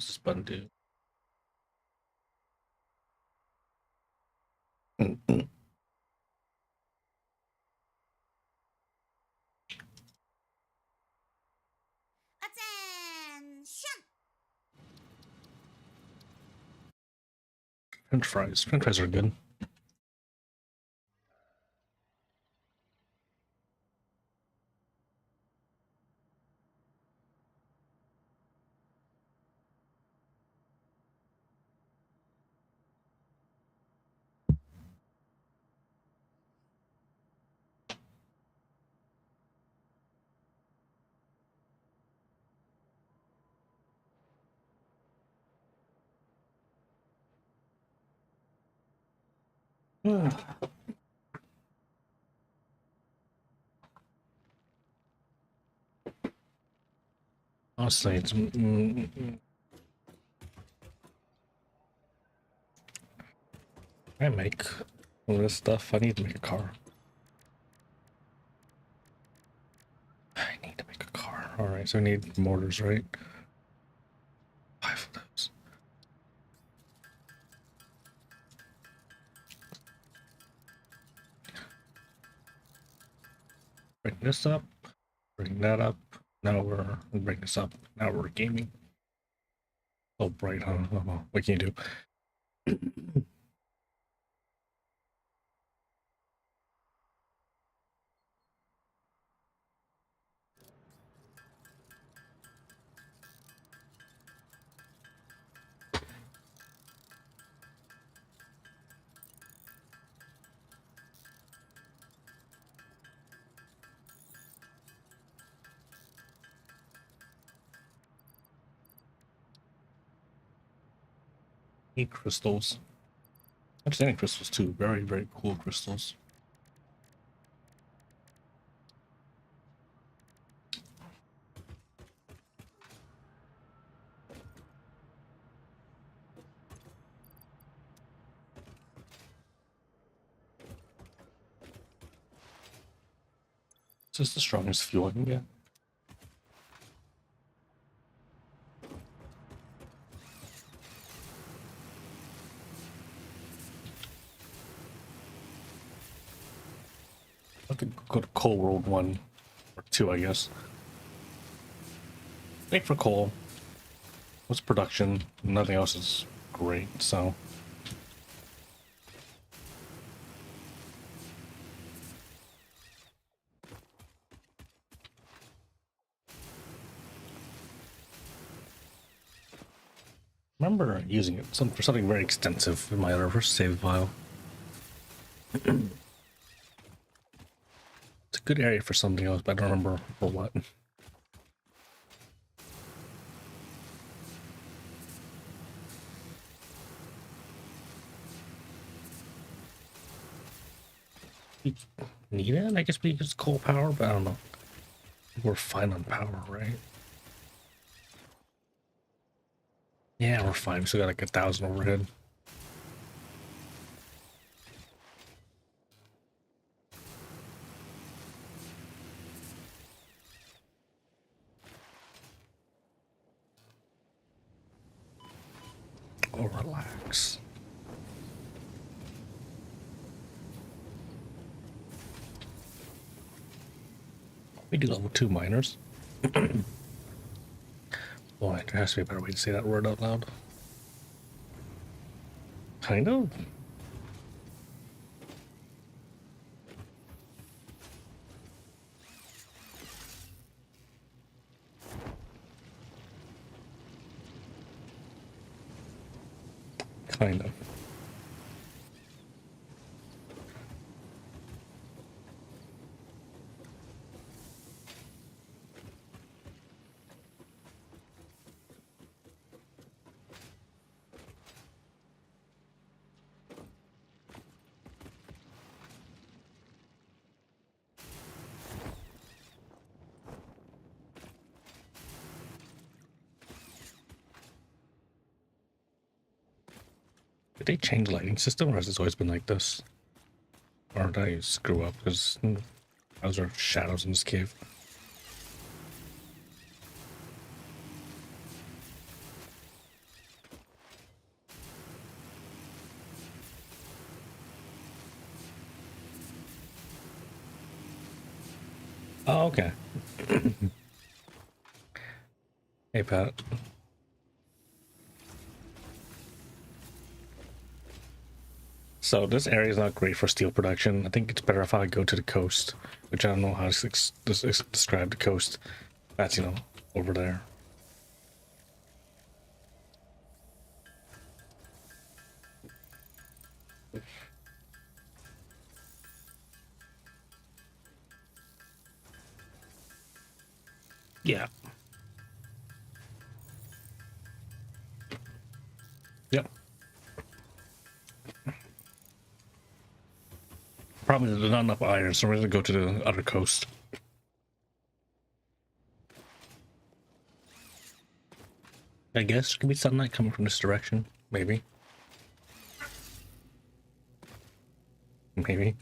What's this button do? Attention! French fries. French fries are good. Honestly, it's I make all this stuff. I need to make a car. I need to make a car. All right, so I need mortars, right? 5 of those. Bring this up. Bring that up. Now we're bring this up. Now we're gaming. So bright, huh? Oh, well, what can you do? Need crystals. Understanding crystals too. Very, very cool crystals. This is the strongest fuel I can get. I could go to Coal World 1 or 2, I guess. Make for coal. What's production? Nothing else is great, so. Remember using it for something very extensive in my other first save file. It's a good area for something else, but I don't remember for what. You need it, I guess, because it's coal power, but I don't know. We're fine on power, right? Yeah, we're fine. We still got like 1,000 overhead. Oh, relax. We do level 2 miners. Boy, there has to be a better way to say that word out loud. Kind of. Kind of. Did they change the lighting system, or has it always been like this? Or did I screw up? Because those are shadows in this cave. Oh, okay. Hey, Pat. So this area is not great for steel production. I think it's better if I go to the coast, which I don't know how to describe the coast. That's, you know, over there. Yeah. Yep. Problem is there's not enough iron, so we're gonna go to the other coast. I guess could be sunlight coming from this direction. Maybe. Maybe.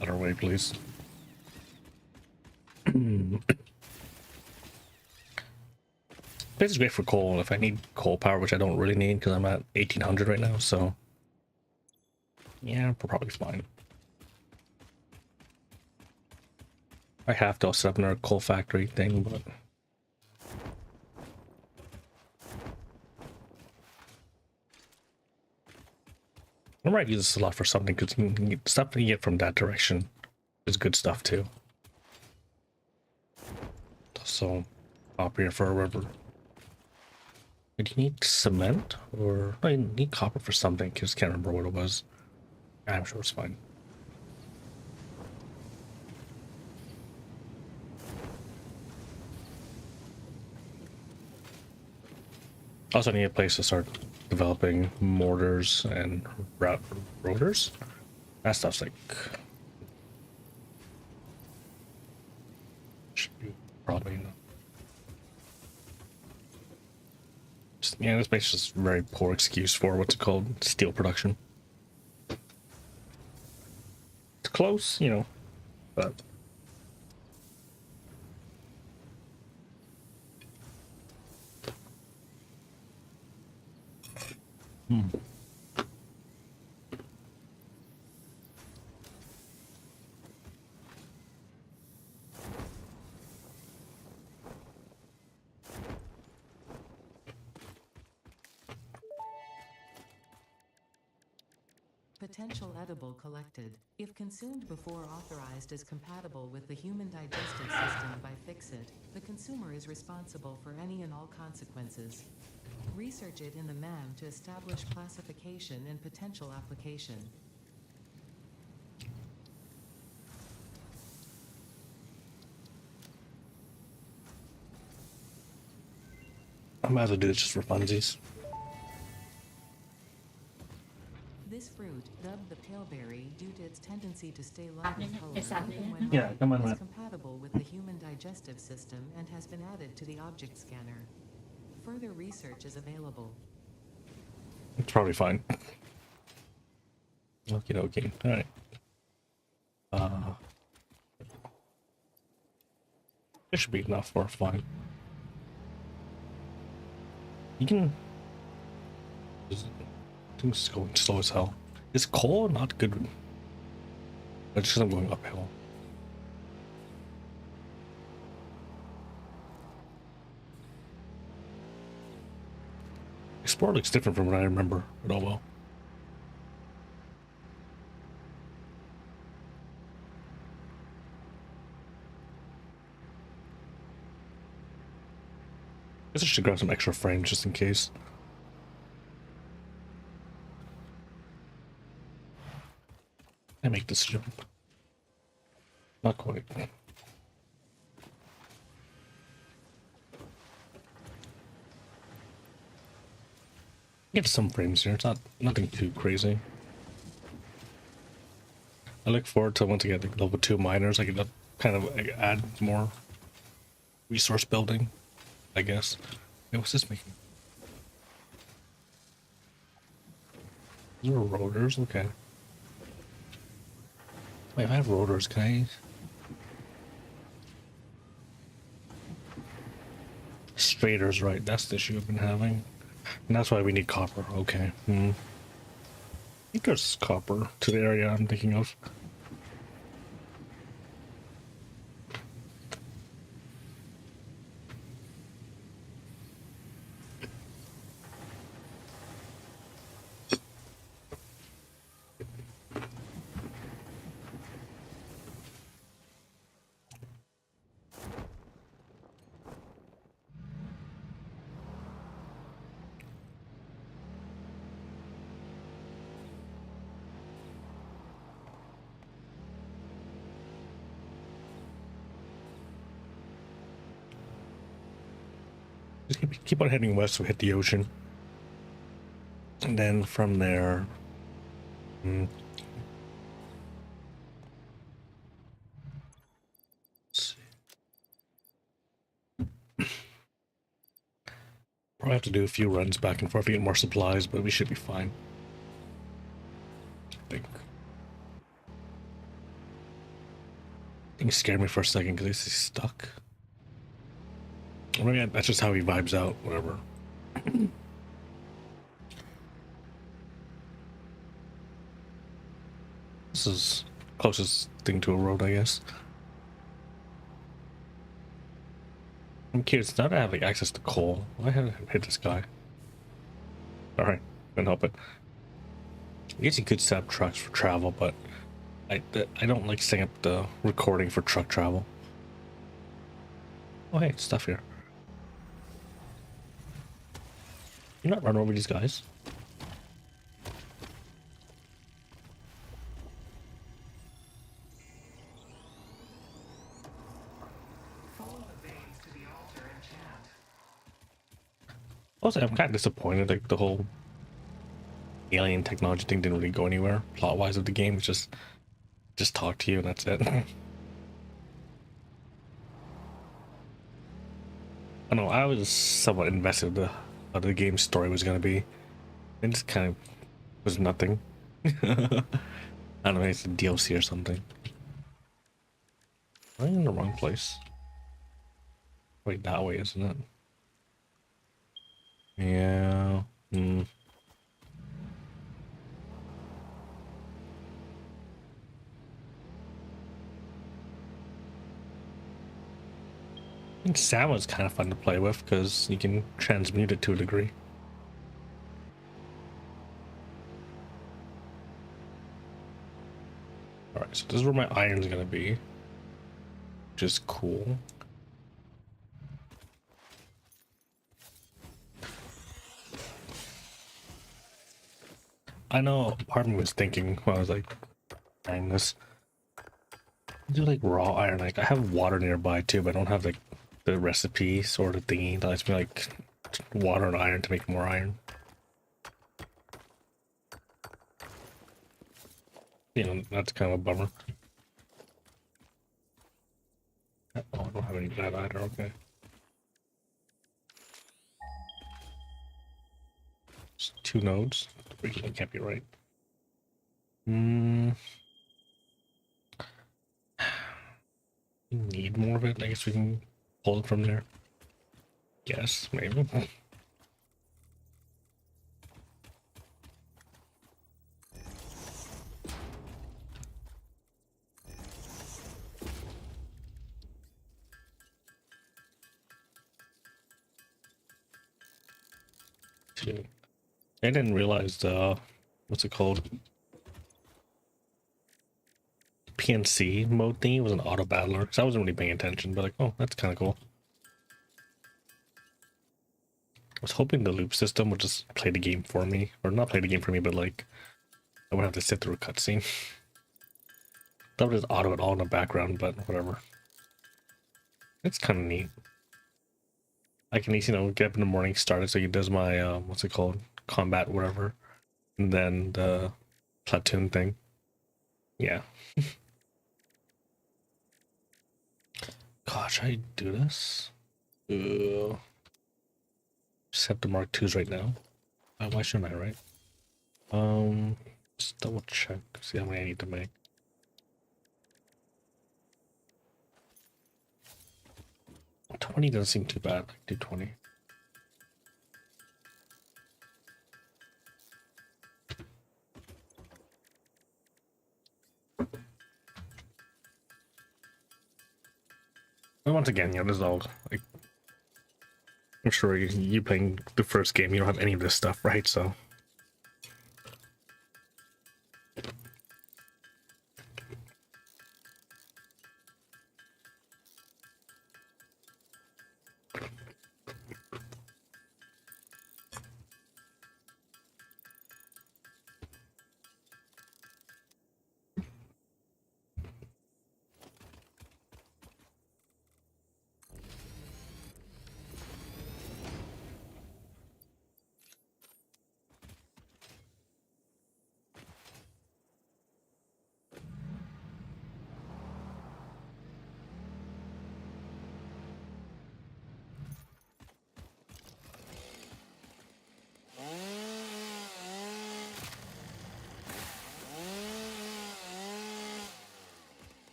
Other way, please. This is great for coal if I need coal power, which I don't really need because I'm at 1800 right now, so yeah, we're probably fine. I have to set up another coal factory thing, but I might use this a lot for something because you can get stuff that you get from that direction is good stuff too. So, up here for a river. Do you need cement or no, you need copper for something? I just can't remember what it was. I'm sure it's fine. Also, I need a place to start developing mortars and rotors. That stuff's like should be probably enough. Yeah, this place is just a very poor excuse for what's it called steel production. It's close, you know, but Potential edible collected. If consumed before authorized is compatible with the human digestive system by Fixit, the consumer is responsible for any and all consequences. Research it in the MAM to establish classification and potential application. I might as well do this just for funsies. This fruit, dubbed the paleberry due to its tendency to stay light in color even when Yeah, ripe, come on, is Matt. compatible with the human digestive system and has been added to the object scanner. Further research is available. It's probably fine. Okie dokie. Alright. It should be enough for fine. You can. Things going slow as hell. Is coal not good? It's just I'm going uphill. Explorer looks different from what I remember, but oh well. Guess I should grab some extra frames just in case. I make this jump. Not quite. Get some frames here. It's not nothing too crazy. I look forward to once I get like level 2 miners, I can kind of like, add more resource building, I guess. Hey, what's this making? These are rotors, okay. Wait, if I have rotors, can I? traders, right? That's the issue I've been having. And that's why we need copper. Okay. I think there's copper to the area I'm thinking of. Just keep on heading west so we hit the ocean. And then from there... let's see. Probably have to do a few runs back and forth to get more supplies, but we should be fine. I think. Things scared me for a second because he's stuck. Or maybe that's just how he vibes out, whatever. This is closest thing to a road, I guess. I'm curious, now that I have like access to coal, why haven't I hit this guy? Alright, couldn't help it. I guess you could set up trucks for travel, but I don't like setting up the recording for truck travel. Oh hey, stuff here. You're not running over these guys. Also, I'm kind of disappointed, like the whole alien technology thing didn't really go anywhere plot-wise of the game. It's just talk to you and that's it. I don't know, I was somewhat invested in how the game's story was going to be. It just kind of was nothing. I don't know, it's a DLC or something. Am I in the wrong place? Wait, that way, isn't it? Yeah. I think Salmon's kind of fun to play with because you can transmute it to a degree. Alright, so this is where my iron's gonna be, which is cool. I know part of me was thinking when I was like trying this, do like raw iron. Like I have water nearby too, but I don't have like the recipe sort of thingy that lets me like water and iron to make more iron. You know, that's kind of a bummer. Oh, I don't have any of that either. Okay. It's 2 nodes. That can't be right. We need more of it. I guess we can pull it from there. Yes, maybe. I didn't realize what's it called? PNC mode thingy was an auto battler because I wasn't really paying attention, but like, oh, that's kind of cool. I was hoping the loop system would just play the game for me, or not play the game for me, but like I wouldn't have to sit through a cutscene. That would just auto it all in the background, but whatever. It's kind of neat. I can, you know, get up in the morning, start it so he does my what's it called, combat, whatever, and then the platoon thing. Yeah. Gosh, how do you do this? Set the Mark IIs right now. Why shouldn't I, right? Just double check, see how many I need to make. $20 doesn't seem too bad. Like, do 20. And once again, you know, this is all like, I'm sure you playing the first game, you don't have any of this stuff, right? So.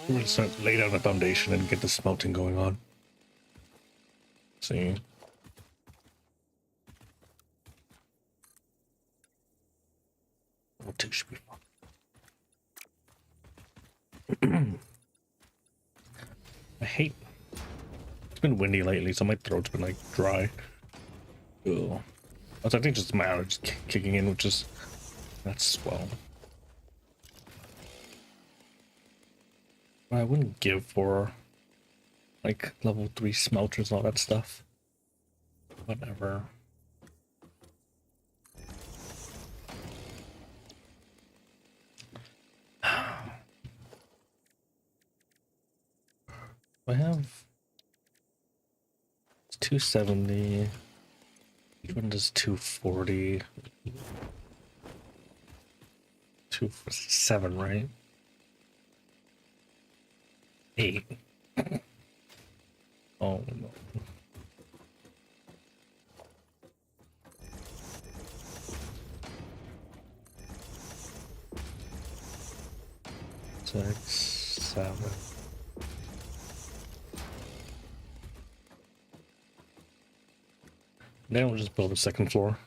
We're gonna start lay down the foundation and get the smelting going on. See. Two should be fine. I hate. It's been windy lately, so my throat's been like dry. Ugh. Also, I think just my allergies kicking in, which is that's swell. I wouldn't give for like level 3 smelters and all that stuff. Whatever. I have 270. Which one does 240? 247, right? 8. Oh no. Six, 7. Then we'll just build a second floor.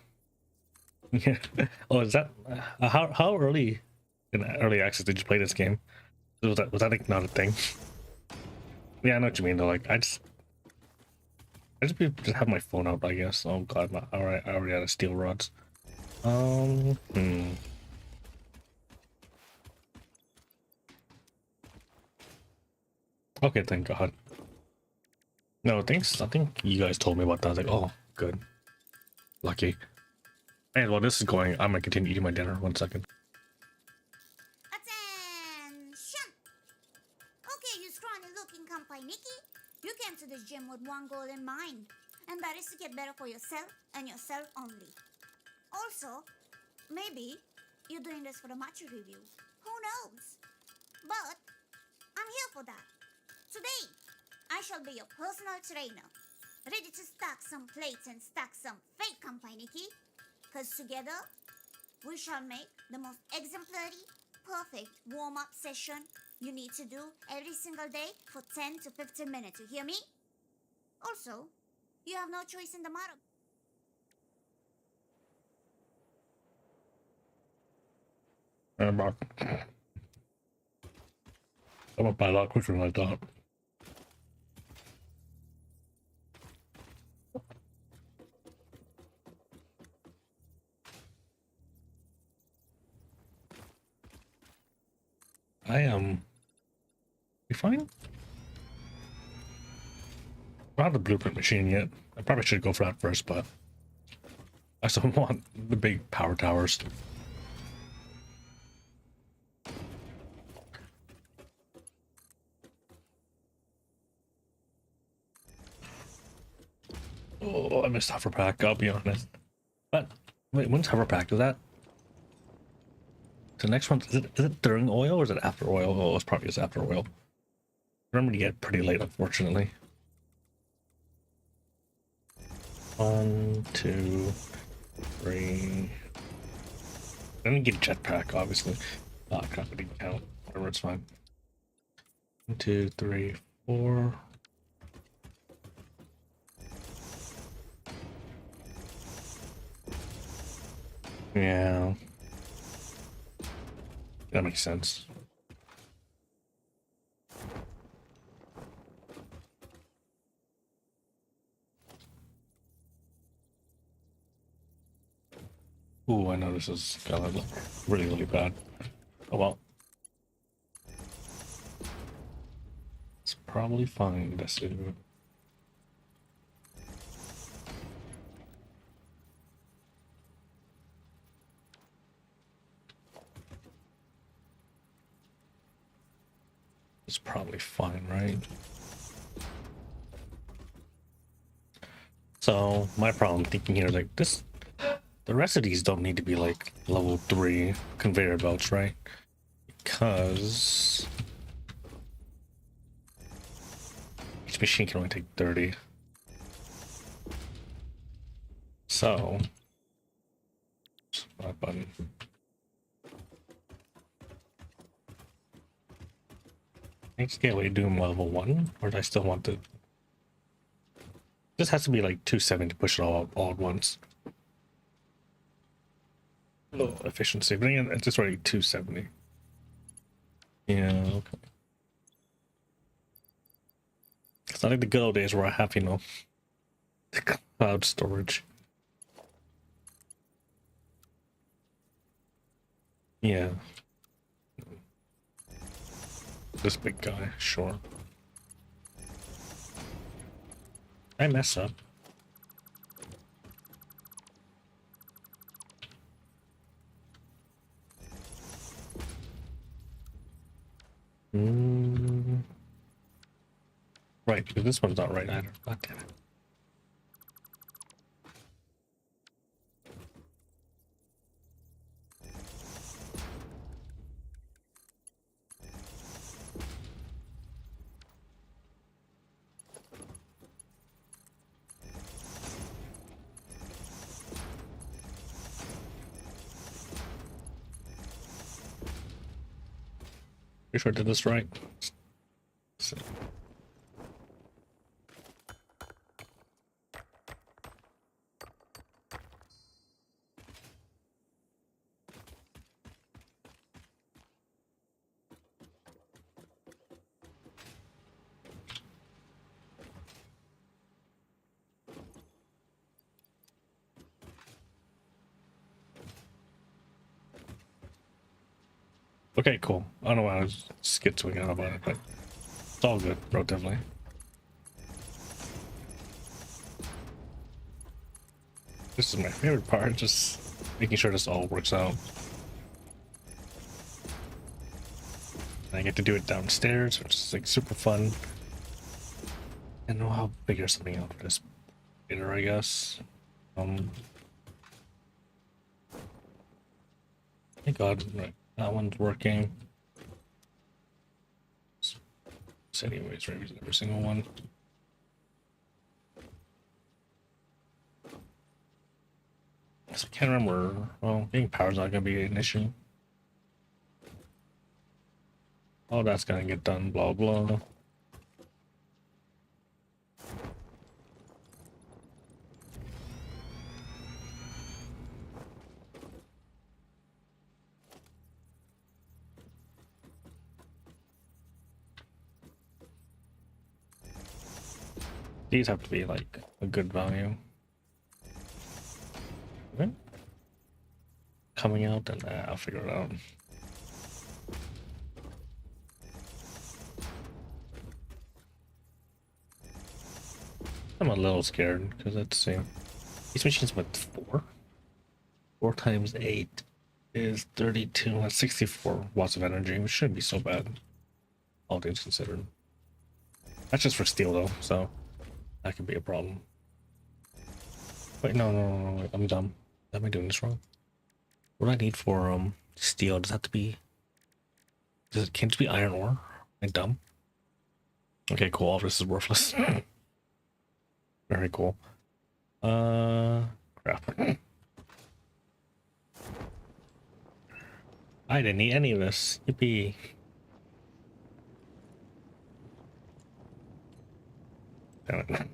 Yeah. Oh, is that how early in early access did you play this game? Was that like not a thing? Yeah, I know what you mean though. Like I just have my phone out, I guess. Oh god, alright, I already had a steel rods. Okay, thank god. No, thanks. I think you guys told me about that. I was like, oh, good. Lucky. And while this is going, I'm gonna continue eating my dinner. 1 second. Attention! Okay, you scrawny looking kampai Nikki. You came to this gym with one goal in mind, and that is to get better for yourself and yourself only. Also, maybe you're doing this for the matcha review. Who knows? But I'm here for that. Today, I shall be your personal trainer, ready to stack some plates and stack some fake kampai Nikki. Cause together, we shall make the most exemplary, perfect warm-up session you need to do every single day for 10 to 15 minutes. You hear me? Also, you have no choice in the matter. I'm back. I went by a lot quicker than I thought. I am. You fine? I don't have the blueprint machine yet. I probably should go for that first, but I still want the big power towers. Oh, I missed hover pack, I'll be honest. But wait, when's hover pack? Is that the next one? Is it during oil or is it after oil? Oh, it's probably just after oil. Remember to get pretty late, unfortunately. 1, 2, 3. I didn't get a jetpack, obviously. Oh crap, I didn't count. Whatever, it's fine. 1, 2, 3, 4. Yeah. That makes sense. Ooh, I know this is gonna look really, really bad. Oh well. It's probably fine, this is. It's probably fine, right? So my problem thinking here is like this, the rest of these don't need to be like level 3 conveyor belts, right? Because each machine can only take 30. So that button. Next gateway doom level 1, or do I still want to? This has to be like 270 to push it all at once. Oh, efficiency, but again, it's just already 270. Yeah, okay. It's not like the good old days where I have, you know, the cloud storage. Yeah. This big guy, sure. I mess up. Right, because this one's not right either. God damn it. Pretty sure I did this right. So. Okay, cool. I don't know why I was skitzing out about it, but it's all good, relatively. This is my favorite part, just making sure this all works out. I get to do it downstairs, which is like super fun. I don't know how big or something out for this later, I guess. Thank God, right, that one's working. So anyways, right, every single one. So I can't remember. Well, getting power's not gonna be an issue. Oh, that's gonna get done. Blah blah. These have to be like a good value. Okay. Coming out, and I'll figure it out. I'm a little scared because let's see. These machines went 4. 4 times 8 is 32. That's 64 watts of energy, which shouldn't be so bad, all things considered. That's just for steel though, so that could be a problem. Wait, no, wait, I'm dumb. Am I doing this wrong? What do I need for steel? Does it have to be? Can't it be iron ore? Am I dumb? Okay, cool. All of this is worthless. Very cool. Crap. I didn't need any of this. Yippee. Damn it.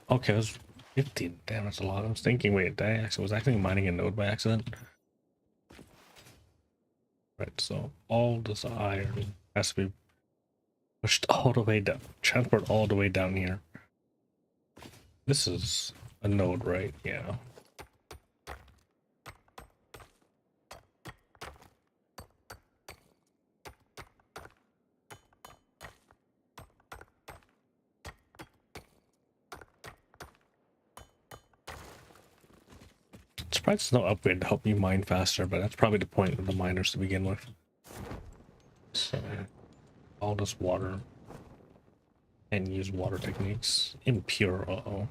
Okay, 15. Damn, that's a lot. I was thinking, wait, was I actually mining a node by accident? Right, so all this iron has to be pushed all the way down, transport all the way down here. This is a node, right? Yeah. Surprised there's no upgrade to help you mine faster, but that's probably the point of the miners to begin with. So, all this water and use water techniques. Impure, uh-oh.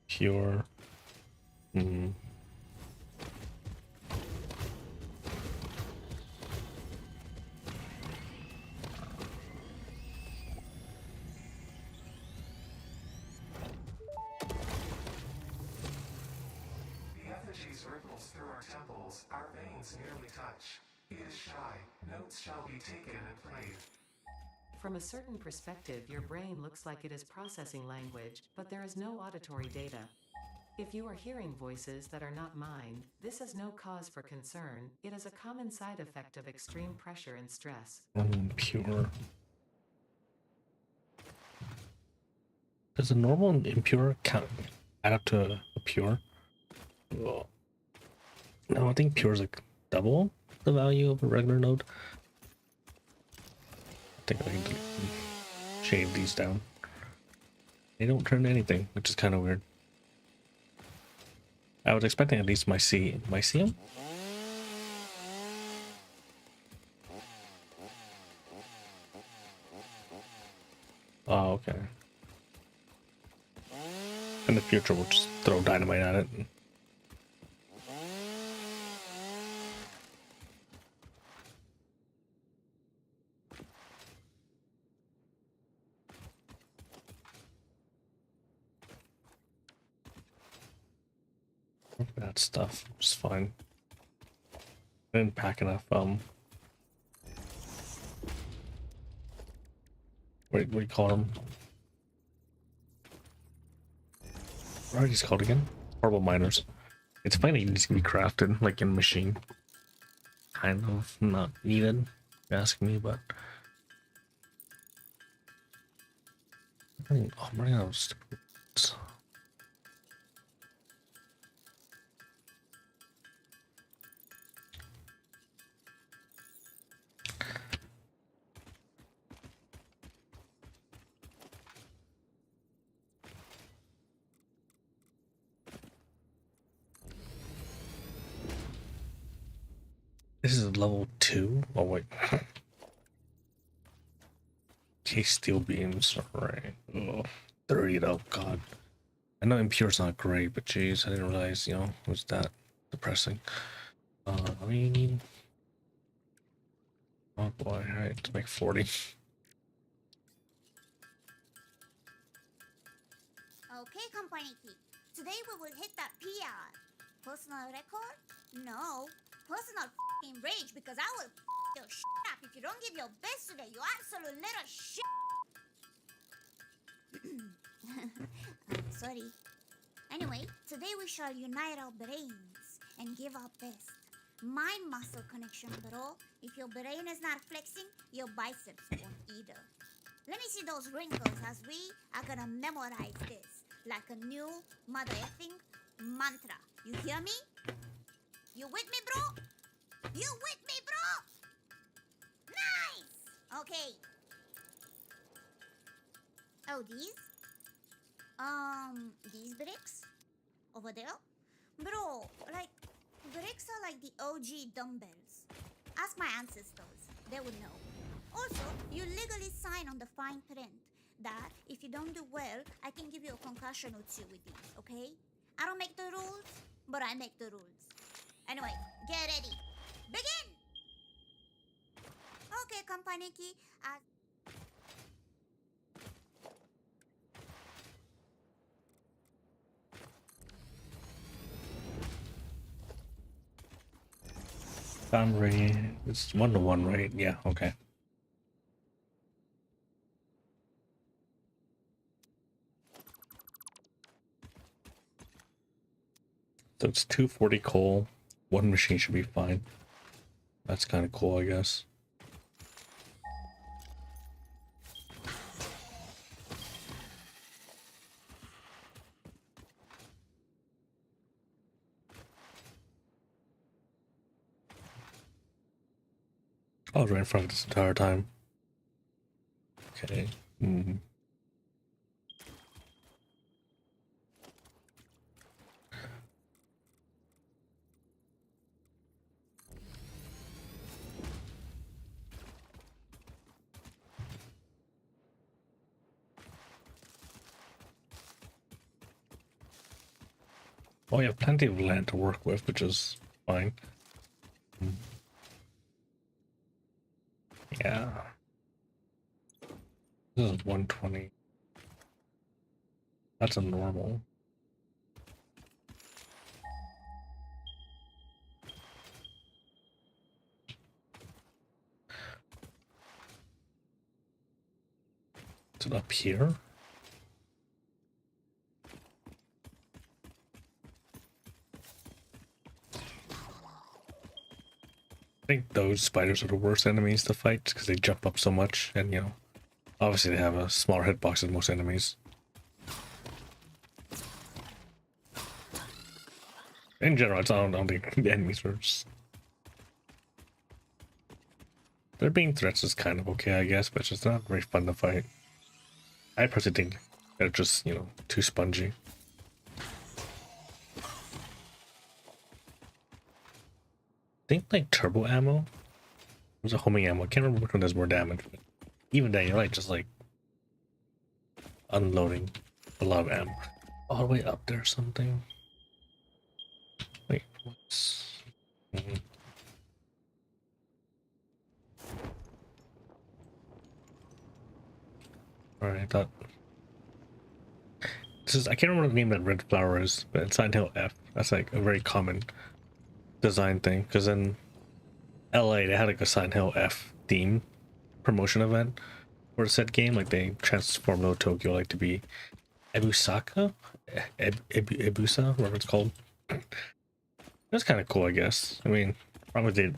Pure. Hmm. The effigies ripples through our temples, our veins nearly touch. He is shy, notes shall be taken and played. From a certain perspective, your brain looks like it is processing language, but there is no auditory data. If you are hearing voices that are not mine, this is no cause for concern. It is a common side effect of extreme pressure and stress. Impure. Does a normal and impure count add up to a pure? Well, no, I think pure is like double the value of a regular node. I think I can shave these down. They don't turn to anything, which is kind of weird. I was expecting at least mycelium. Oh, okay. In the future, we'll just throw dynamite at it. That stuff is fine. I didn't pack enough. What do you call them? What are these called again? Horrible miners. It's funny it needs to be crafted like in a machine. Kind of not even ask me, but I'm running out of stupid. This is level 2? Oh wait. Case steel beams, alright. Oh, 30 though, god. I know impure's not great, but geez, I didn't realize, it was that depressing. I mean... Oh boy, alright, let's make 40. Okay, Company Key. Today we will hit that PR. Personal record? No. Personal f***ing rage because I will f*** your shit up if you don't give your best today, you absolute little shit. Sorry. Anyway, today we shall unite our brains and give our best. Mind muscle connection, bro. If your brain is not flexing, your biceps won't either. Let me see those wrinkles as we are gonna memorize this like a new mother effing mantra. You hear me? You with me, bro? You with me, bro? Nice! Okay. Oh, these bricks? Over there? Bro, like, bricks are like the OG dumbbells. Ask my ancestors. They would know. Also, you legally sign on the fine print that if you don't do well, I can give you a concussion or two with these, okay? I don't make the rules, but I make the rules. Anyway, get ready. Begin! Okay, Company Key. Found rate. It's 1-to-1, right? Yeah, okay. So it's 240 coal. One machine should be fine. That's kind of cool, I guess. I was right in front of this entire time. Okay. Oh, you have plenty of land to work with, which is fine. Yeah. This is 120. That's a normal. Is it up here? I think those spiders are the worst enemies to fight because they jump up so much, and you know, obviously they have a smaller hitbox than most enemies. In general, I don't think the enemies are just... There being threats is kind of okay, I guess, but it's just not very fun to fight. I personally think they're just, you know, too spongy. I think like turbo ammo was a homing ammo. I can't remember which one does more damage. But even then, you're like just like unloading a lot of ammo all the way up there or something. Wait, what's... Alright, I thought... This is... I can't remember the name of that red flower is, but it's Silent Hill F. That's like a very common design thing, because in LA, they had like a Silent Hill F theme promotion event for said game. Like they transformed Little Tokyo like to be Ebusaka? Ebusa, whatever it's called. That's kind of cool, I guess. I mean, probably they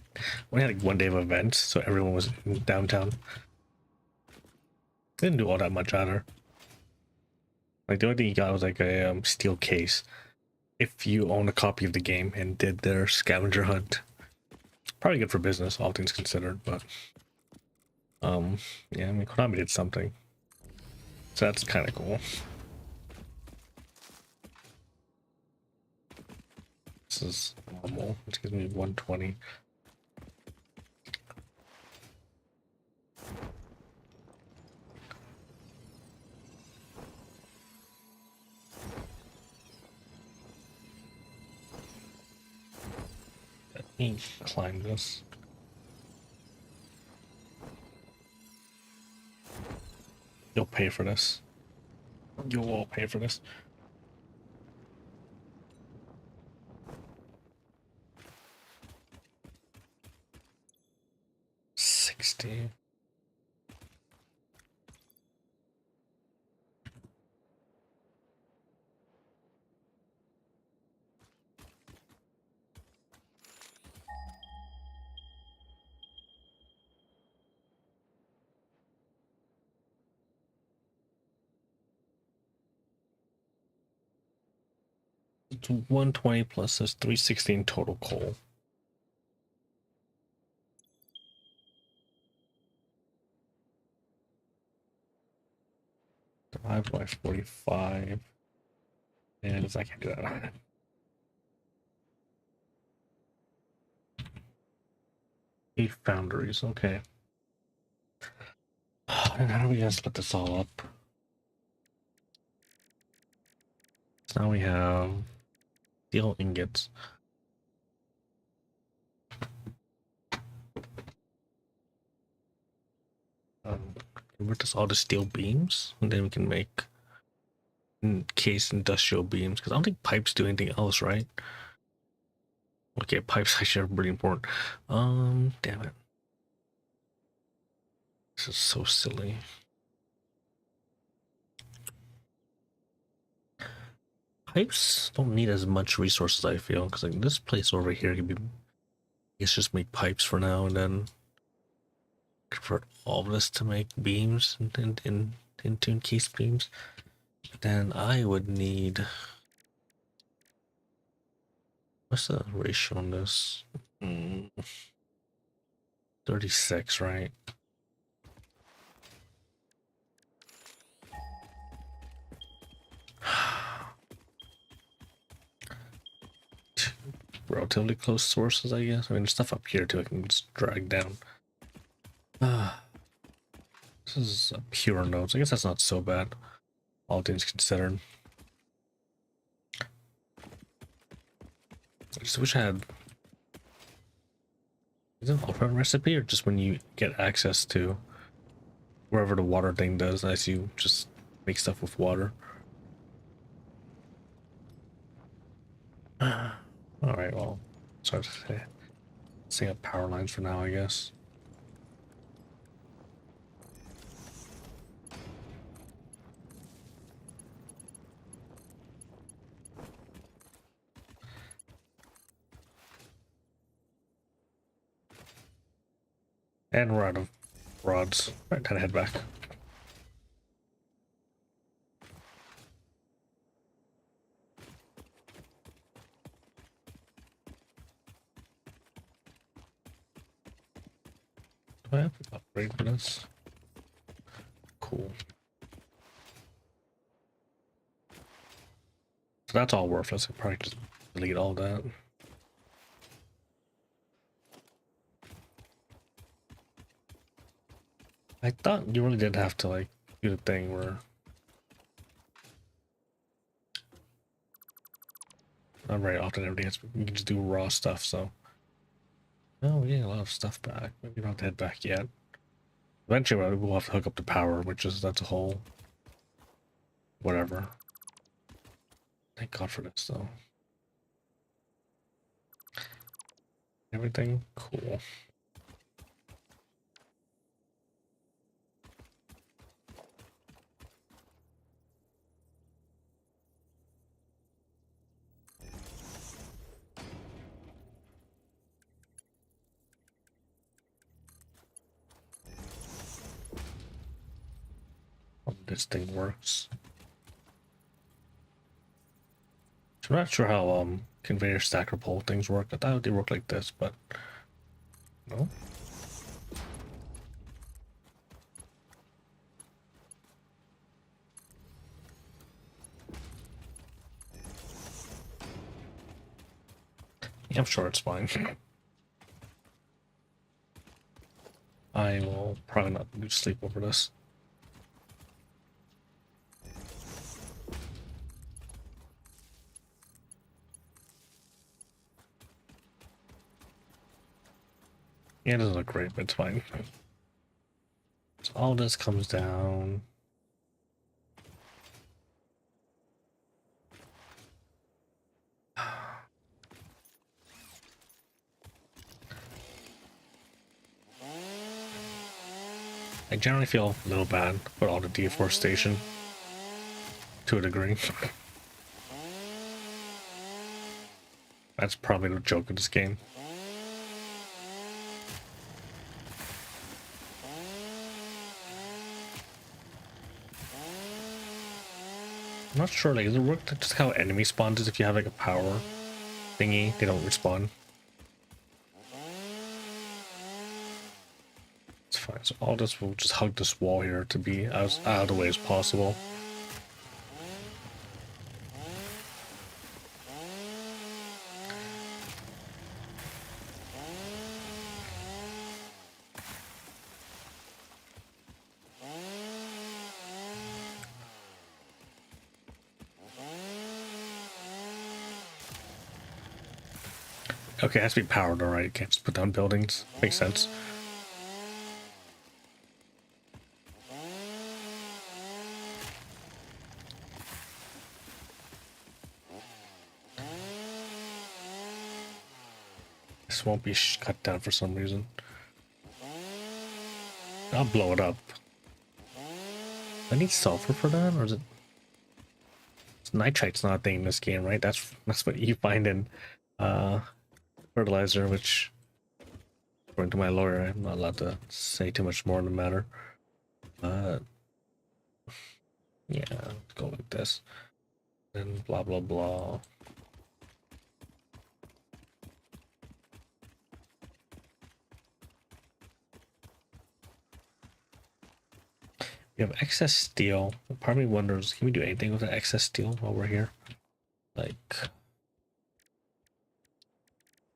only had like one day of events, so everyone was in downtown. They didn't do all that much either. Like the only thing you got was like a steel case if you own a copy of the game and did their scavenger hunt. Probably good for business, all things considered, but yeah, I mean Konami did something. So that's kinda cool. This is normal, which gives me 120. Let me climb this. You'll pay for this. You'll all pay for this. $60. It's 120 plus this 316 total coal. Divided by 45. And I can't do that. 8 foundries, okay. And how do we gonna split this all up? So now we have steel ingots. Convert this all to steel beams, and then we can make case industrial beams. Because I don't think pipes do anything else, right? Okay, pipes actually are pretty important. Damn it. This is so silly. Pipes don't need as much resources, I feel, because like this place over here can be. Let's just make pipes for now, and then convert all of this to make beams into encased beams. But then I would need. What's the ratio on this? 36, right? Relatively close sources, I guess. I mean, there's stuff up here too I can just drag down. This is a pure nodes. I guess that's not so bad, all things considered. I just wish I had. Is it an alternate recipe or just when you get access to wherever the water thing does, as you just make stuff with water? Alright, well, sorry to say. Setting up power lines for now, I guess. And we're out of rods. Right, time to head back. Do I have an upgrade for this? Cool. So that's all worthless. I probably just delete all that. I thought you really did have to like do the thing where not very often everything has, you can just do raw stuff, so oh, we're getting a lot of stuff back. Maybe we don't have to head back yet. Eventually we'll have to hook up the power, which is that's a whole whatever. Thank God for this though. Everything cool. This thing works. I'm not sure how conveyor stacker pole things work. I thought they work like this, but no. Yeah, I'm sure it's fine. I will probably not lose sleep over this. Yeah, it doesn't look great, but it's fine. So all this comes down. I generally feel a little bad about all the deforestation to a degree. That's probably the joke of this game. I'm not sure, like, does it work just how enemy spawns is if you have like a power thingy, they don't respawn? It's fine, so all this will just hug this wall here to be as out of the way as possible. Okay, it has to be powered, alright, you can't just put down buildings. Makes sense. this won't be cut down for some reason. I'll blow it up. I need sulfur for that, or is it? Nitrite's not a thing in this game, right? That's what you find in fertilizer, which, according to my lawyer, I'm not allowed to say too much more on the matter. Yeah, let's go like this. And blah blah blah. We have excess steel. Part of me wonders, can we do anything with the excess steel while we're here? Like,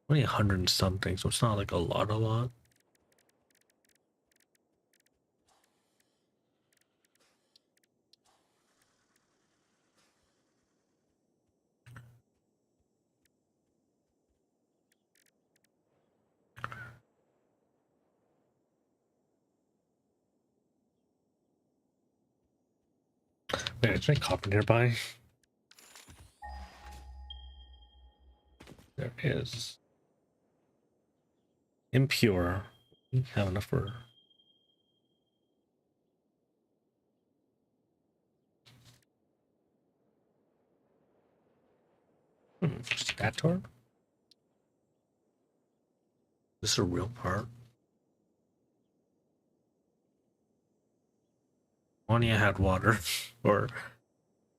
only 100 and something, so it's not like a lot. Man, is there any copper nearby? There is. Impure. We have enough for. Stator? This is a real part. Only I had water, or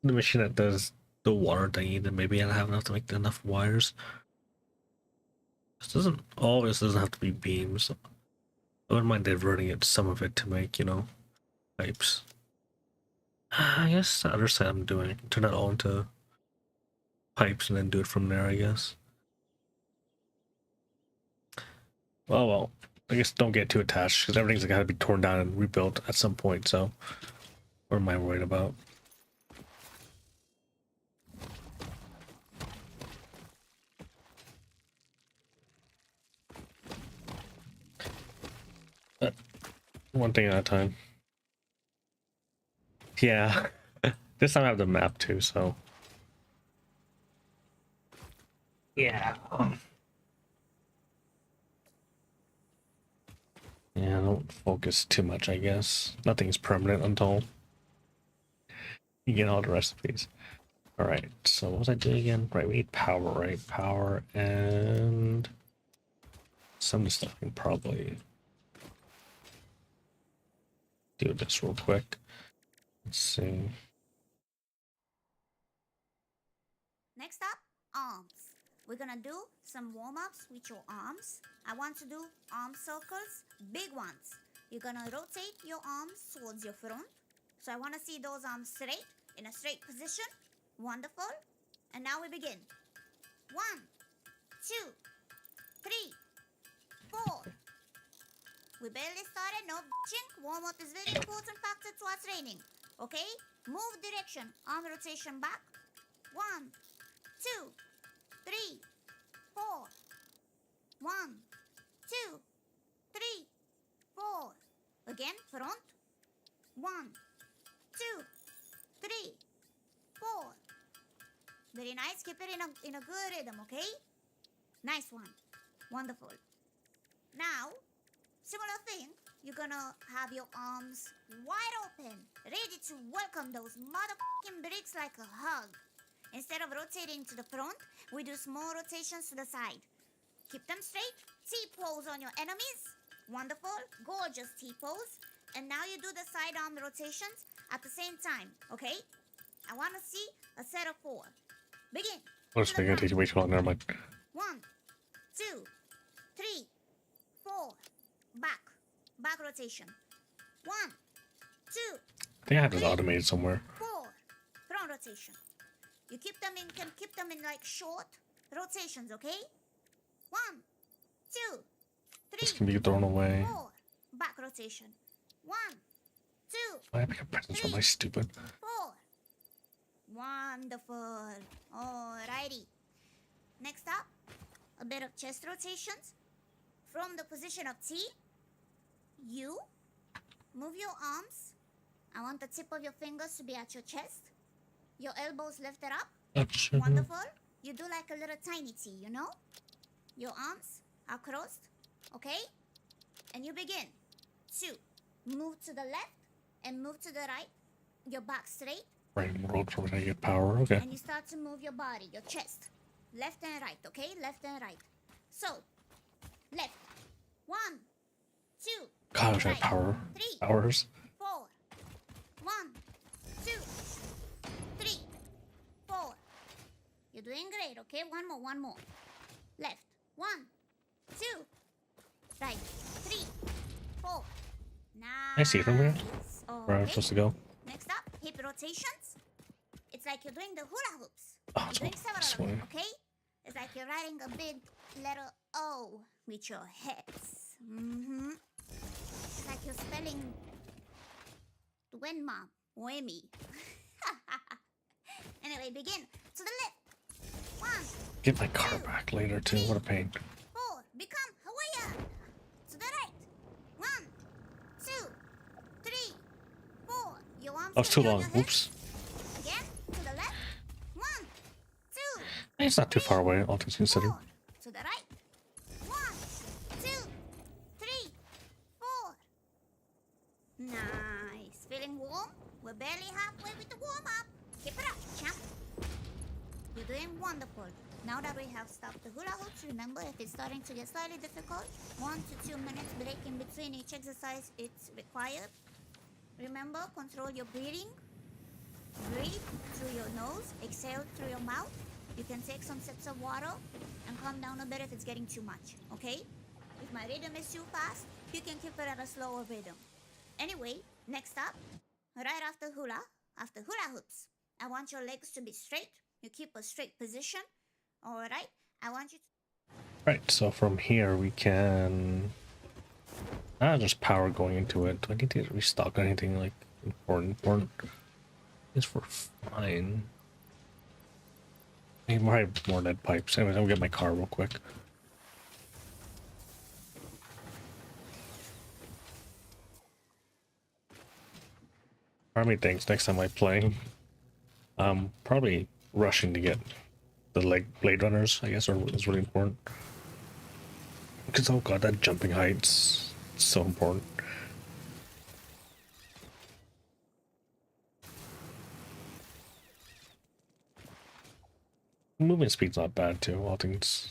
the machine that does the water thingy, then maybe I don't have enough to make enough wires. This doesn't always doesn't have to be beams. I wouldn't mind diverting it, some of it, to make, you know, pipes. I guess the other side I'm doing, turn that all into pipes and then do it from there, I guess. Well, I guess don't get too attached, because everything's got to be torn down and rebuilt at some point, so what am I worried about? One thing at a time. Yeah, this time I have the map too, so yeah. Yeah, don't focus too much, I guess. Nothing's permanent until you get all the recipes. Alright, so what was I doing again? Right, we need power, right? Power and some of the stuff I can probably do this real quick. Let's see. Next up, arms. We're gonna do some warm-ups with your arms. I want to do arm circles, big ones. You're gonna rotate your arms towards your front. So I want to see those arms straight, in a straight position. Wonderful. And now we begin. 1, 2, 3, 4. We barely started, no bitching. Warm-up is very important factor to our training. Okay? Move direction, arm rotation back. 1, 2, 3, 4. 1, 2, 3, 4. Again, front. 1, 2, 3, 4. Very nice. Keep it in a good rhythm, okay? Nice one. Wonderful. Now, similar thing. You're gonna have your arms wide open, ready to welcome those motherfucking bricks like a hug. Instead of rotating to the front, we do small rotations to the side. Keep them straight. T-pose on your enemies. Wonderful. Gorgeous T-pose. And now you do the side arm rotations at the same time, okay? I want to see a set of 4. Begin. What's gonna take you way too long? Never mind. 1, 2, 3, 4. Back. Back rotation. 1, 2, I think I have this automated somewhere. 4. Front rotation. You can keep them in like short rotations, okay? 1, 2, 3. This can be thrown away. 4. Back rotation. 1, 2. Why I pick a present for my stupid? 4. Wonderful. Alrighty. Next up, a bit of chest rotations. From the position of T, you move your arms. I want the tip of your fingers to be at your chest. Your elbows lifted up. Gotcha. Wonderful. You do like a little tiny T, you know? Your arms across, okay? And you begin to move to the left and move to the right, your back straight, Right world from when I get power. Okay. and you start to move your body, your chest, left and right, okay? Left and right. So, left, 1, 2, God, I wish I had right, power. 3, Powers. 4, 1, 2, 3, 4. You're doing great, okay? One more. Left, 1, 2, right, 3, 4. Nice. I see it from here. Where I'm Okay. supposed to go. Next up, hip rotations. It's like you're doing the hula hoops. Oh, You're it's doing all this several of them, way. okay? It's like you're writing a big letter O with your hips. It's like you're spelling Wenma, Wemi. Anyway, begin. To the left. 1, Get my car back later too. What a pain. 4. Become Hawaiian. To the right. 1, 2, 3, 4. Your arms That was too can be on long. your hips. Oops. Again, to the left. 1, 2, It's not too far away, all things considered. 4. To the right. 1, 2, 3, 4. Nice. Feeling warm? We're barely halfway with the warm up. Keep it up, champ. You're doing wonderful. Now that we have stopped the hula hoops, remember if it's starting to get slightly difficult, 1 to 2 minutes break in between each exercise it's required. Remember, control your breathing. Breathe through your nose, exhale through your mouth. You can take some sips of water and calm down a bit if it's getting too much, okay? If my rhythm is too fast, you can keep it at a slower rhythm. Anyway, next up, right after hula hoops, I want your legs to be straight. You keep a straight position, alright? I want you to... Right, so from here we can... just power going into it. Do I need to restock anything like important? It's for fine. I need more lead pipes. Anyways, I'll get my car real quick. How many things next time I play? Probably rushing to get the blade runners, I guess, is really important. Because oh god, that jumping height's so important. Movement speed's not bad too, all things.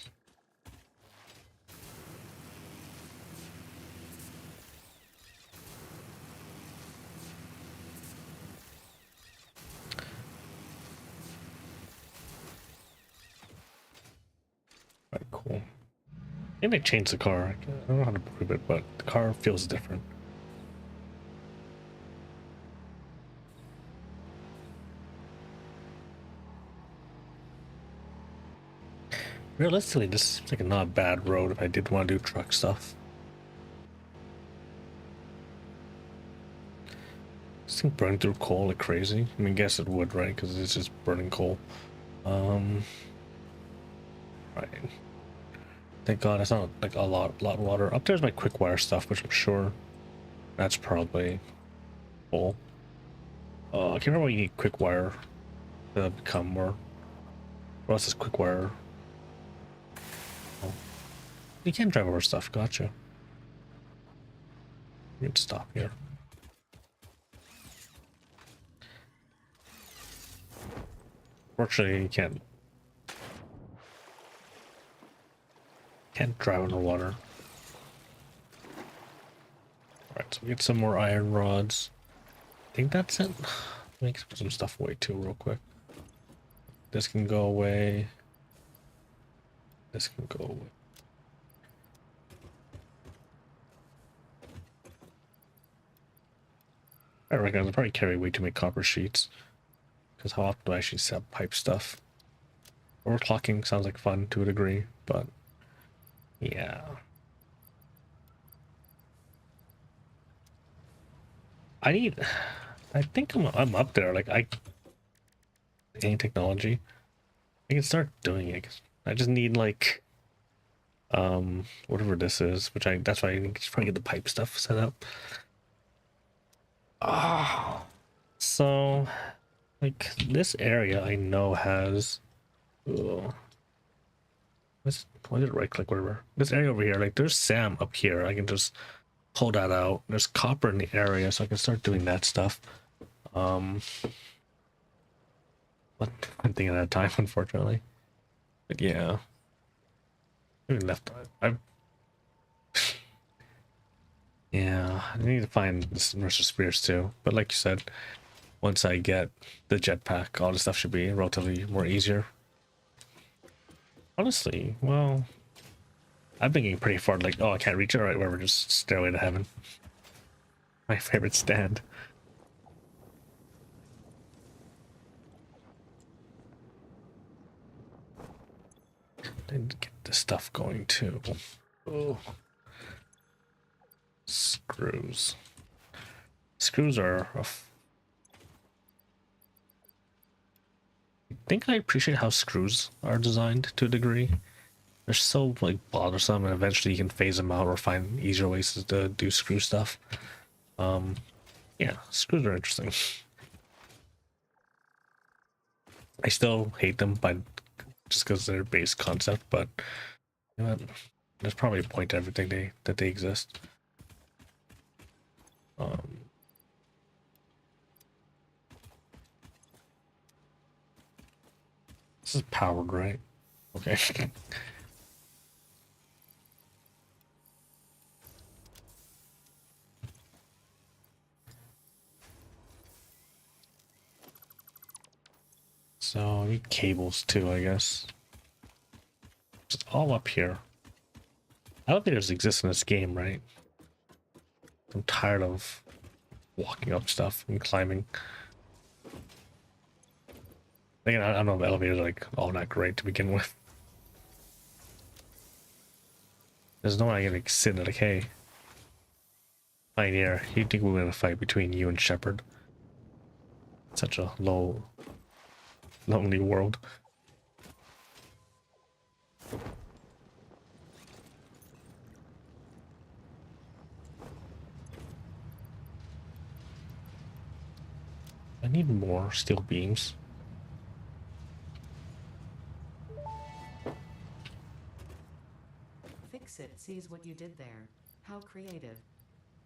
Right, cool. Maybe I changed the car. I don't know how to prove it, but the car feels different. Realistically, this seems like a not bad road if I did want to do truck stuff. This thing burning through coal like crazy. I mean, I guess it would, right? Because it's just burning coal. Right. Thank God it's not like a lot of water. Up there's my quick wire stuff, which I'm sure that's probably full. I can't remember what you need quick wire to become more. What else is quick wire? Oh. You can't drive over stuff, gotcha. You need to stop here. Fortunately, you can't drive underwater. Alright, so we get some more iron rods. I think that's it. Let me put some stuff away too real quick. This can go away. This can go away. I reckon I'll probably carry way too many copper sheets. Because how often do I actually set up pipe stuff? Overclocking sounds like fun to a degree, but yeah. I think I'm up there. Like any technology, I can start doing it. I just need like whatever this is, that's why I need to probably get the pipe stuff set up. So like this area I know has Why did it right click, whatever? This area over here, like there's Sam up here. I can just pull that out. There's copper in the area, so I can start doing that stuff. But one thing at a time, unfortunately. But yeah. Maybe left. Yeah, I need to find this Mercer Spears too. But like you said, once I get the jetpack, all this stuff should be relatively more easier. Honestly, well, I've been getting pretty far. Like, oh, I can't reach it. All right, whatever. Just Stairway to Heaven. My favorite stand. Didn't get this stuff going too. Oh, screws. Screws are. I think I appreciate how screws are designed to a degree. They're so like bothersome, and eventually you can phase them out or find easier ways to do screw stuff. Yeah, screws are interesting. I still hate them, but just because they're base concept. But you know what? There's probably a point to everything that they exist. This is powered, right? Okay. So I need cables too, I guess. Just all up here. Elevators exist in this game, right? I'm tired of walking up stuff and climbing. Again, I don't know if elevators are like all that great to begin with. There's no way I can like sit in like, hey, Pioneer, you think we're gonna fight between you and Shepard? Such a lonely world. I need more steel beams. Fix-It sees what you did there. How creative.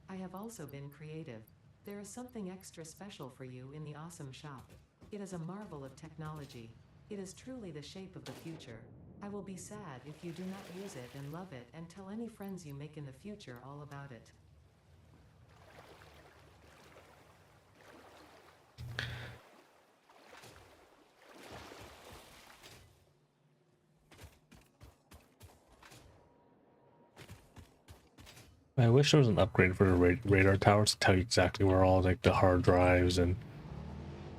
I have also been creative. There is something extra special for you in the awesome shop. It is a marvel of technology. It is truly the shape of the future. I will be sad if you do not use it and love it, and tell any friends you make in the future all about it. I wish there was an upgrade for the radar towers to tell you exactly where all like the hard drives and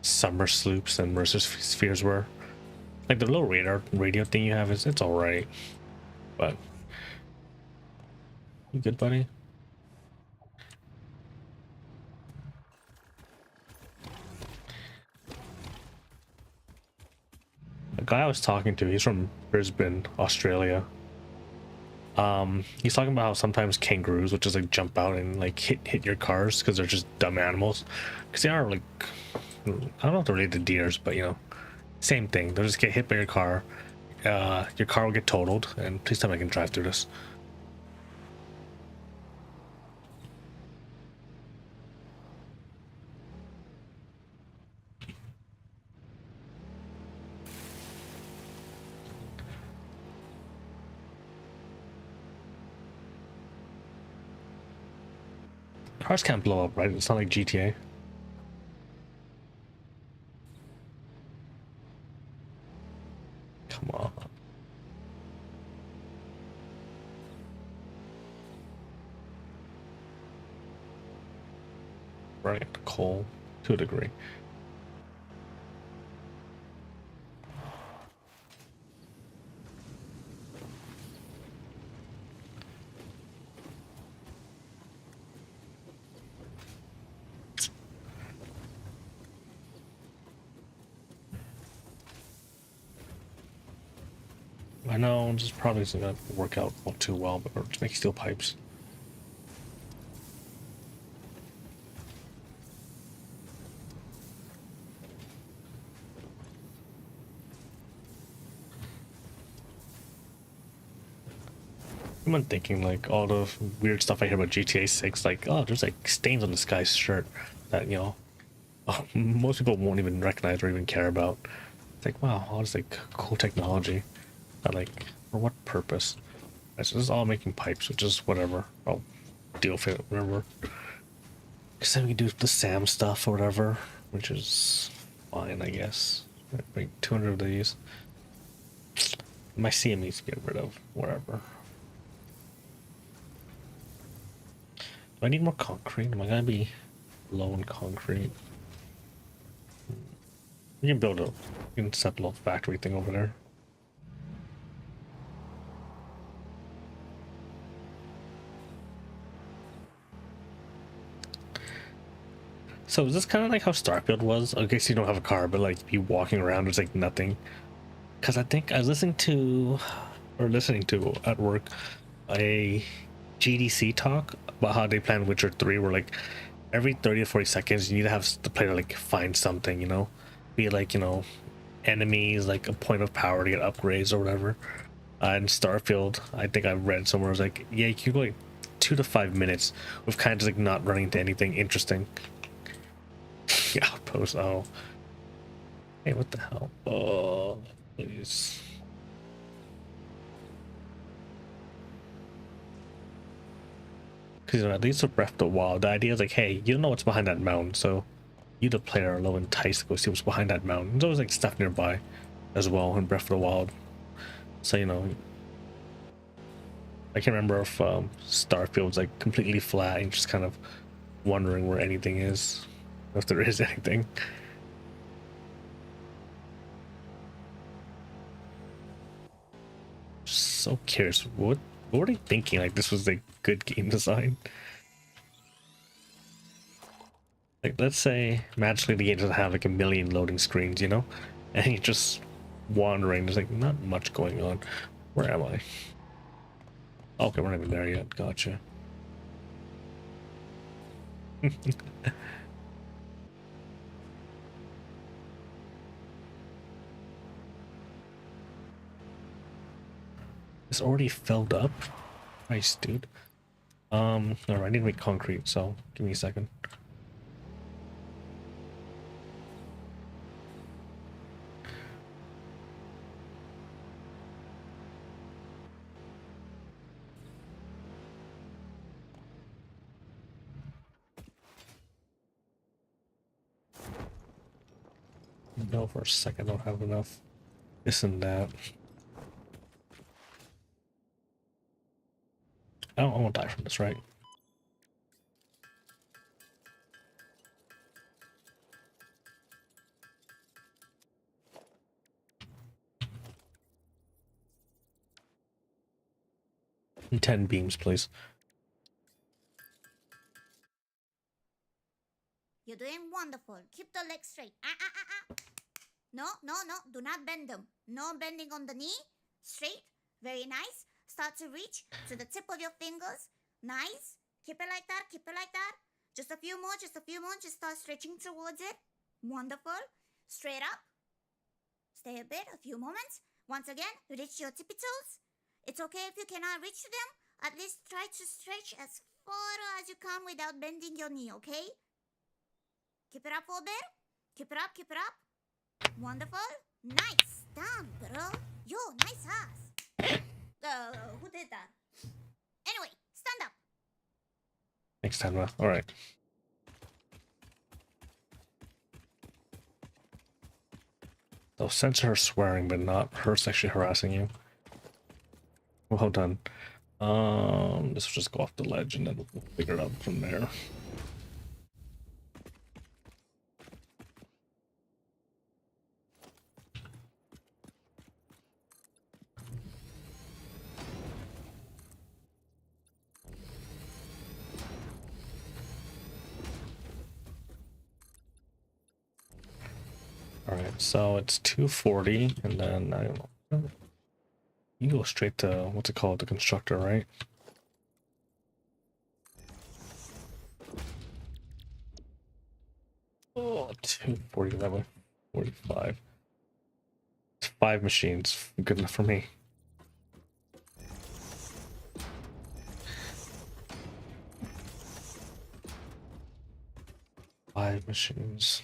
summer sloops and Mercer spheres were. Like the little radio thing you have it's all right, but you good, buddy? The guy I was talking to, he's from Brisbane, Australia. He's talking about how sometimes kangaroos will just like jump out and like hit your cars because they're just dumb animals. Because they are like, I don't know if they're related to deers, but you know, same thing. They'll just get hit by your car. Your car will get totaled, and please tell me I can drive through this. Cars can't blow up, right? It's not like GTA. Come on. Running up to coal to a degree. I know this probably isn't gonna work out all too well, but we're just making steel pipes. I'm thinking like all the weird stuff I hear about GTA 6, like, oh, there's like stains on this guy's shirt that, you know, most people won't even recognize or even care about. It's like, wow, all this like cool technology. That, like, for what purpose? It's just all making pipes, which is whatever. I'll deal with it, whatever. Because then we can do the SAM stuff or whatever, which is fine, I guess. Make 200 of these. My CM needs to get rid of, whatever. Do I need more concrete? Am I gonna be low in concrete? We can build a, we can set a little factory thing over there. So is this kind of like how Starfield was? I guess you don't have a car, but like you walking around, there's like nothing. Because I think I was listening to at work a GDC talk about how they plan Witcher 3, where like every 30 to 40 seconds you need to have the player like find something, you know, be it like, you know, enemies, like a point of power to get upgrades or whatever. In Starfield, I think I read somewhere, it was like, yeah, you can go like 2 to 5 minutes with kind of just like not running into anything interesting. Outpost. Oh, hey, what the hell? Oh, please. Because, you know, at least with Breath of the Wild, the idea is like, hey, you don't know what's behind that mountain, so you, the player, are a little enticed to go see what's behind that mountain. There's always like stuff nearby as well in Breath of the Wild. So, you know, I can't remember if Starfield's like completely flat and just kind of wondering where anything is, if there is anything. So curious, what were they thinking? Like this was like good game design. Like, let's say magically the game doesn't have like a million loading screens, you know, and you're just wandering. There's like not much going on. Where am I? Okay, we're not even there yet. Gotcha. It's already filled up. Nice, dude. Alright, I need to make concrete, so give me a second. No, for a second, I don't have enough. This and that. I won't die from this, right? And 10 beams, please. You're doing wonderful. Keep the legs straight. No, no, no. Do not bend them. No bending on the knee. Straight. Very nice. Start to reach to the tip of your fingers. Nice. Keep it like that. Keep it like that. Just a few more. Just a few more. Just start stretching towards it. Wonderful. Straight up. Stay a bit. A few moments. Once again, reach your tippy toes. It's okay if you cannot reach to them. At least try to stretch as far as you can without bending your knee, okay? Keep it up for a bit. Keep it up, keep it up. Wonderful. Nice. Damn, girl. Yo, nice ass. Who did that? Anyway, stand up. Next time, alright. So censor her swearing, but not her sexually harassing you. Well done. This will just go off the ledge and then we'll figure it out from there. Alright, so it's 240, and then I don't know. You can go straight to what's it called, the constructor, right? Oh, 240 that way. 45. It's 5 machines. Good enough for me. 5 machines.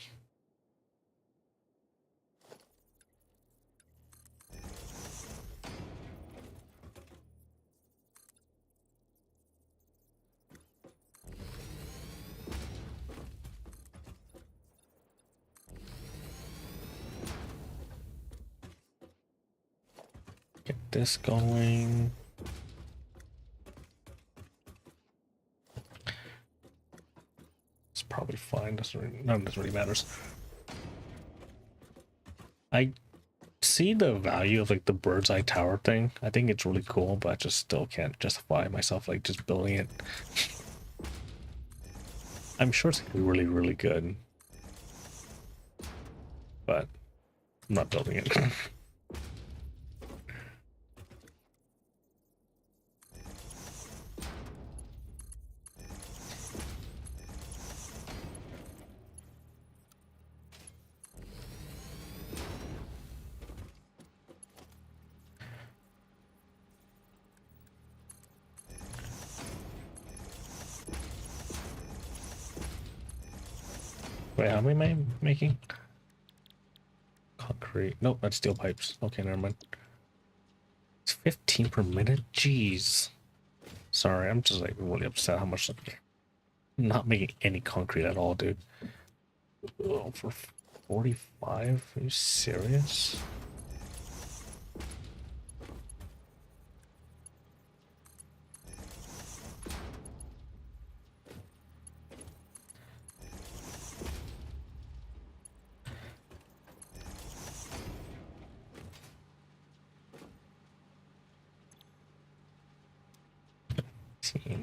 Get this going. It's probably fine. None of this really matters. I see the value of like the bird's eye tower thing. I think it's really cool, but I just still can't justify myself like just building it. I'm sure it's gonna be really, really good, but I'm not building it. Wait, how many am I making? Concrete. Nope, that's steel pipes. Okay, never mind. It's 15 per minute? Jeez. Sorry, I'm just like really upset how much I'm not making any concrete at all, dude. Oh, for 45? Are you serious?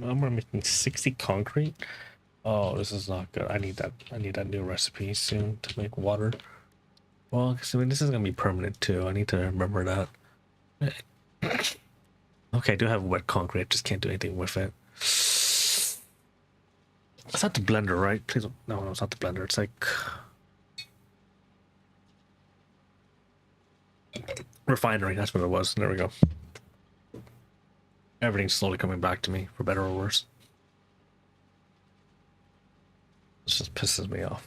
I'm making 60 concrete. Oh, this is not good. I need that new recipe soon to make water. Well, I mean, this is gonna be permanent too. I need to remember that. Okay, I do have wet concrete. I just can't do anything with it. It's not the blender, right? Please don't. No, it's not the blender. It's like refinery. That's what it was. There we go. Everything's slowly coming back to me, for better or worse. This just pisses me off.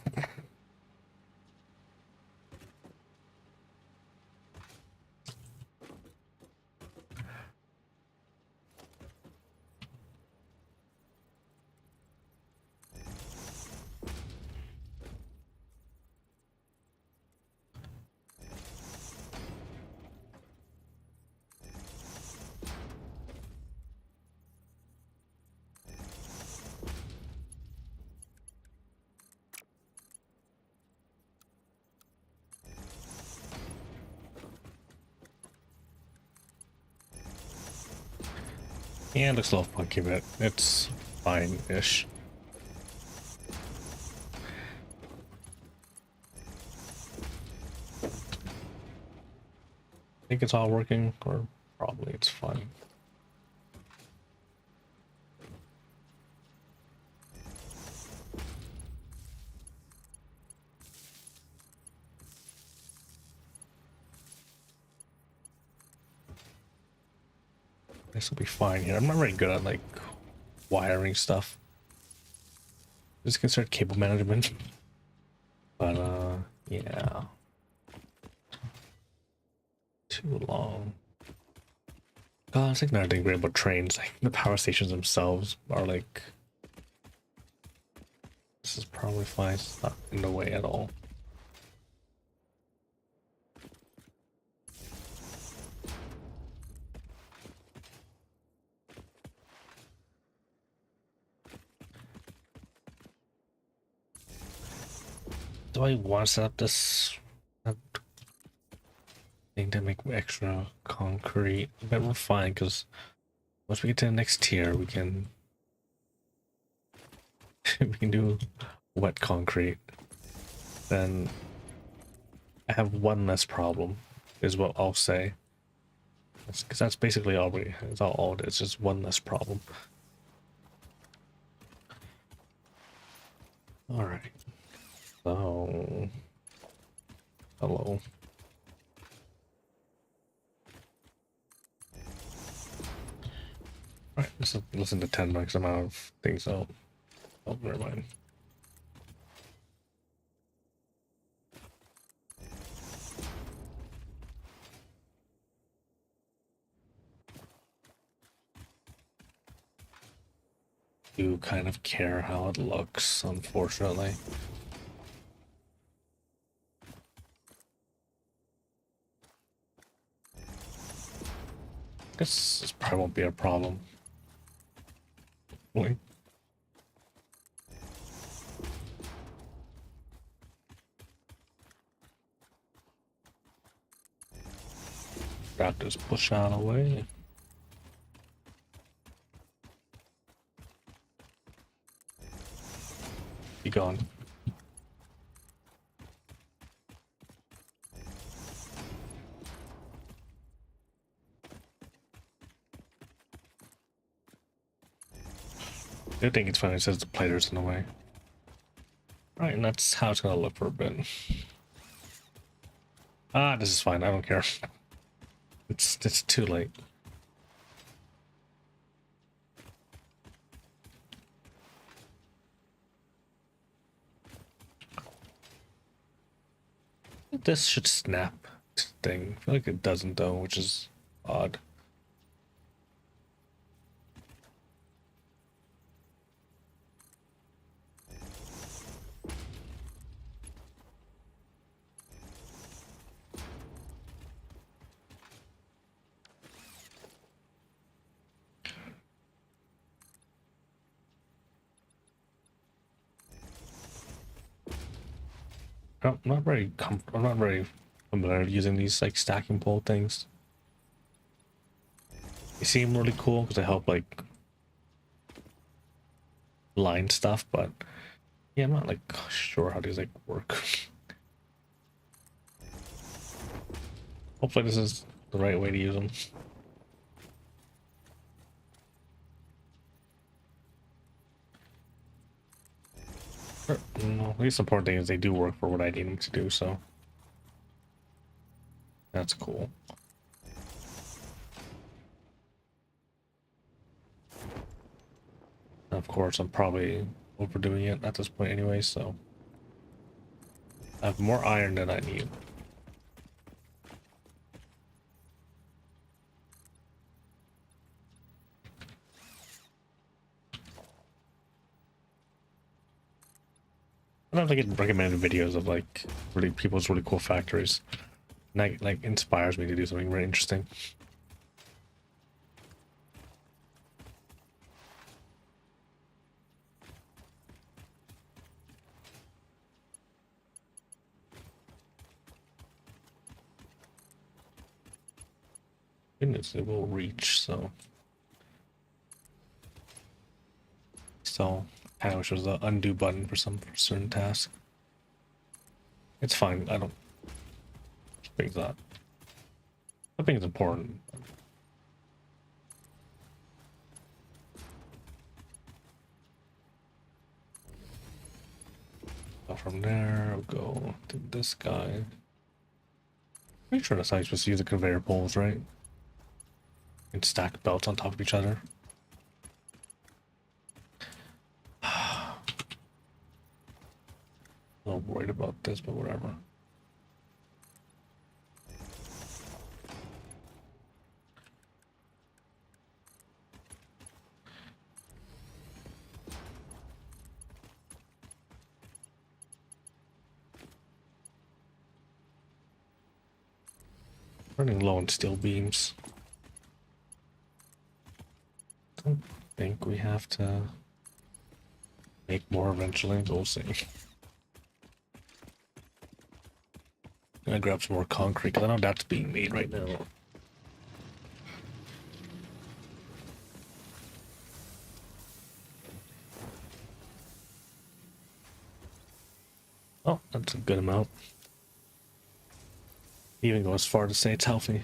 Yeah, it looks a little funky, but it's fine-ish. I think it's all working, or probably it's fine. This will be fine here. I'm not very good at like wiring stuff. Just considered cable management. But yeah. Too long. God, it's like another thing great about trains. Like the power stations themselves are like, this is probably fine. It's not in the way at all. Do I want to set up this thing to make extra concrete? But we're fine, because once we get to the next tier, we can we can do wet concrete. Then I have one less problem, is what I'll say. Because that's basically all it's all it is, just one less problem. All right. So, hello. All right, let's listen to 10 mics. I'm out of things. Oh, never mind. do kind of care how it looks, unfortunately. Guess this probably won't be a problem. Hopefully. Got this push out of the way. Be gone. I think it's funny, it says the platers in the way. Alright, and that's how it's gonna look for a bit. Ah, this is fine, I don't care. It's too late. This should snap thing. I feel like it doesn't though, which is odd. I'm not very familiar with using these like stacking pole things. They seem really cool because they help like line stuff, but yeah, I'm not like sure how these like work. Hopefully this is the right way to use them. No, the least important thing is they do work for what I need them to do, so that's cool. Of course, I'm probably overdoing it at this point anyway, so I have more iron than I need. I don't think it recommended videos of like people's really cool factories. And that like inspires me to do something very interesting. Goodness, it will reach, so kind of wish there was the undo button for some certain task. It's fine, I don't think that. I think it's important. So from there, I'll go to this guy. Pretty sure that's how you're supposed to use the conveyor poles, right? And stack belts on top of each other. A little worried about this, but whatever. Running low on steel beams. Don't think we have to make more eventually, but we'll see. I'm gonna grab some more concrete because I know that's being made right now. Oh, that's a good amount. Even go as far to say it's healthy.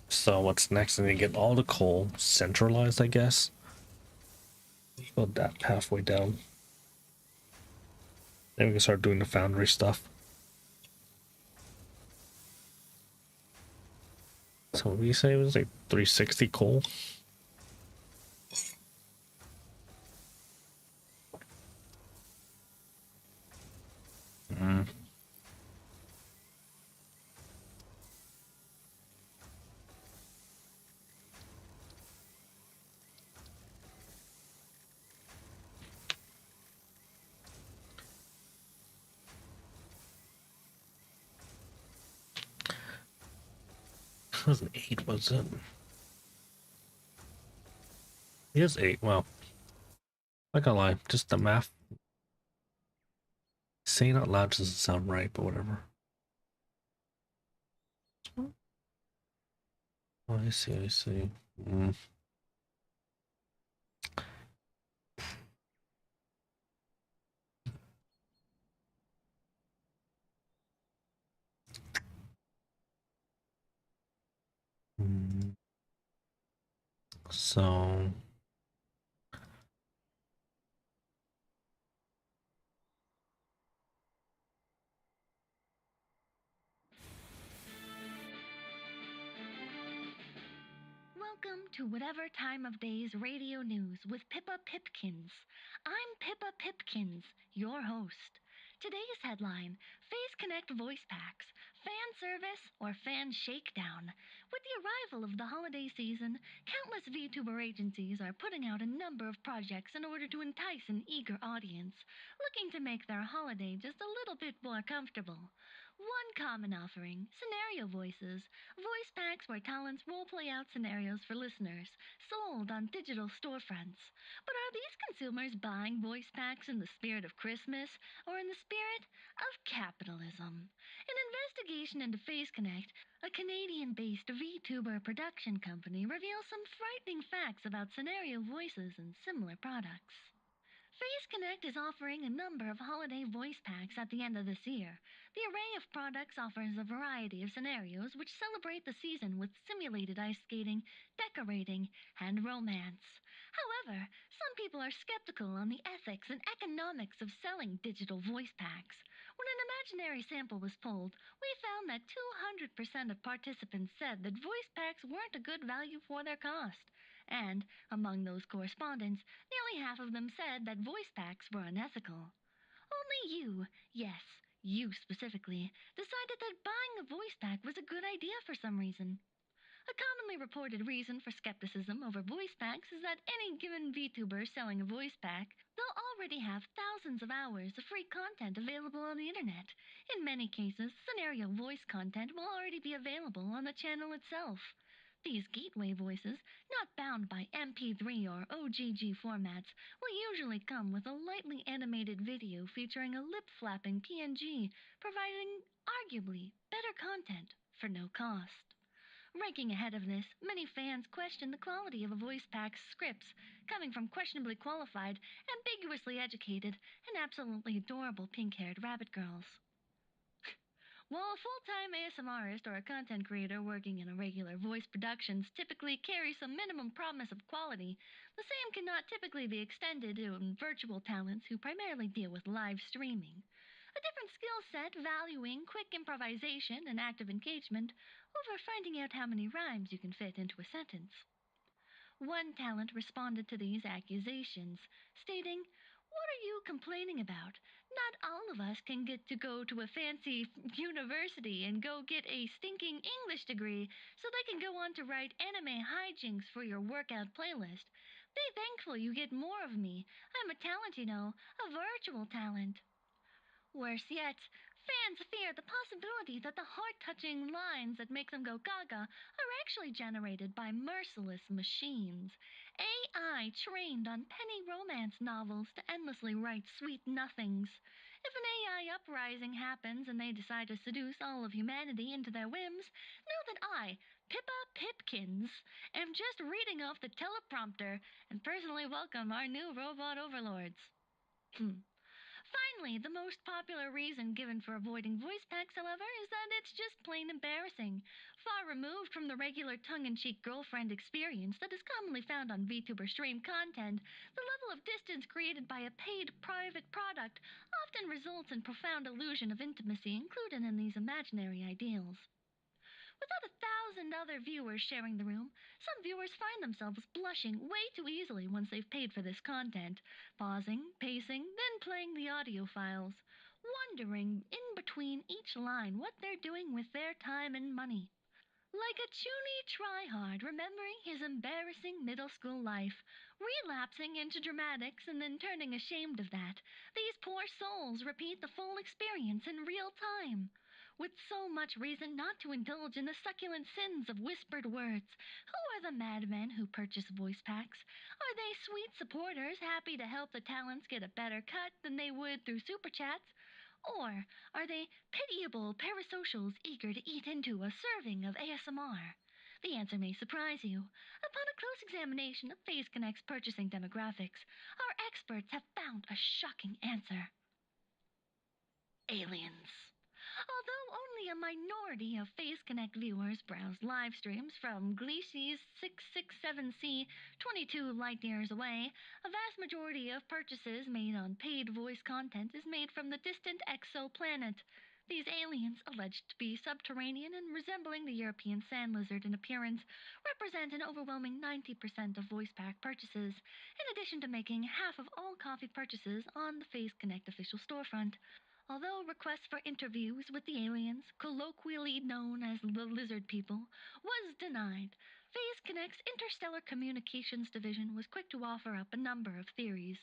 So what's next? I need to get all the coal centralized, I guess. Build that halfway down. Then we can start doing the foundry stuff. So we say it was like 360 coal. It was an 8, was it? It is 8. Wow. I can't lie. Just the math. Saying out loud doesn't sound right, but whatever. Oh, I see, I see. So Welcome to whatever time of day's radio news with Pippa Pipkins. I'm Pippa Pipkins, your host. Today's headline, Phase Connect Voice Packs, Fan Service or Fan Shakedown. With the arrival of the holiday season, countless VTuber agencies are putting out a number of projects in order to entice an eager audience, looking to make their holiday just a little bit more comfortable. One common offering, scenario voices, voice packs where talents role-play out scenarios for listeners, sold on digital storefronts. But are these consumers buying voice packs in the spirit of Christmas or in the spirit of capitalism? An investigation into Phase Connect, a Canadian-based VTuber production company, reveals some frightening facts about scenario voices and similar products. Phase Connect is offering a number of holiday voice packs at the end of this year. The array of products offers a variety of scenarios which celebrate the season with simulated ice skating, decorating, and romance. However, some people are skeptical on the ethics and economics of selling digital voice packs. When an imaginary sample was polled, we found that 200% of participants said that voice packs weren't a good value for their cost. And, among those correspondents, nearly half of them said that voice packs were unethical. Only you, yes, you specifically, decided that buying a voice pack was a good idea for some reason. A commonly reported reason for skepticism over voice packs is that any given VTuber selling a voice pack, they'll already have thousands of hours of free content available on the internet. In many cases, scenario voice content will already be available on the channel itself. These gateway voices, not bound by MP3 or OGG formats, will usually come with a lightly animated video featuring a lip-flapping PNG, providing arguably better content for no cost. Ranking ahead of this, many fans question the quality of a voice pack's scripts, coming from questionably qualified, ambiguously educated, and absolutely adorable pink-haired rabbit girls. While a full-time ASMRist or a content creator working in a regular voice productions typically carry some minimum promise of quality, the same cannot typically be extended to virtual talents who primarily deal with live streaming. A different skill set valuing quick improvisation and active engagement over finding out how many rhymes you can fit into a sentence. One talent responded to these accusations, stating, "What are you complaining about? Not all of us can get to go to a fancy university and go get a stinking English degree so they can go on to write anime hijinks for your workout playlist. Be thankful you get more of me. I'm a talent, you know, a virtual talent." Worse yet, fans fear the possibility that the heart-touching lines that make them go gaga are actually generated by merciless machines. AI trained on penny romance novels to endlessly write sweet nothings. If an AI uprising happens and they decide to seduce all of humanity into their whims, know that I, Pippa Pipkins, am just reading off the teleprompter and personally welcome our new robot overlords. Finally, the most popular reason given for avoiding voice packs, however, is that it's just plain embarrassing. Far removed from the regular tongue-in-cheek girlfriend experience that is commonly found on VTuber stream content, the level of distance created by a paid private product often results in profound illusion of intimacy included in these imaginary ideals. Without 1,000 other viewers sharing the room, some viewers find themselves blushing way too easily once they've paid for this content, pausing, pacing, then playing the audio files, wondering in between each line what they're doing with their time and money. Like a chuny tryhard remembering his embarrassing middle school life, relapsing into dramatics and then turning ashamed of that, these poor souls repeat the full experience in real time. with so much reason not to indulge in the succulent sins of whispered words. Who are the madmen who purchase voice packs? Are they sweet supporters happy to help the talents get a better cut than they would through super chats? Or are they pitiable parasocials eager to eat into a serving of ASMR? The answer may surprise you. Upon a close examination of FaZe Connect's purchasing demographics, our experts have found a shocking answer. Aliens. Although only a minority of FaZe Connect viewers browse live streams from 𝐑𝐿 667c 22 light years away, a vast majority of purchases made on paid voice content is made from the distant exoplanet. These aliens, alleged to be subterranean and resembling the European sand lizard in appearance, represent an overwhelming 90% of voice pack purchases, in addition to making half of all coffee purchases on the FaZe Connect official storefront. Although requests for interviews with the aliens, colloquially known as the lizard people, was denied, FaZe Connect's Interstellar Communications Division was quick to offer up a number of theories.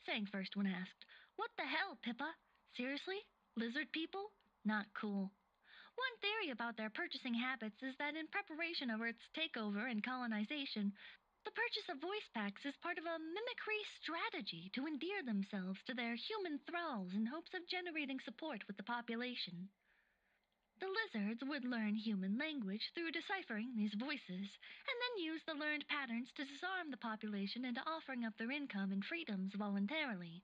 Saying first when asked, "What the hell, Pippa? Seriously? Lizard people? Not cool." One theory about their purchasing habits is that in preparation of Earth's takeover and colonization, the purchase of voice packs is part of a mimicry strategy to endear themselves to their human thralls in hopes of generating support with the population. The lizards would learn human language through deciphering these voices, and then use the learned patterns to disarm the population into offering up their income and freedoms voluntarily,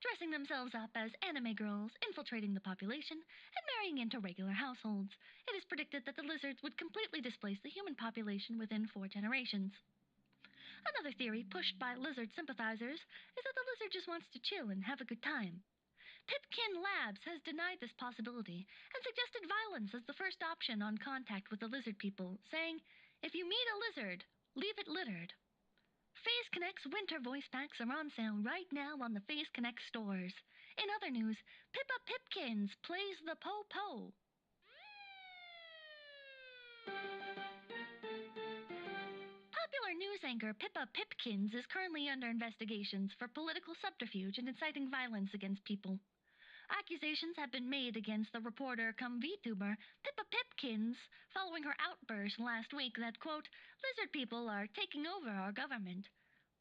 dressing themselves up as anime girls, infiltrating the population, and marrying into regular households. It is predicted that the lizards would completely displace the human population within 4 generations. Another theory pushed by lizard sympathizers is that the lizard just wants to chill and have a good time. Pipkin Labs has denied this possibility and suggested violence as the first option on contact with the lizard people, saying, "If you meet a lizard, leave it littered." FaZe Connect's winter voice packs are on sale right now on the FaZe Connect stores. In other news, Pippa Pipkins plays the Po-Po. Popular news anchor Pippa Pipkins is currently under investigations for political subterfuge and inciting violence against people. Accusations have been made against the reporter cum VTuber Pippa Pipkins following her outburst last week that, quote, "lizard people are taking over our government."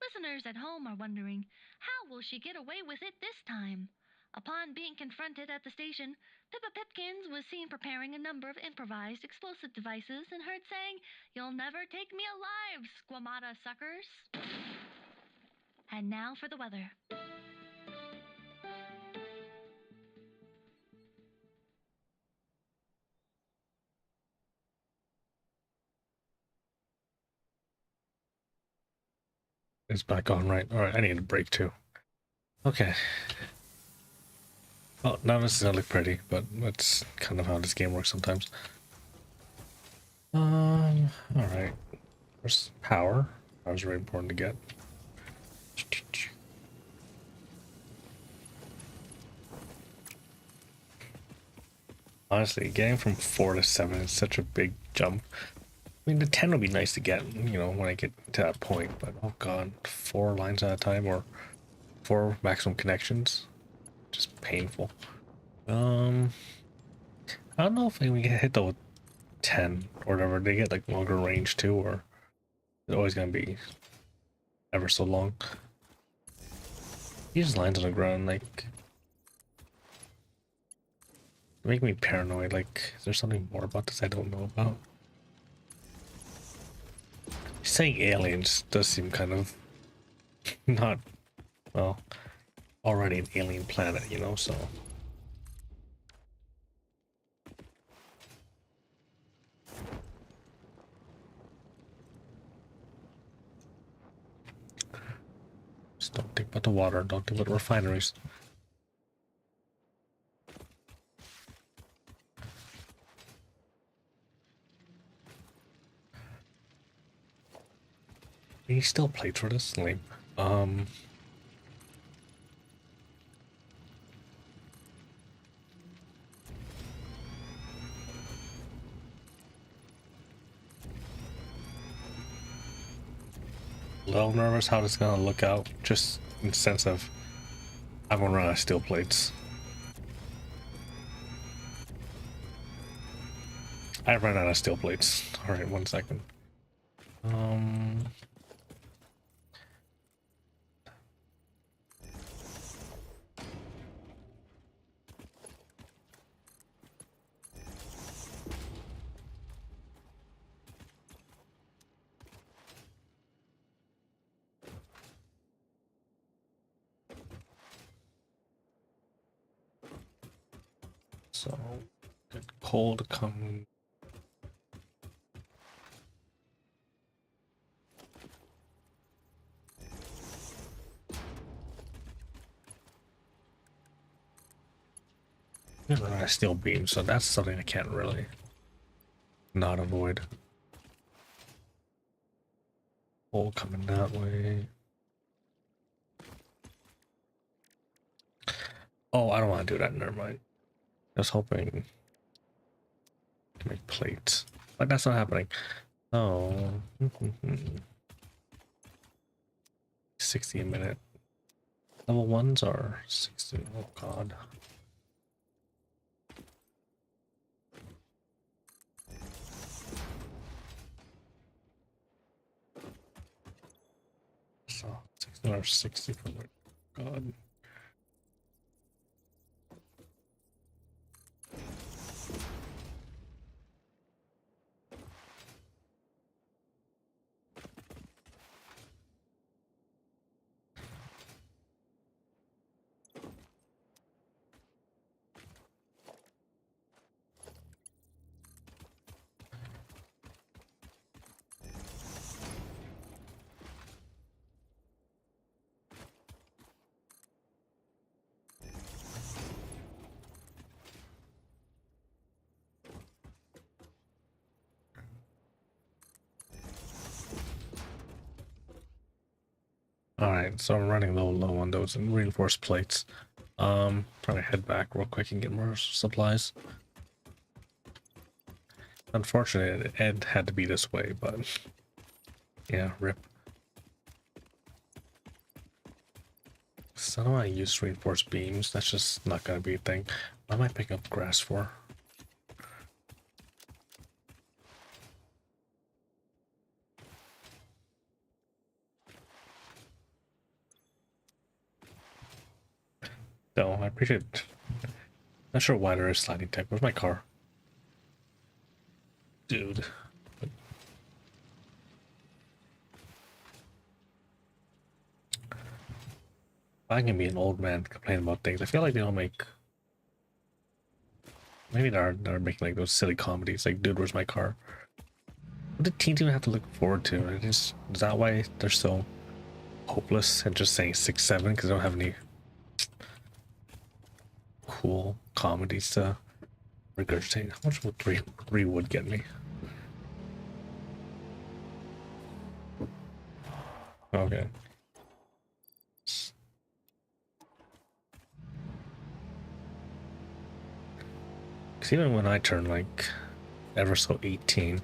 Listeners at home are wondering, how will she get away with it this time? Upon being confronted at the station, Pippa Pipkins was seen preparing a number of improvised explosive devices and heard saying, "You'll never take me alive, squamata suckers." And now for the weather. It's back on, right? Alright, I need a break too. Okay. Well, none of this is gonna look pretty, but that's kind of how this game works sometimes. Alright. There's power. Power's very important to get. Honestly, getting from 4 to 7 is such a big jump. I mean, the 10 would be nice to get, you know, when I get to that point, but oh god, 4 lines at a time or 4 maximum connections, just painful. I don't know if we get hit though with 10 or whatever. They get like longer range too, or it's always gonna be ever so long. These lines on the ground, like, make me paranoid. Like, is there something more about this I don't know about? Saying aliens does seem kind of not, well, already an alien planet, you know, so. Just don't think about the water, don't think about refineries. He still played for this? Lame. A little nervous how this is gonna look out, just in the sense of I'm gonna run out of steel plates. I ran out of steel plates. All right, 1 second. So, get coal to come. I steel beam, so that's something I can't really not avoid. Coal coming that way. Oh, I don't want to do that. Never mind. I was hoping to make plates, but that's not happening. Oh, 60 a minute. Level 1s are 60. Oh god. So 60 or 60 for the god. Alright, so I'm running a little low on those reinforced plates. Trying to head back real quick and get more supplies. Unfortunately, Ed had to be this way, but yeah, rip. So I don't want to use reinforced beams. That's just not gonna be a thing. What am I picking up grass for? No, I appreciate it. Not sure why there is sliding tech. Where's my car? Dude. I can be an old man complaining about things. I feel like they don't make. Maybe they're making like those silly comedies. Like, dude, where's my car? What did teens even have to look forward to? Is that why they're so hopeless and just saying 6-7 because they don't have any cool comedies to regurgitate? How much would three wood get me? Okay. Because even when I turned like ever so 18,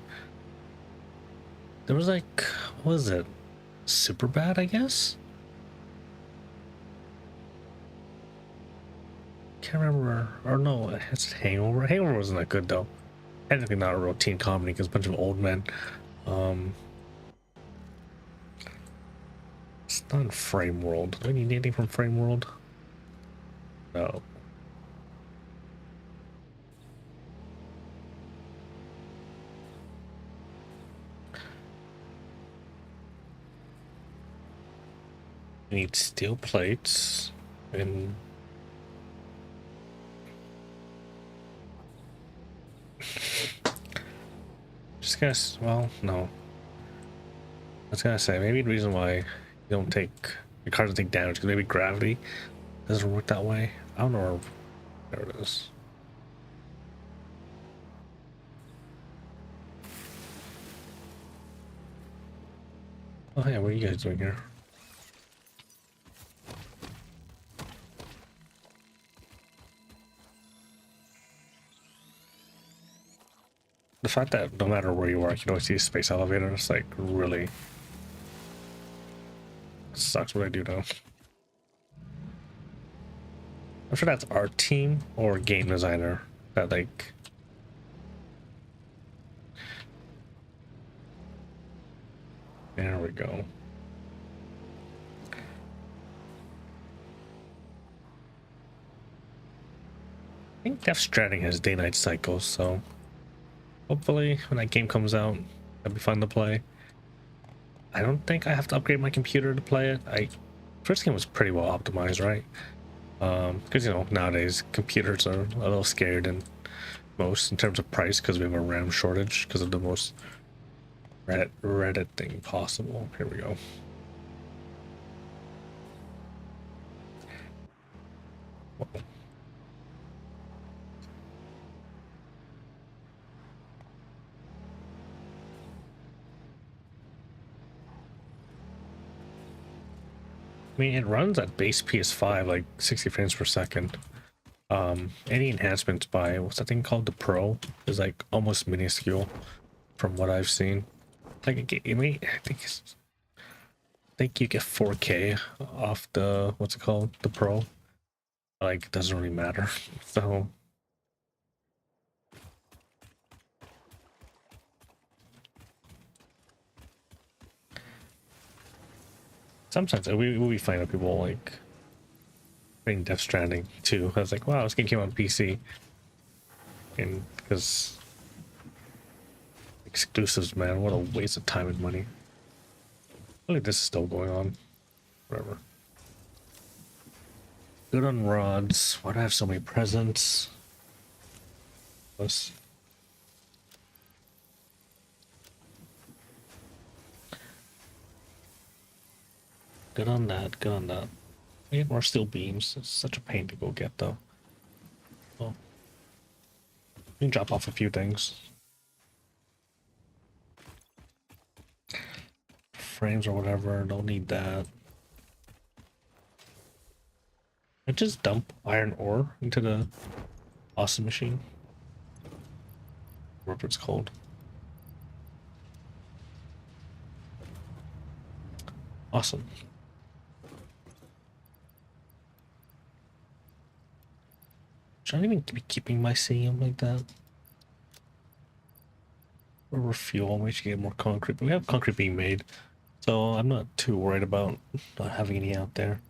there was like, what was it? Super bad, I guess? Can't remember. Or no, it's Hangover. Hangover wasn't that good though. Technically not a real teen comedy because a bunch of old men. It's not Frame World. Do I need anything from Frame World? No. I need steel plates and just guess. Well, no. I was gonna say maybe the reason why you don't take your cars don't take damage because maybe gravity doesn't work that way. I don't know. There it is. Oh yeah, what are you guys doing here? The fact that no matter where you are, you can always see a space elevator, it's like really sucks what I do now. I'm sure that's art team or game designer that like There we go. I think Death Stranding has day-night cycles, so hopefully when that game comes out, it'll be fun to play. I don't think I have to upgrade my computer to play it. First game was pretty well optimized, right? Because you know, nowadays computers are a little scared than most in terms of price because we have a RAM shortage because of the most Reddit thing possible. Here we go. Whoa. I mean, it runs at base PS5 like 60 frames per second. Any enhancements by what's that thing called, the Pro, is like almost minuscule from what I've seen. Like I mean, I think you get 4K off the what's it called, the Pro. Like it doesn't really matter. So sometimes we find out people like playing Death Stranding too. I was like, wow, this game came on PC, and because exclusives, man, what a waste of time and money. I think this is still going on. Whatever. Good on rods. Why do I have so many presents? Plus. Good on that. Good on that. I get more steel beams. It's such a pain to go get, though. Well, you can drop off a few things. Frames or whatever. Don't need that. I just dump iron ore into the awesome machine. Whatever it's called. Awesome. Should I even be keeping my CM like that? Or refuel, we should get more concrete. But we have concrete being made, so I'm not too worried about not having any out there.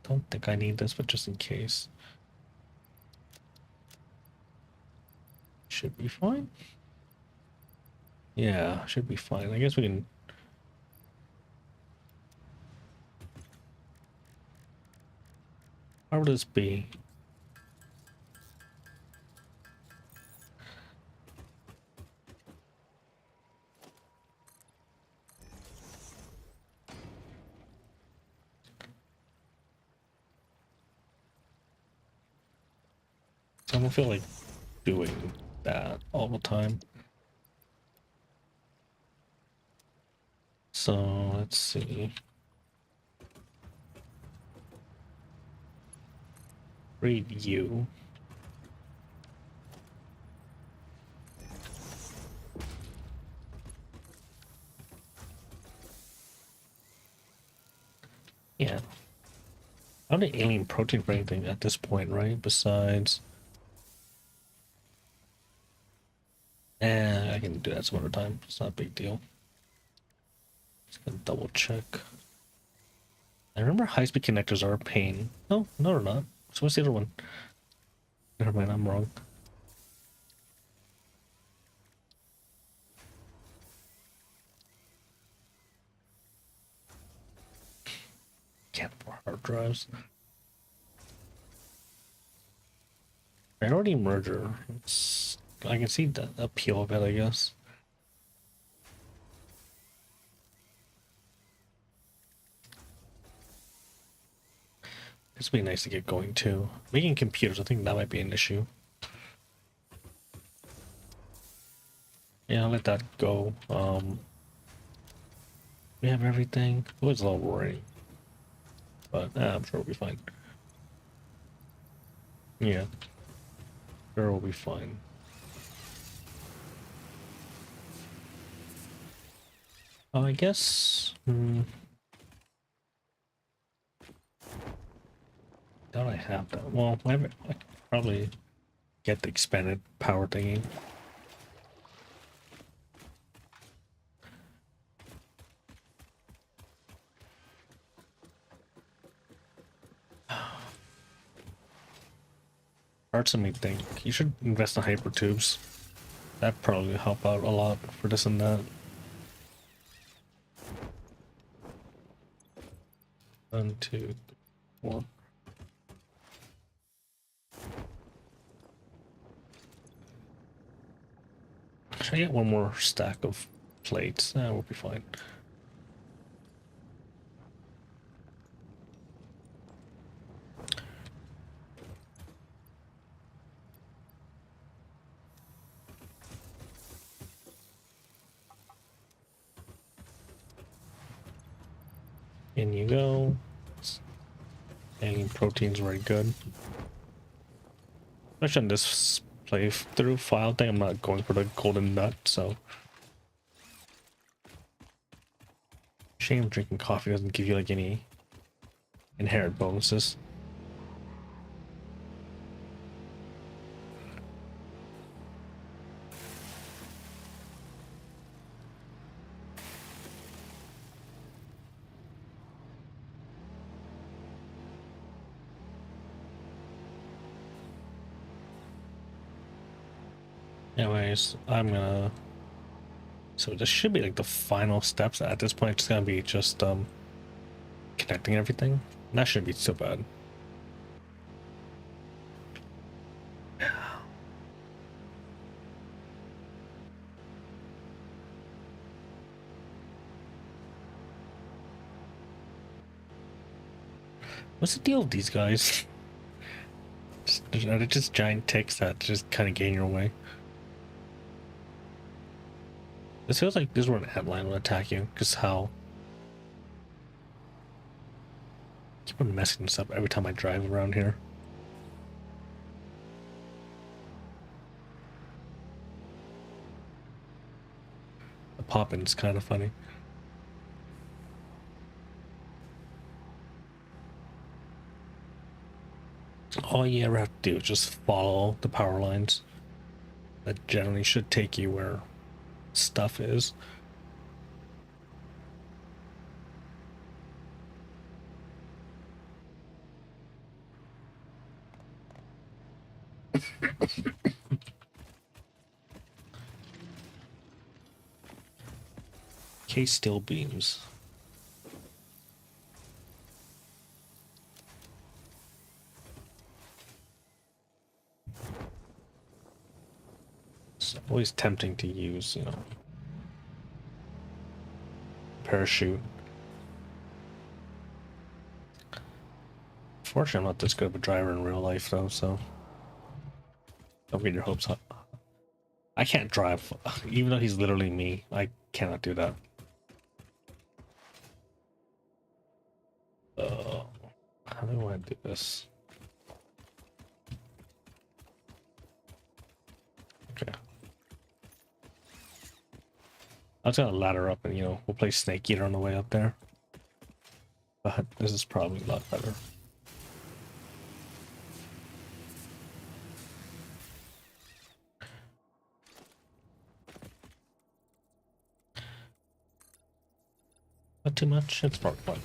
Don't think I need this, but just in case. Should be fine. Yeah, should be fine. I guess we can... How would this be? I don't feel like doing that all the time. So let's see. Read you. Yeah. I don't need alien protein for anything at this point, right? Besides... I can do that some other time. It's not a big deal. Just gonna double check. I remember high-speed connectors are a pain. No, no, they're not. So what's the other one? Never mind, I'm wrong. Can't afford hard drives. Priority merger. I can see the appeal of it, I guess. It's be nice to get going too. Making computers, I think that might be an issue. Yeah, I'll let that go. We have everything. It was a little worrying, but I'm sure we'll be fine. Yeah, sure we'll be fine. I guess. Don't I have that? Well, I could probably get the expanded power thingy. Parts of me think you should invest in hyper tubes. That probably help out a lot for this and that. 1, 2, 3, 4. Should I get one more stack of plates? That will be fine. In you go. Alien protein's very good. Especially on this playthrough file thing, I'm not going for the golden nut, so. Shame drinking coffee doesn't give you like any inherent bonuses. Anyways, I'm gonna. So this should be like the final steps. At this point, it's gonna be just connecting everything. That shouldn't be so bad. What's the deal with these guys? Are they just giant ticks that just kind of get in your way? This feels like this is where an antlion will attack you, because how? I keep on messing this up every time I drive around here. The popping's kind of funny. All you ever have to do is just follow the power lines. That generally should take you where stuff is. Case steel beams. It's always tempting to use, you know, parachute. Fortunately, I'm not this good of a driver in real life, though, so don't get your hopes up. I can't drive, even though he's literally me. I cannot do that. How do I do this? Okay. I was gonna ladder up and, you know, we'll play Snake Eater on the way up there. But this is probably a lot better. Not too much, it's probably fine.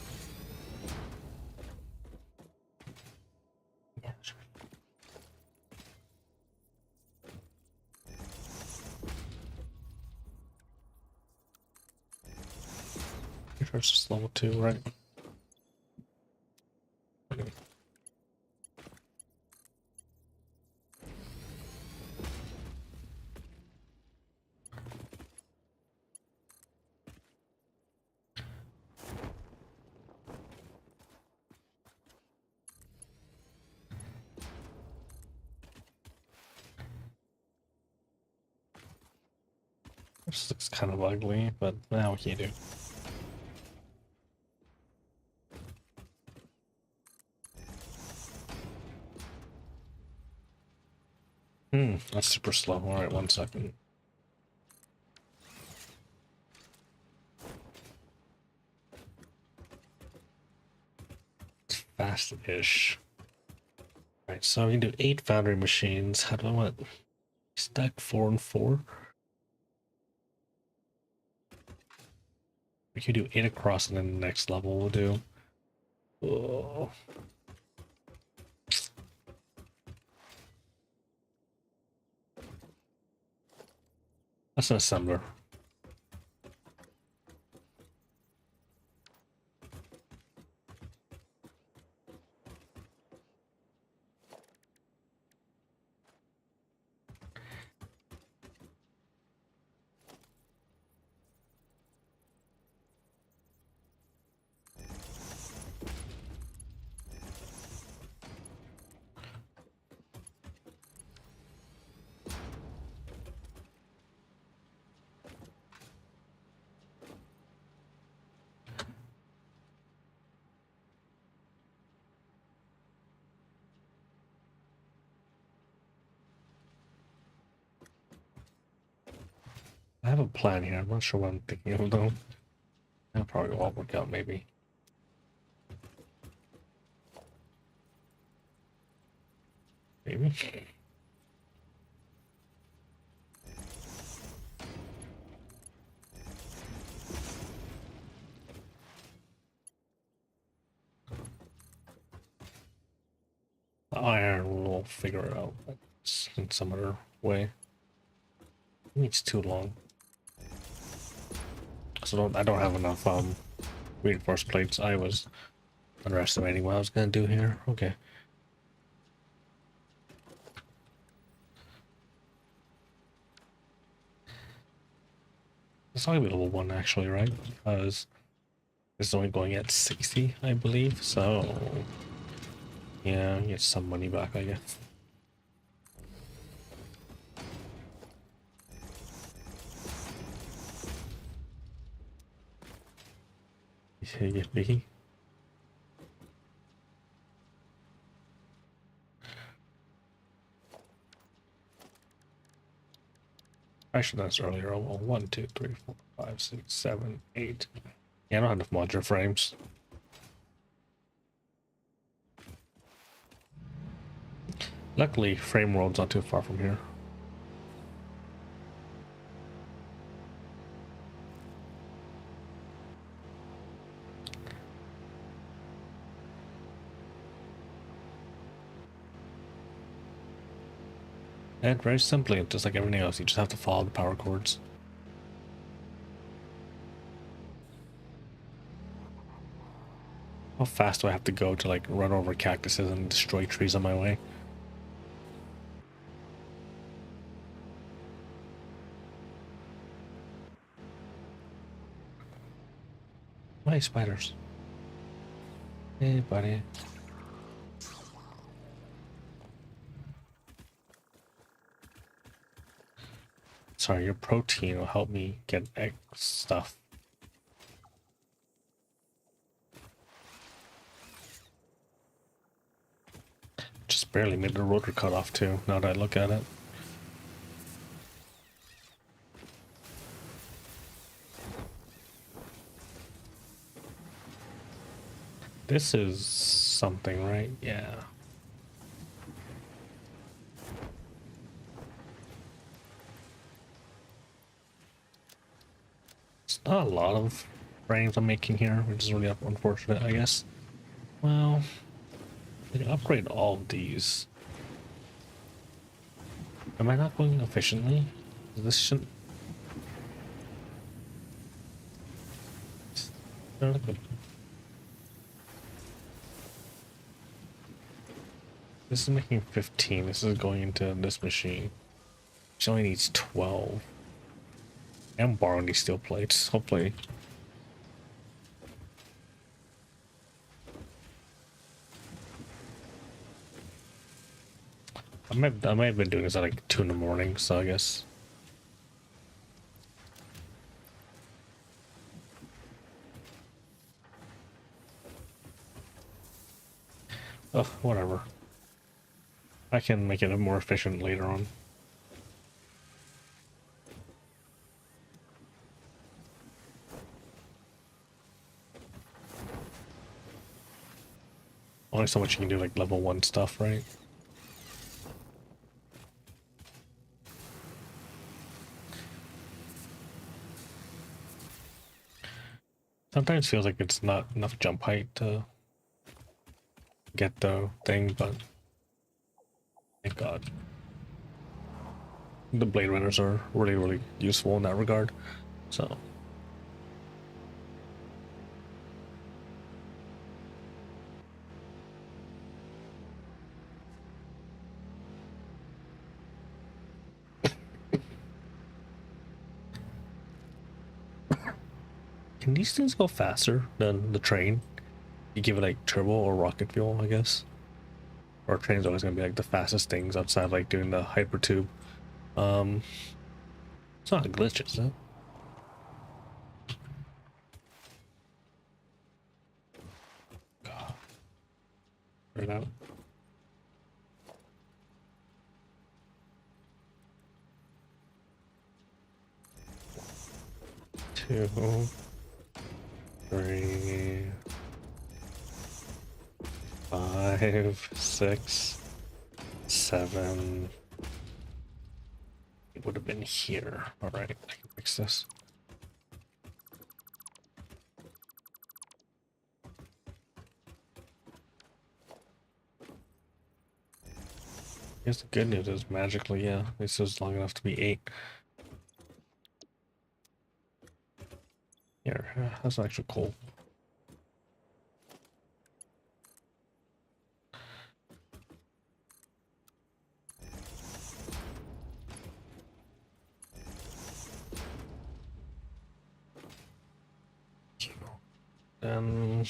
Yeah, sure. Yours is level 2, right? Okay. This looks kind of ugly, but now what can you do? That's super slow. Alright, 1 second. It's fast-ish. Alright, so we can do 8 foundry machines. How do I want it? Stack 4 and 4? We can do 8 across, and then the next level we'll do. Oh. That's an assembler. I have a plan here. I'm not sure what I'm thinking of though. That'll probably all work out maybe. Maybe. The iron will figure it out in some other way. It's too long. So I don't have enough reinforced plates. I was underestimating what I was gonna do here. Okay. It's only level 1 actually, right? Because it's only going at 60, I believe. So yeah, get some money back, I guess. Yippee. I should have done this earlier. Oh, 1, 2, 3, 4, 5, 6, 7, 8. Yeah, I don't have enough modular frames. Luckily, Frame World's not too far from here. And very simply, just like everything else, you just have to follow the power cords. How fast do I have to go to like run over cactuses and destroy trees on my way? Hey, spiders. Hey, buddy. Sorry, your protein will help me get egg stuff. Just barely made the rotor cut off too, now that I look at it. This is something, right? Yeah. It's not a lot of frames I'm making here, which is really unfortunate, I guess. Well, I can upgrade all of these. Am I not going efficiently? This shouldn't... This is making 15. This is going into this machine. She only needs 12. I'm borrowing these steel plates, hopefully. I might have been doing this at like 2 in the morning, so I guess. Oh, whatever. I can make it more efficient later on. Only so much you can do like level 1 stuff, right? Sometimes feels like it's not enough jump height to get the thing, but thank God. the blade runners are really useful in that regard. So can these things go faster than the train? You give it like turbo or rocket fuel, I guess. Or train's always gonna be like the fastest things outside like doing the hyper tube. It's not a glitch, is it? God. Right out. Two, 3, 5, 6, 7. It would have been here. All right, I can fix this. I guess the good news is magically, yeah, this is long enough to be 8. Here, that's actually cool. And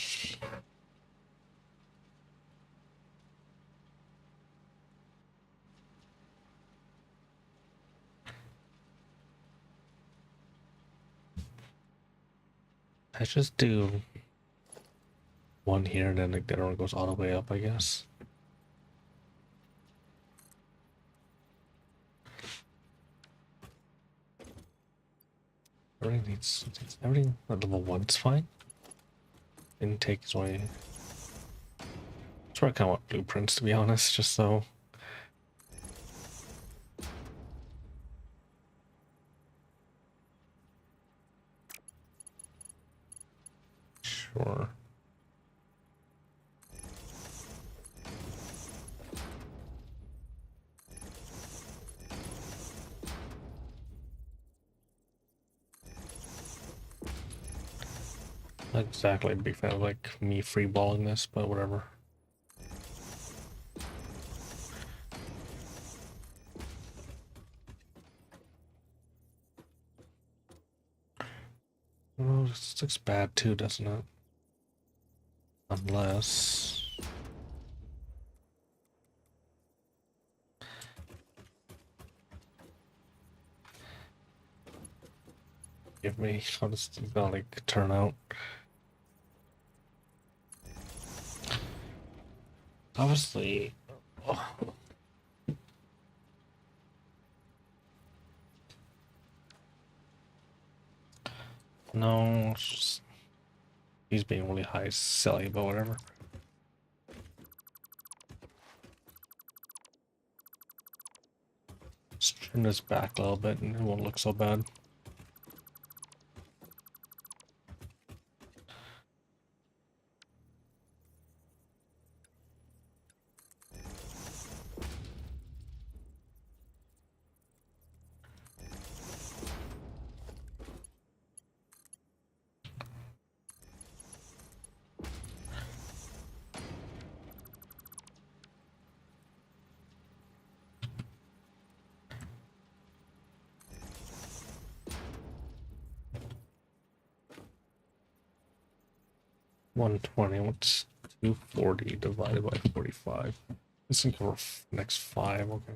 I just do one here, and then like, the other one goes all the way up, I guess. Everything needs everything at level 1's fine. Intake is only. That's where I kind of want blueprints, to be honest, just so. Sure. Not exactly a big fan of like me freeballing this, but whatever. Oh, this looks bad too, doesn't it? Unless. Give me how does this gonna like turn out? Obviously. Oh. No, it's just he's being really high silly, but whatever. Let's trim this back a little bit and it won't look so bad. $120. What's 240 divided by 45? This can cover next 5. Okay.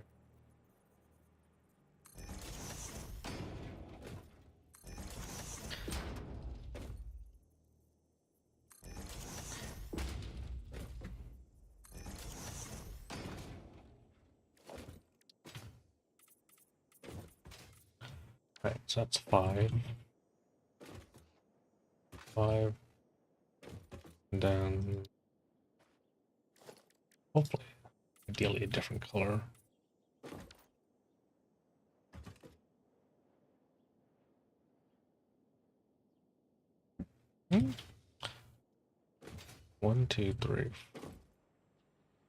Right, so that's 5. 5. And then hopefully, ideally a different color. Hmm. 1, 2, 3.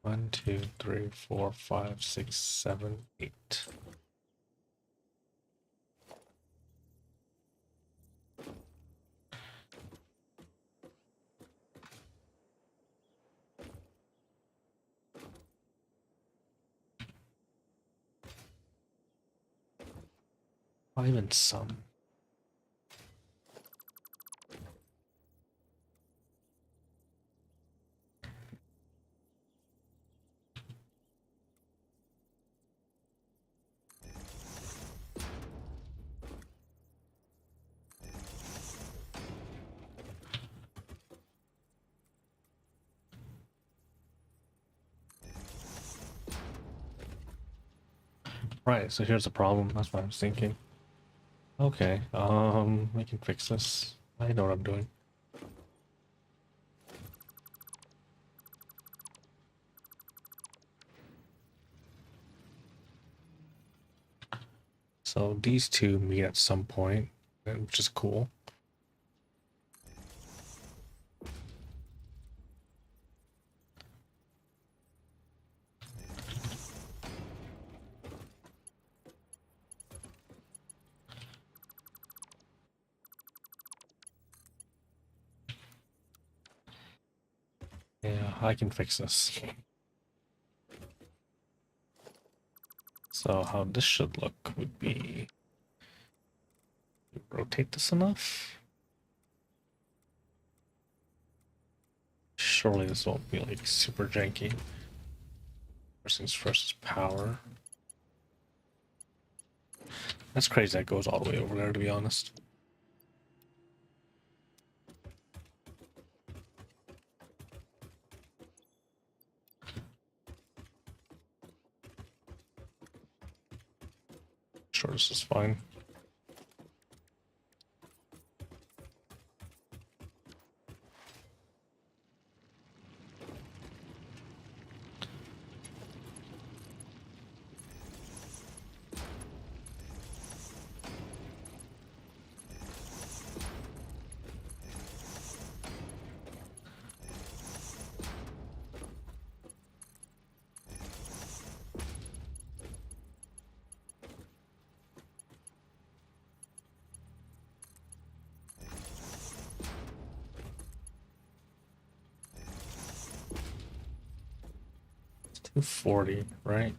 1, 2, 3, 4, 5, 6, 7, 8. even some. Right, so here's the problem. That's what I was thinking. Okay, we can fix this. I know what I'm doing. So these two meet at some point, which is cool. Yeah, I can fix this. So how this should look would be rotate this enough. Surely this won't be like super janky. First things first is power. That's crazy that goes all the way over there, to be honest. Sure, this is fine. It's 240, right?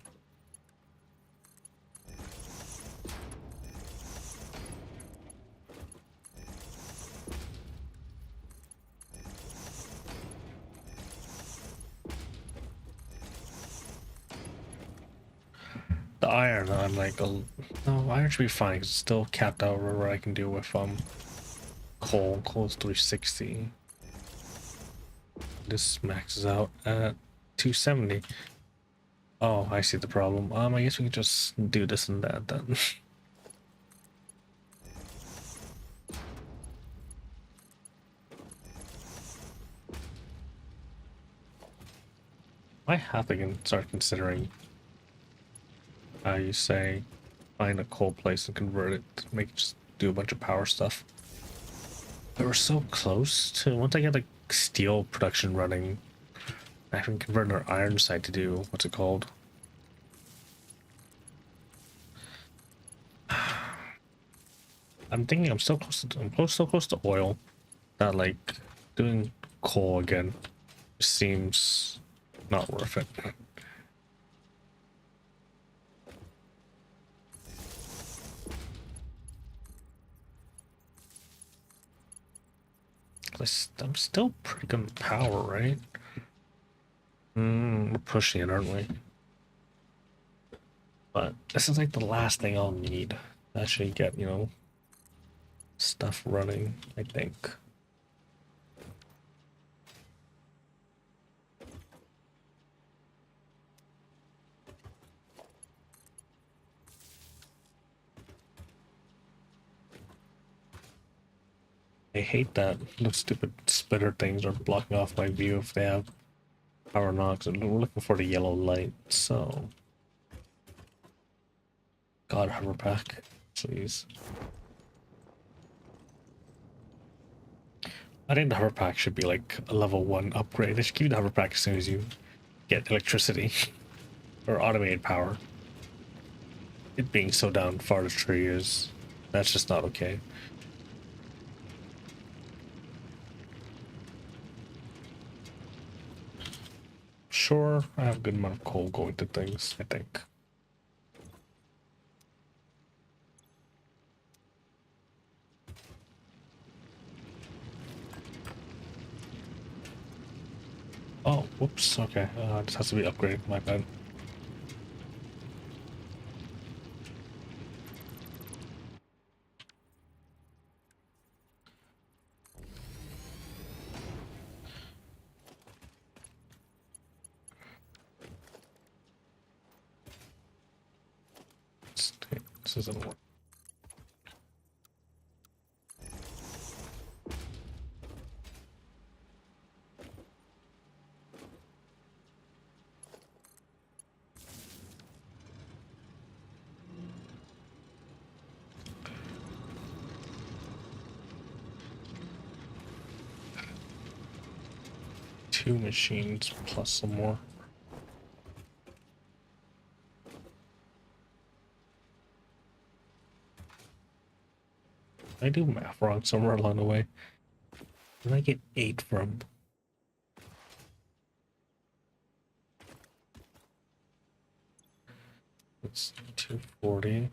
The iron, I'm like, no, iron should be fine. 'Cause it's still capped out where I can do with coal. Coal is 360. This maxes out at 270. Oh, I see the problem. I guess we can just do this and that then. I have to start considering how you say find a coal place and convert it to make it just do a bunch of power stuff. But we're so close to once I get like steel production running, I can convert our iron site to do what's it called? I'm thinking I'm so close to oil that like doing coal again seems not worth it. I'm still pretty good with power, right? We're pushing it, aren't we? But this is like the last thing I'll need to actually get, you know, stuff running, I think. I hate that those stupid splitter things are blocking off my view if they have power knocks. We're looking for the yellow light, so God, hover pack, please. I think the hover pack should be like a level 1 upgrade. They should give you the hover pack as soon as you get electricity or automated power. It being so down far the tree is, that's just not okay. Sure, I have a good amount of coal going to things, I think. Oh, whoops. Okay, this has to be upgraded. My bad. This isn't work. Two machines plus some more. I do math wrong somewhere along the way. Where did I get 8 from? It's 240.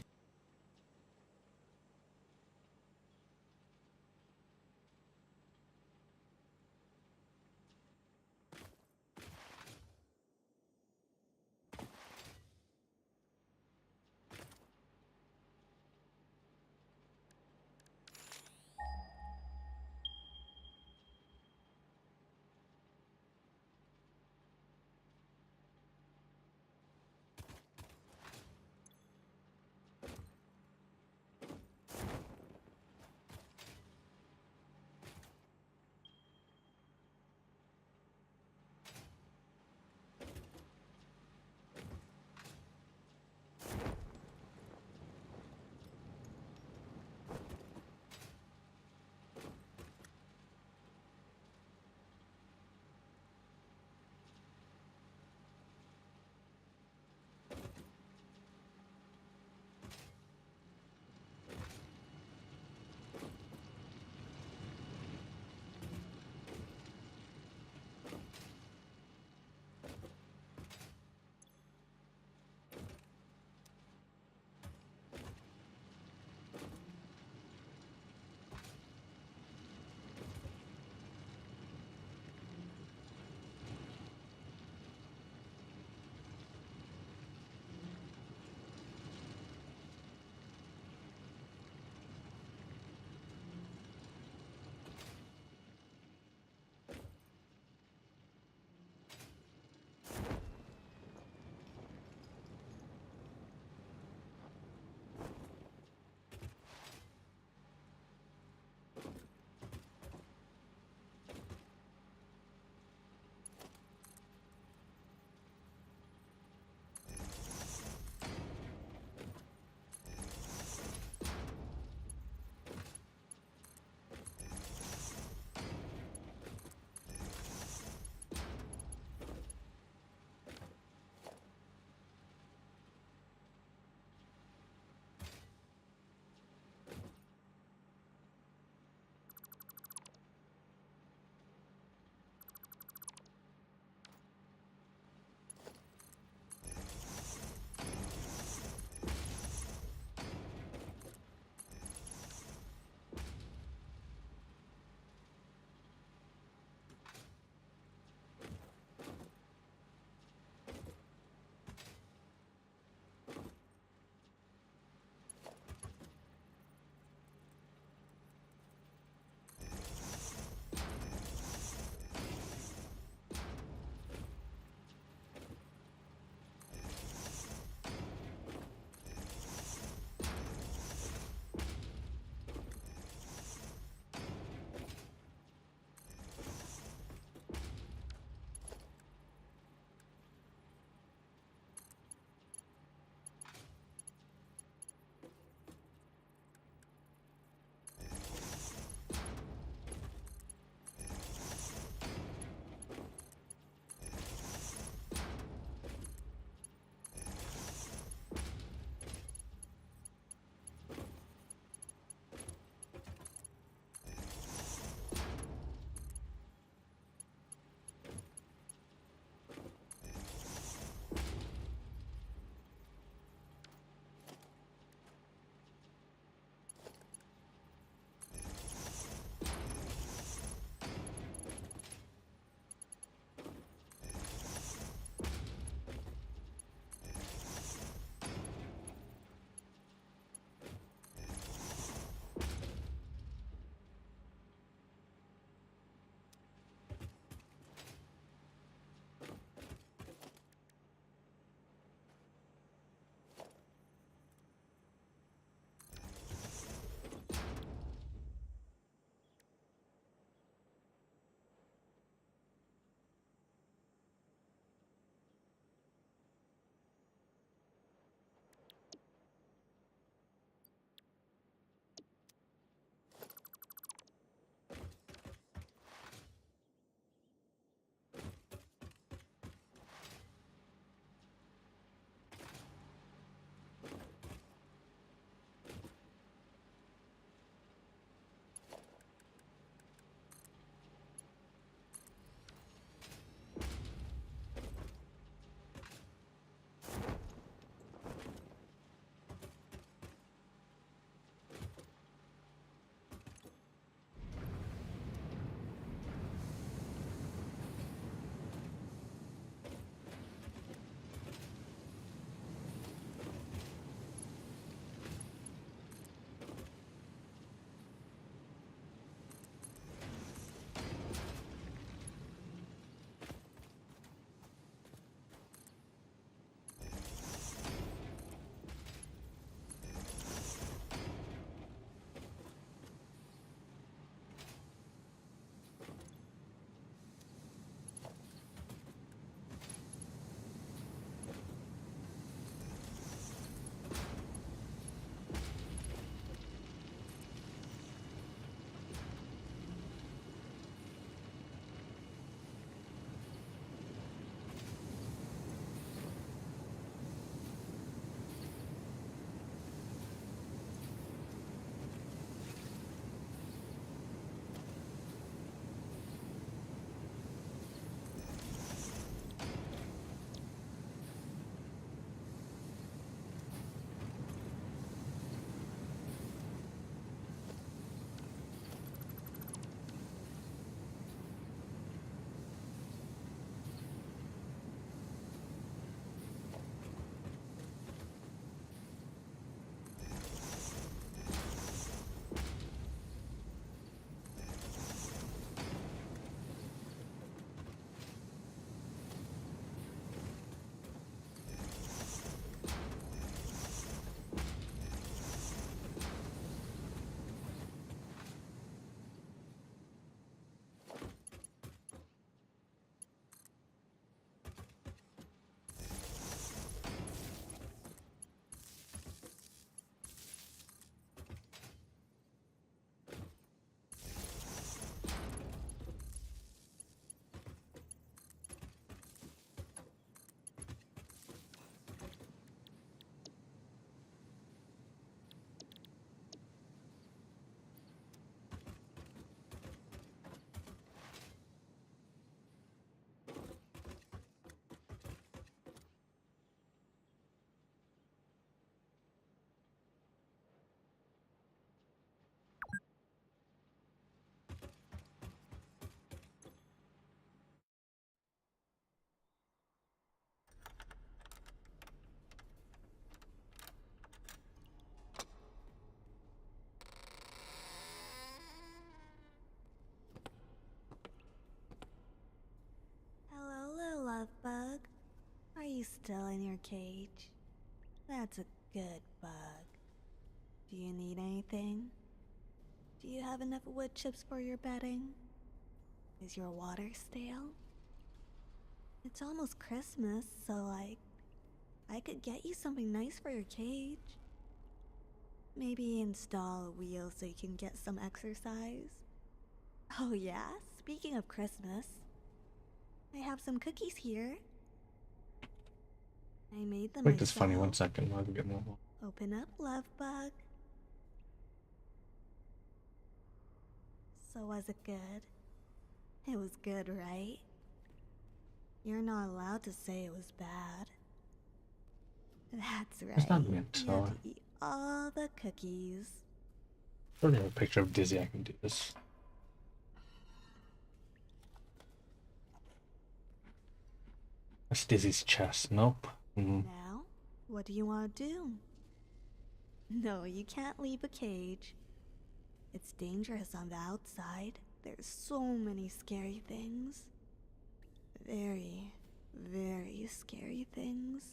your cage. That's a good bug. Do you need anything? Do you have enough wood chips for your bedding? Is your water stale? It's almost Christmas, so I could get you something nice for your cage. Maybe install a wheel so you can get some exercise. Oh yeah, speaking of Christmas, I have some cookies here. I made them Wait, this funny. 1 myself. second. I'll get more. Open up, love bug. So was it good? It was good, right? You're not allowed to say it was bad. That's right. It's not meant You to. have to eat all the cookies. I don't have a picture of Dizzy. I can do this. That's Dizzy's chest. Nope. Now, what do you want to do? No, you can't leave a cage. It's dangerous on the outside. There's so many scary things. Very, very scary things.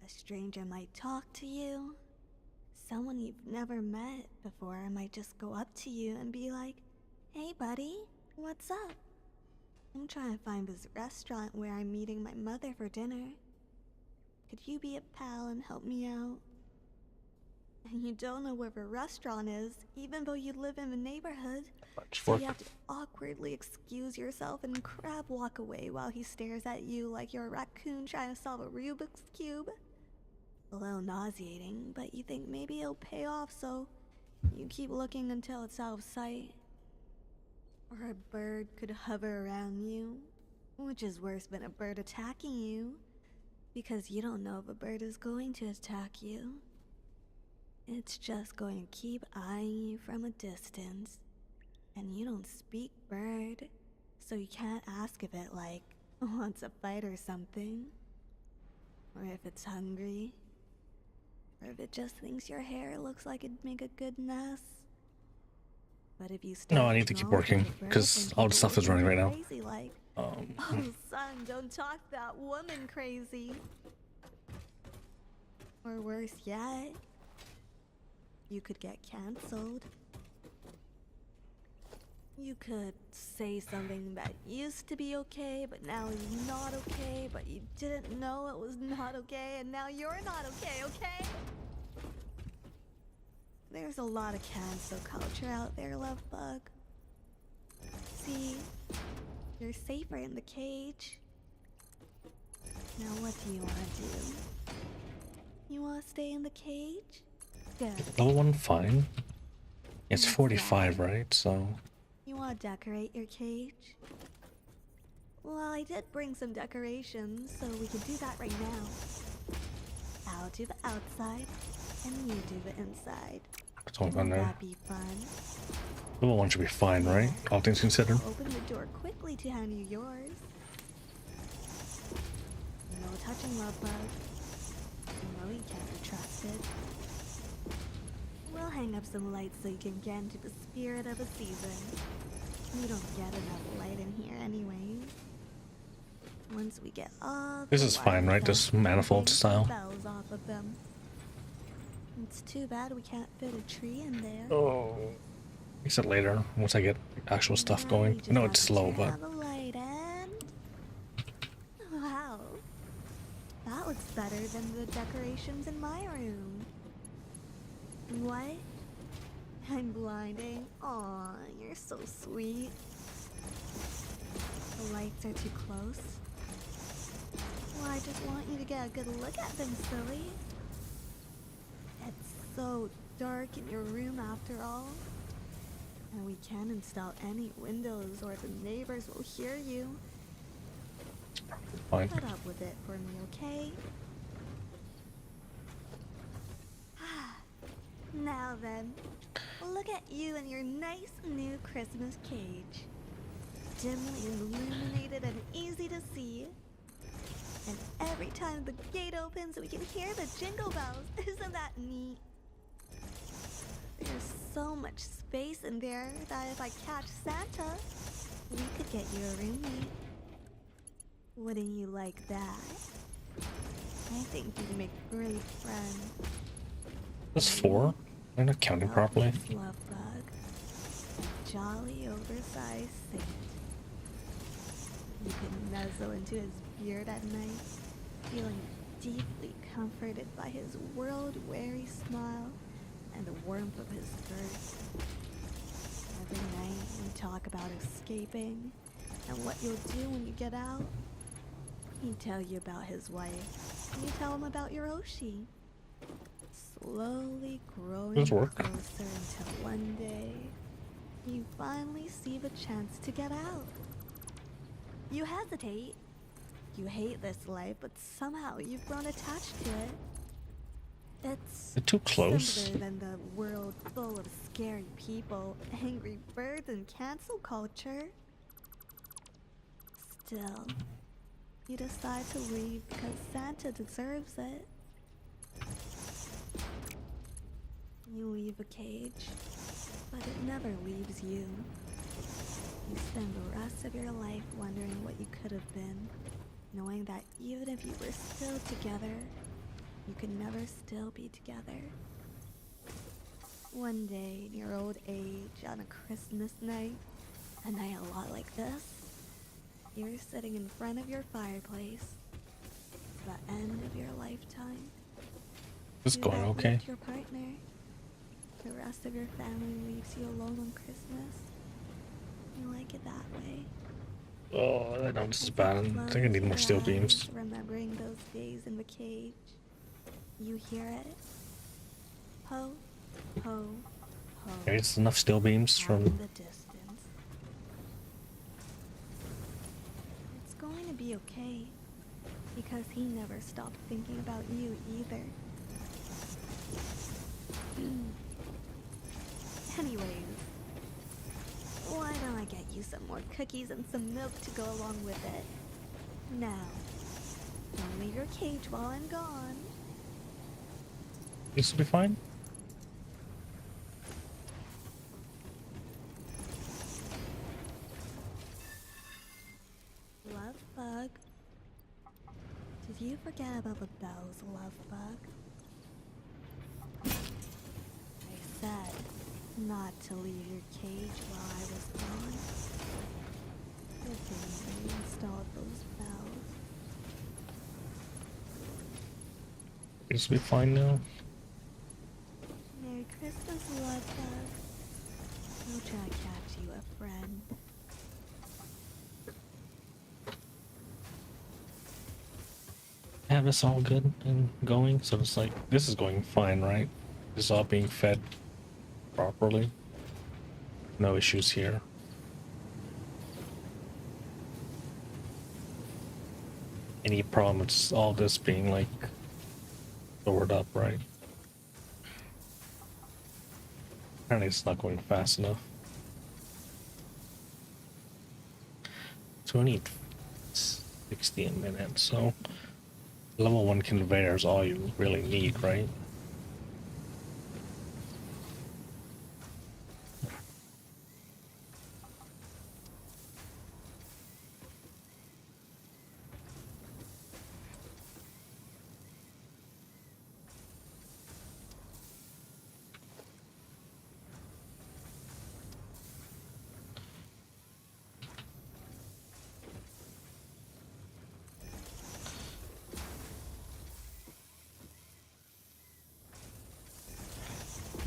A stranger might talk to you. Someone you've never met before might just go up to you and be like, "Hey buddy, what's up? I'm trying to find this restaurant where I'm meeting my mother for dinner. Could you be a pal and help me out?" And you don't know where the restaurant is, even though you live in the neighborhood. So you have to awkwardly excuse yourself and crab walk away while he stares at you like you're a raccoon trying to solve a Rubik's Cube. A little nauseating, but you think maybe it'll pay off, so you keep looking until it's out of sight. Or a bird could hover around you, which is worse than a bird attacking you, because you don't know if a bird is going to attack you. It's just going to keep eyeing you from a distance, and you don't speak bird, so you can't ask if it, wants a fight or something. Or if it's hungry. Or if it just thinks your hair looks like it'd make a good mess. But if you start No, I need to keep working because all the stuff is running right now. Crazy, oh son, don't talk that woman crazy. Or worse yet, you could get cancelled. You could say something that used to be okay, but now is not okay, but you didn't know it was not okay, and now you're not okay, okay? There's a lot of cancel culture out there, love bug. See, you're safer in the cage. Now what do you want to do? You want to stay in the cage? Good. Level 1 fine. It's 45, right? So You want to decorate your cage? Well, I did bring some decorations, so we can do that right now. I'll do the outside, and you do the inside. it's all Won't done there. that be fun? Level 1 should be fine, right? All things considered. I'll open the door quickly to hand you yours. No touching, love bug. You know you can't be trusted. We'll hang up some lights so you can get into the spirit of the season. You don't get enough light in here anyways. Once we get all This the is fine, lights right? up, This we'll manifold take style. the bells off of them. It's too bad we can't fit a tree in there. Oh. I said later, once I get actual stuff Now going. we just I know have it's to slow, turn but on the light and... Wow. That looks better than the decorations in my room. What? I'm blinding. Aw, you're so sweet. The lights are too close. Well, I just want you to get a good look at them, silly. It's so dark in your room after all. And we can't install any windows or the neighbors will hear you. fine. Put up with it for me, okay? Now then, look at you in your nice new Christmas cage. Dimly illuminated and easy to see. And every time the gate opens, we can hear the jingle bells. Isn't that neat? There's so much space in there that if I catch Santa, we could get you a roommate. Wouldn't you like that? I think you'd make great friends. That's 4? I'm not counting properly. Love bug. A jolly, oversized saint. You can nuzzle into his beard at night, feeling deeply comforted by his world-weary smile and the warmth of his skirt. Every night you talk about escaping and what you'll do when you get out. He'd tell you about his wife, and you tell him about your Oshi. Slowly growing Does work. closer until one day you finally see the chance to get out. You hesitate. You hate this life, but somehow you've grown attached to it. It's They're too close. simpler than the world full of scary people, angry birds, and cancel culture. Still, you decide to leave because Santa deserves it. You leave a cage, but it never leaves you. You spend the rest of your life wondering what you could have been, knowing that even if you were still together, you could never still be together. One day, in your old age, on a Christmas night, a night a lot like this, you're sitting in front of your fireplace. It's the end of your lifetime. It's You going outlived okay. your partner. The rest of your family leaves you alone on Christmas. You like it that way. Oh, I know this is bad. I think I need more steel beams. Remembering those days in the cage. You hear it? Ho, ho, ho. There's enough steel beams Out in from. the distance. It's going to be okay. Because he never stopped thinking about you either. Anyways, why don't I get you some more cookies and some milk to go along with it? Now, don't leave your cage while I'm gone. This will be fine. Love bug. Did you forget about the bells, love bug? I said not to leave your cage while I was gone. Good thing you installed those bells. This will be fine now. Merry Christmas, love bug. I'll try to catch you a friend. Yeah, this all good and going. So it's like this is going fine, right? This is all being fed properly. No issues here. Any problem? It's all this being like stored up, right? Apparently it's not going fast enough. So we need 60 a minute, so level 1 conveyor is all you really need, right?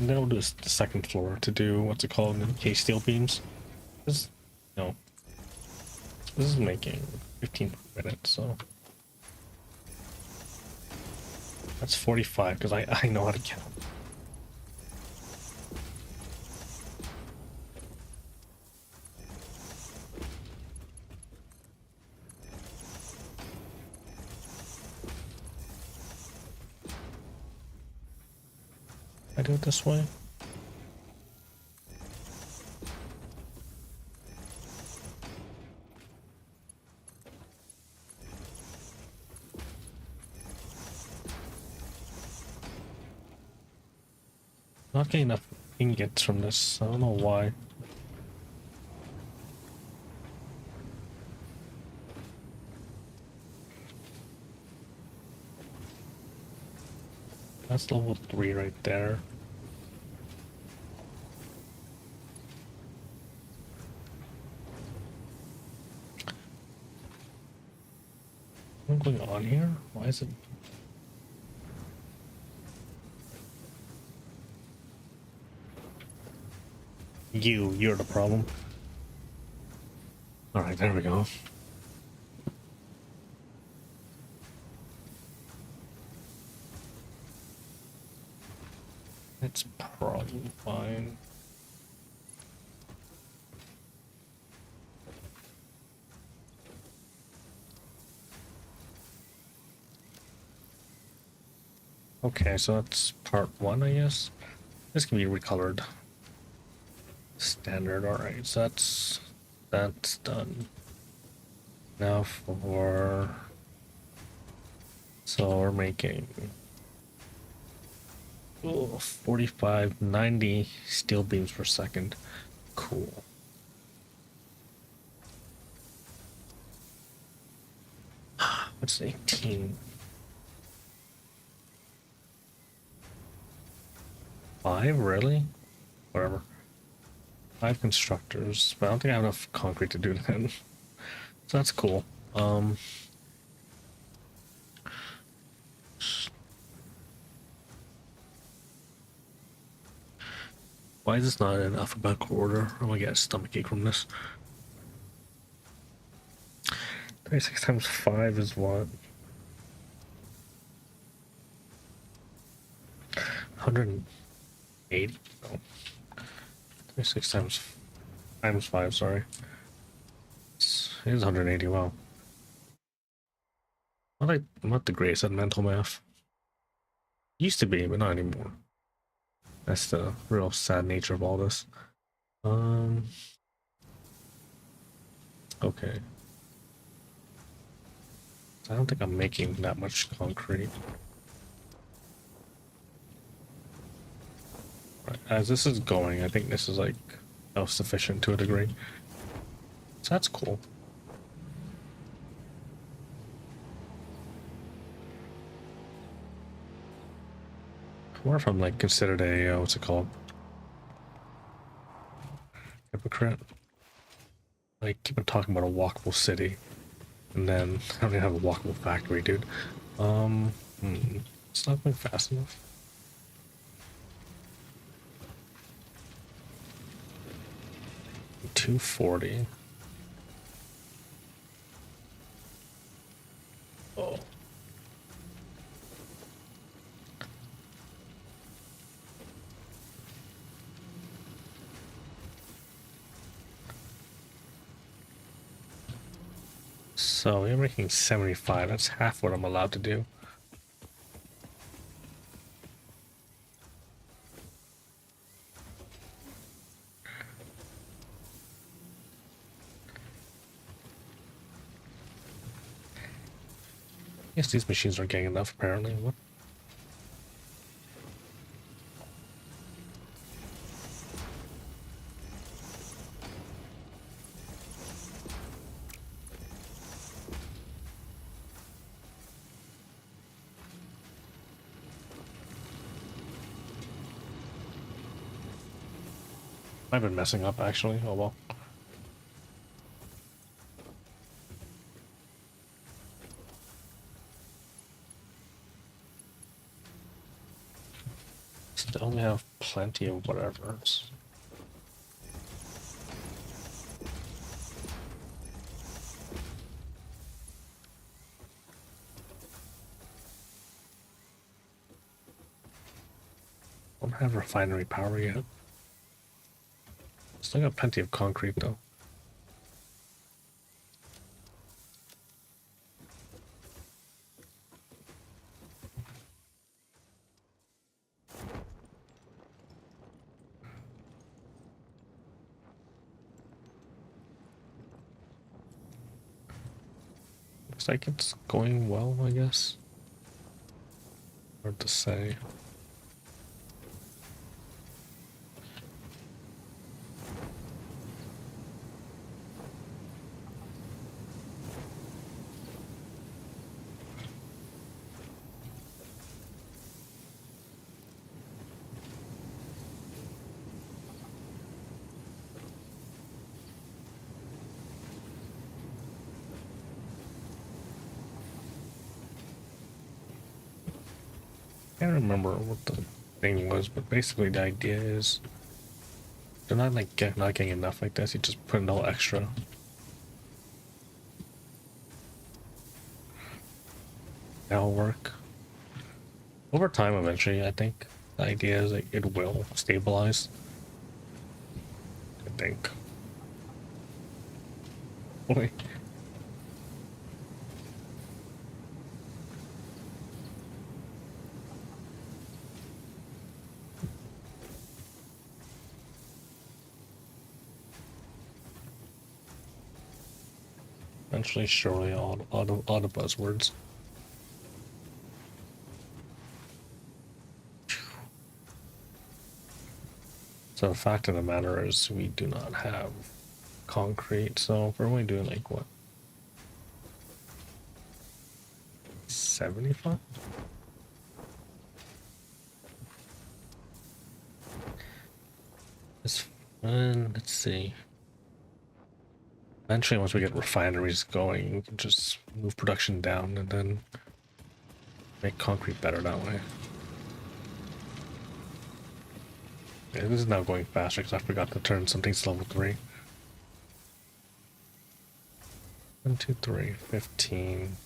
And then we'll do the second floor to do what's it called in case steel beams. This, no, this is making 15 per minute, so that's 45 because I know how to count. I do it this way. Not getting enough ingots from this. I don't know why. That's level 3 right there. What's going on here? Why is it? You're the problem. Alright, there we go. It's probably fine. Okay, so that's part 1, I guess. This can be recolored. Standard, alright, so that's done. Now so we're making 45, 90 steel beams per second. Cool. What's 18? 5, really? Whatever. 5 constructors, but I don't think I have enough concrete to do that. So that's cool. Why is this not in alphabetical order? I'm gonna get a stomachache from this. 36 times 5 is what? 180? No. 36 times 5, sorry. It is 180, wow. I'm not the greatest at mental math. Used to be, but not anymore. That's the real sad nature of all this. Okay. I don't think I'm making that much concrete. Right, as this is going, I think this is like self-sufficient to a degree. So that's cool. I wonder if I'm like considered a what's it called? Hypocrite. Like keep on talking about a walkable city, and then I don't even have a walkable factory, dude. It's not going fast enough. $240. Oh. So you're making 75. That's half what I'm allowed to do. Yes, these machines aren't getting enough apparently. What? I've been messing up actually. Oh well. Still only have plenty of whatever. Don't have refinery power yet. Still got plenty of concrete though. Looks like it's going well, I guess. Hard to say. can't remember what the thing was, but basically the idea is they're not like not getting enough like this. You just put in all extra. That'll work. Over time, eventually, I think the idea is like it will stabilize. I think. Boy. Eventually, surely, all the buzzwords. So the fact of the matter is we do not have concrete, so we're only doing like what? 75? It's fun. Let's see. Eventually, once we get refineries going, we can just move production down and then make concrete better that way. Yeah, this is now going faster because I forgot to turn something to level 3. 1, 2, 3, 15,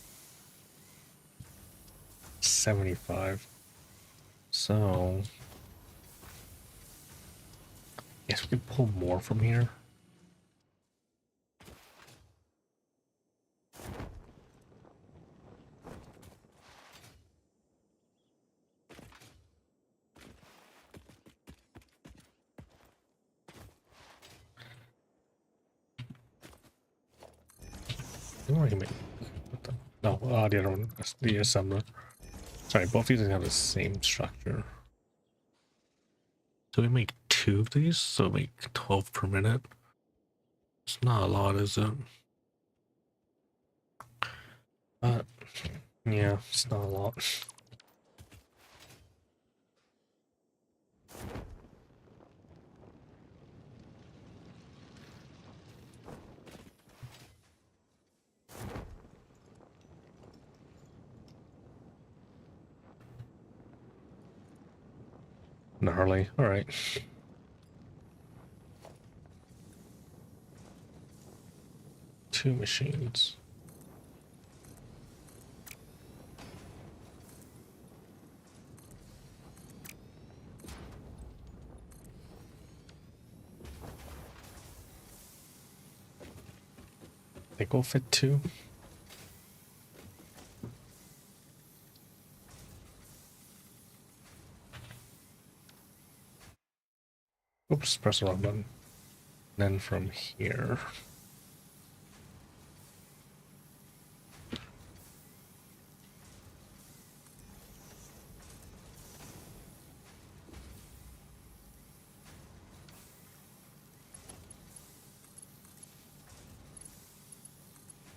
75. So, yes, we can pull more from here. I think I can make. What the? No, the other one. That's the assembler. Sorry, both these have the same structure. So we make 2 of these, so we make 12 per minute. It's not a lot, is it? But yeah, it's not a lot. Gnarly. All right. Two machines. I think we'll fit 2. Oops, press the wrong button. Then from here.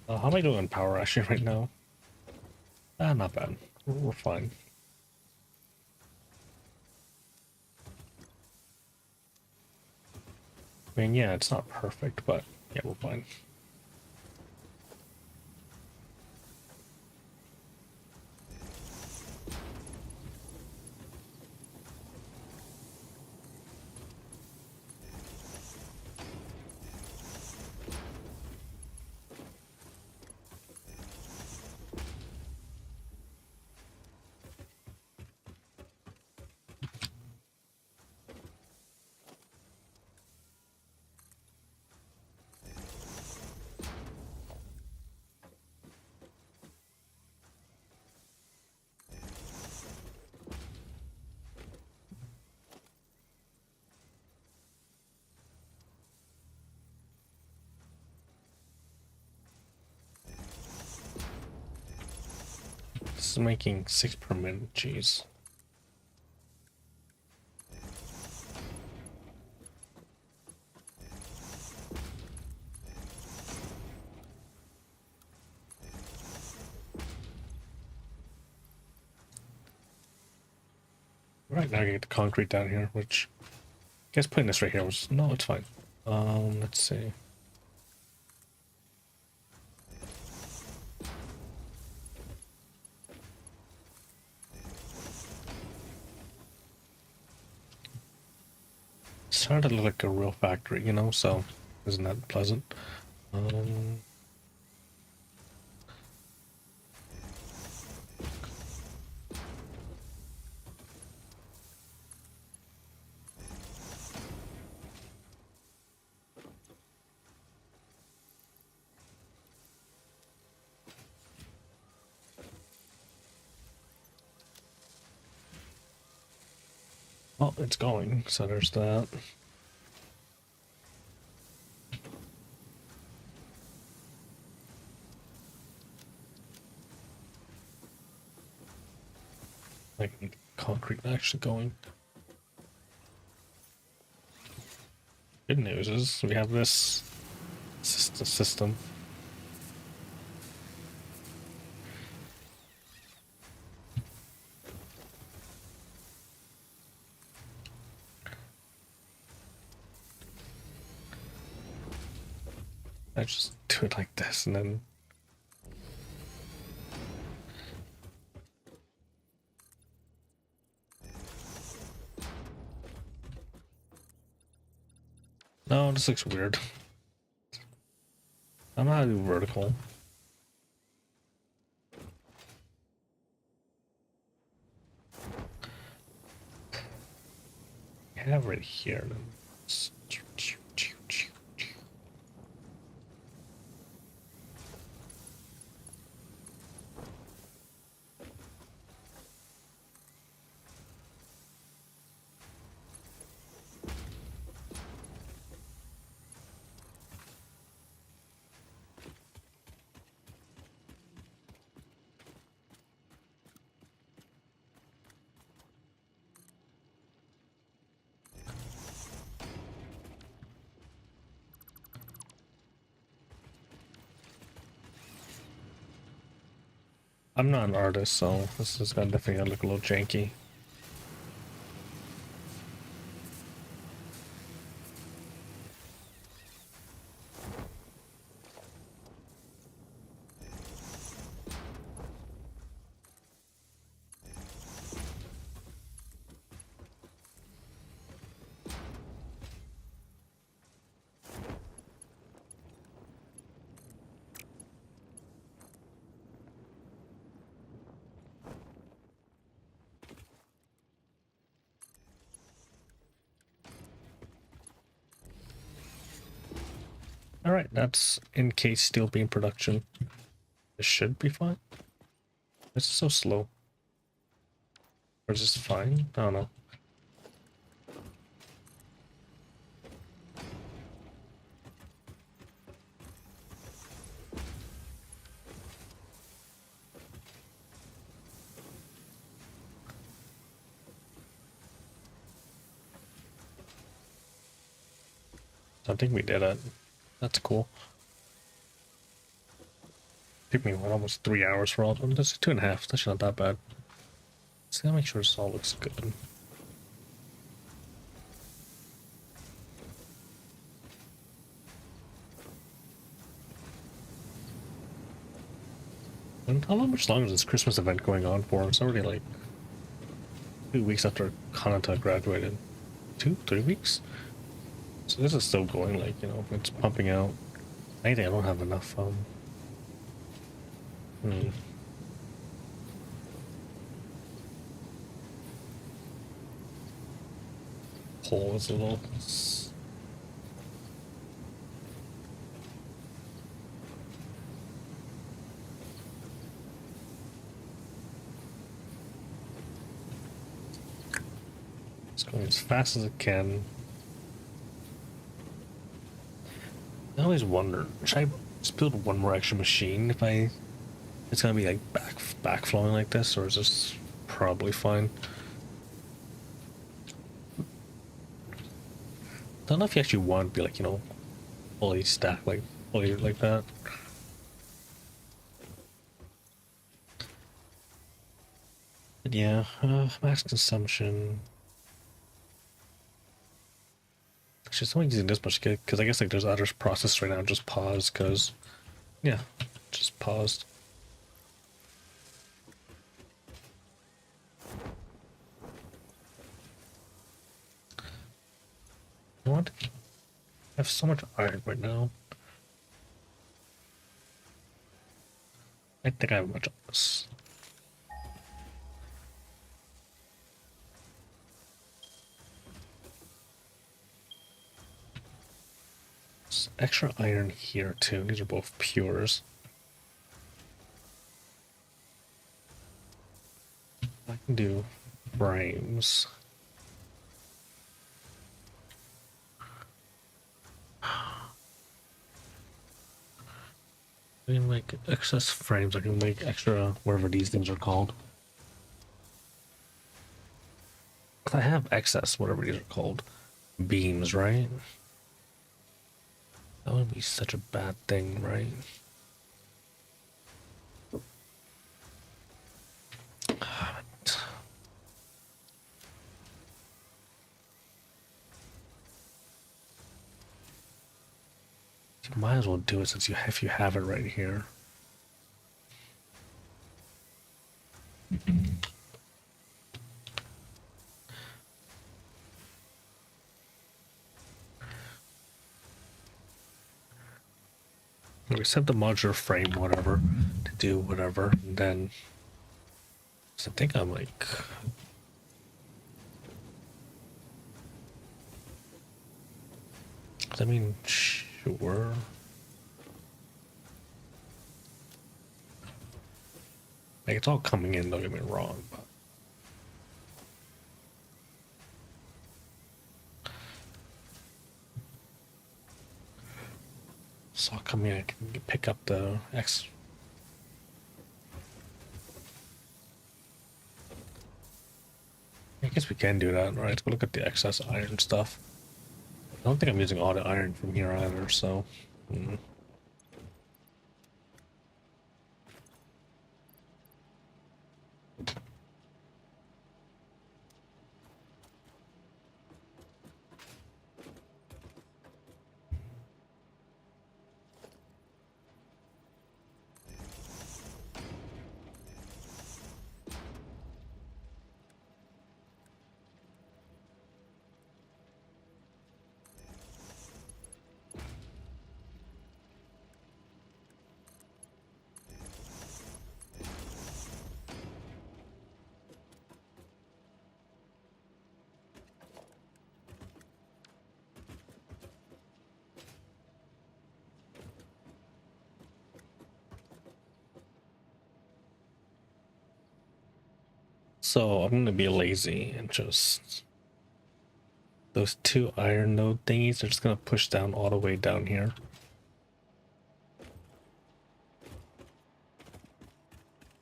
How am I doing on power actually right now? Not bad. We're fine. I mean, yeah, it's not perfect, but yeah, we're fine. This is making 6 per minute, jeez. Right, now I get the concrete down here, which I guess putting this right here was, no, it's fine. Let's see. started to look like a real factory, you know, so isn't that pleasant? Well, it's going, so there's that. Like concrete actually going. Good news is we have this system. I just do it like this and then no, this looks weird. I'm not do vertical. I have right here. I'm not an artist, so this is gonna definitely look a little janky. Alright, that's in case steel beam production. It should be fine. This is so slow. Or is this fine? I don't know. I think we did it. That's cool. Took me what, almost 3 hours for all of them. That's 2.5. That's not that bad. Just gotta make sure this all looks good. And how much longer is this Christmas event going on for? It's already like 2 weeks after Kanata graduated. 3 weeks? So this is still going, like, you know, it's pumping out. I think I don't have enough, Hole is a little... It's going as fast as it can. I always wonder, should I just build one more extra machine if it's gonna be like backflowing like this, or is this probably fine? Don't know if you actually want to be like, you know, fully stacked, like fully like that. But yeah, max consumption. Actually, it's not using this much because I guess like there's other process right now. Just pause because, yeah, just paused. have so much iron right now. I think I have much of this. There's extra iron here too. These are both pures. I can do frames. I can make excess frames. I can make extra whatever these things are called. I have excess whatever these are called. Beams, right? That would be such a bad thing, right? You might as well do it since if you have it right here. We set the modular frame, whatever, to do whatever, and then so I think I'm like I mean, sure. Like, it's all coming in, don't get me wrong, but it's all coming in. I can pick up the X. I guess we can do that. All right, let's go look at the excess iron stuff. I don't think I'm using all the iron from here either, so. So I'm gonna be lazy and just those two iron node thingies are just gonna push down all the way down here.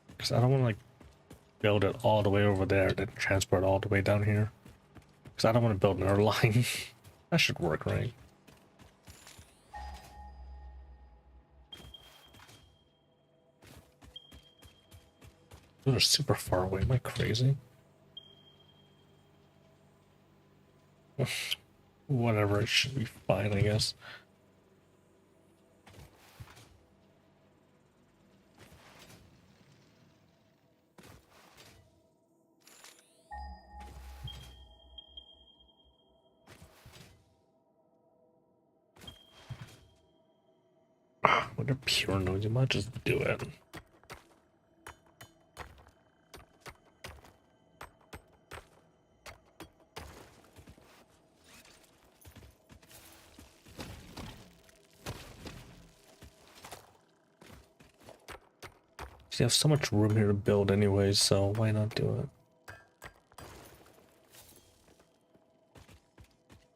Because I don't want to like build it all the way over there, then transport all the way down here. Because I don't want to build another line. That should work, right? Those are super far away. Am I crazy? Whatever, it should be fine, I guess. What are pure nodes? You might just do it. You have so much room here to build anyways, so why not do it?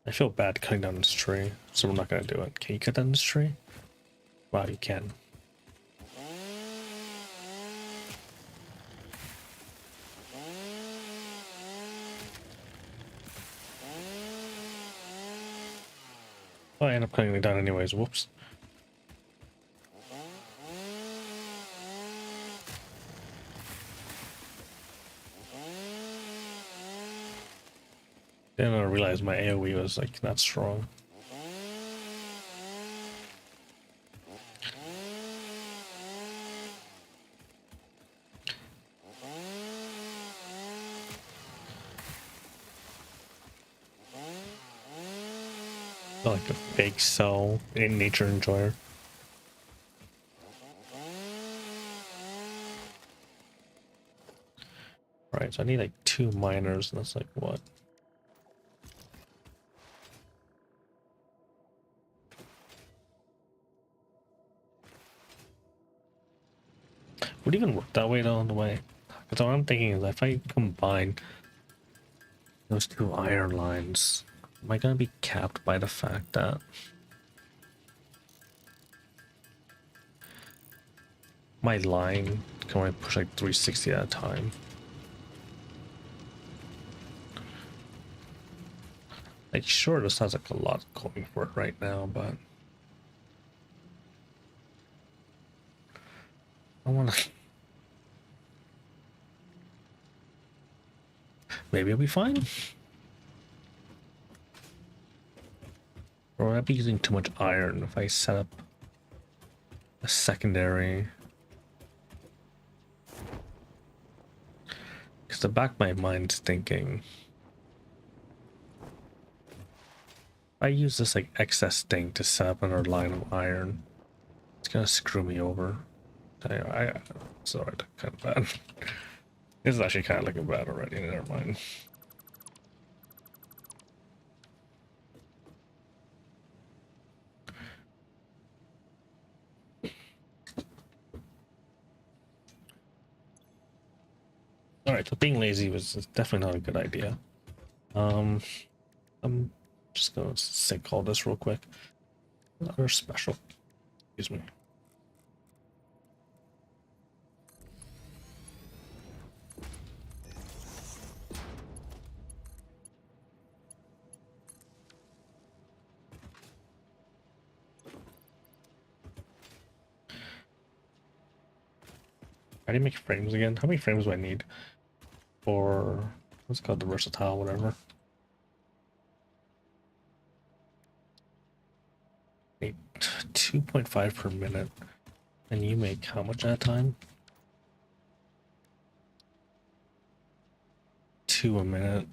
I feel bad cutting down this tree, so we're not gonna do it. Can you cut down this tree? Wow, you can. Oh, I end up cutting it down anyways, whoops. Then I realized my AoE was like not strong. Oh, like a fake cell in nature enjoyer. Right, so I need like 2 miners, and that's like what? Would it even work that way though in the way? Because what I'm thinking is if I combine those 2 iron lines, am I gonna be capped by the fact that my line can only push like 360 at a time? Like sure, this has like a lot going for it right now, but I wanna maybe I'll be fine. Or would I be using too much iron if I set up a secondary? Because the back of my mind's thinking, if I use this like excess thing to set up another line of iron, it's gonna screw me over. Sorry, kind of bad. This is actually kind of looking bad already. Never mind. All right, so being lazy was definitely not a good idea. I'm just gonna sync all this real quick. Another special. Excuse me. How do you make frames again? How many frames do I need for what's called the versatile, whatever? Need 2.5 per minute. And you make how much at a time? 2 a minute.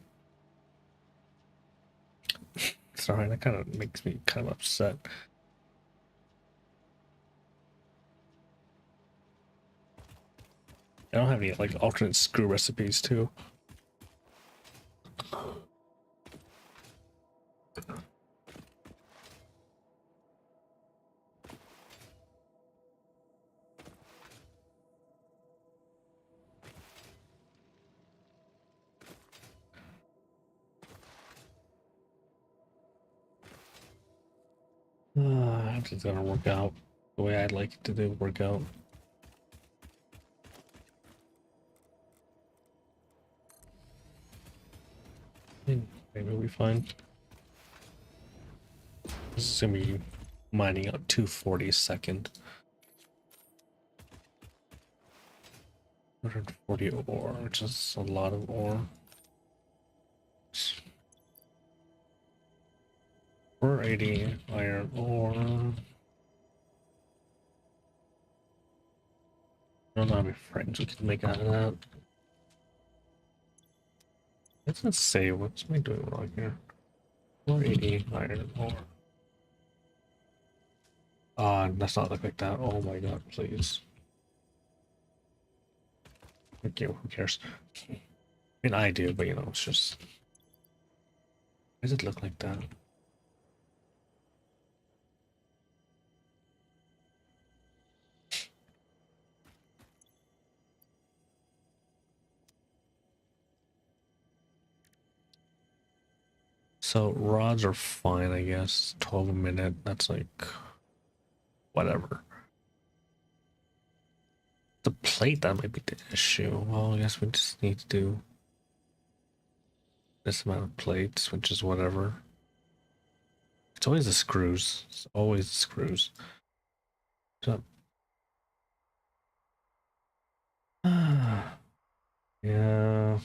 Sorry, that kind of makes me kind of upset. I don't have any like alternate screw recipes too. It's gonna work out the way I'd like it to do work out. Maybe we'll be fine. This is gonna be mining out 240 a second. 140 ore, which is a lot of ore. 480 iron ore. I don't know how many frames we can make out of that. Let's not say what's am I doing wrong here. 480 iron ore. Let's not look like that. Oh my god, please. Okay, who cares? I mean, I do, but you know, it's just. Why does it look like that? So rods are fine, I guess. 12 a minute. That's like whatever. The plate, that might be the issue. Well, I guess we just need to do this amount of plates, which is whatever. It's always the screws. It's always the screws. So, yeah. Yeah.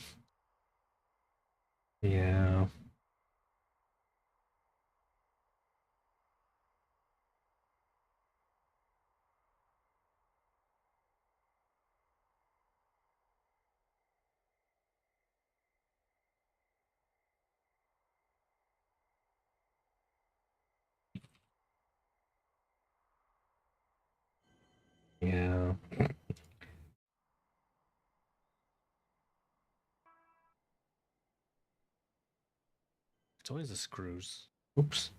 Yeah. It's always the screws. Oops.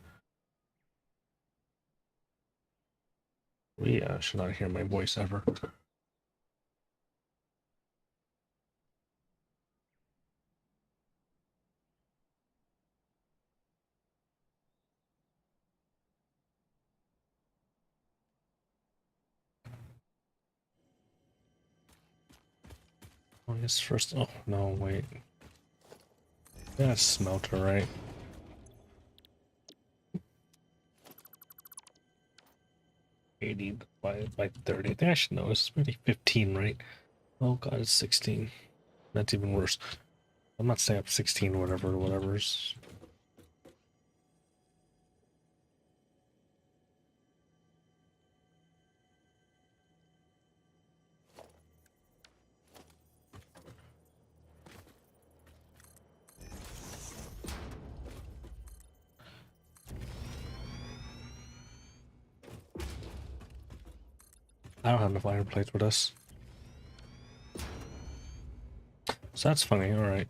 We should not hear my voice ever. Oh, yes, first. Oh, no, wait. That's smelter, right? $80 by 30. I think I should know. It's really 15, right? Oh god, it's 16. That's even worse. I'm not saying up 16 or whatever's. I don't have enough iron plates with us. So that's funny, alright.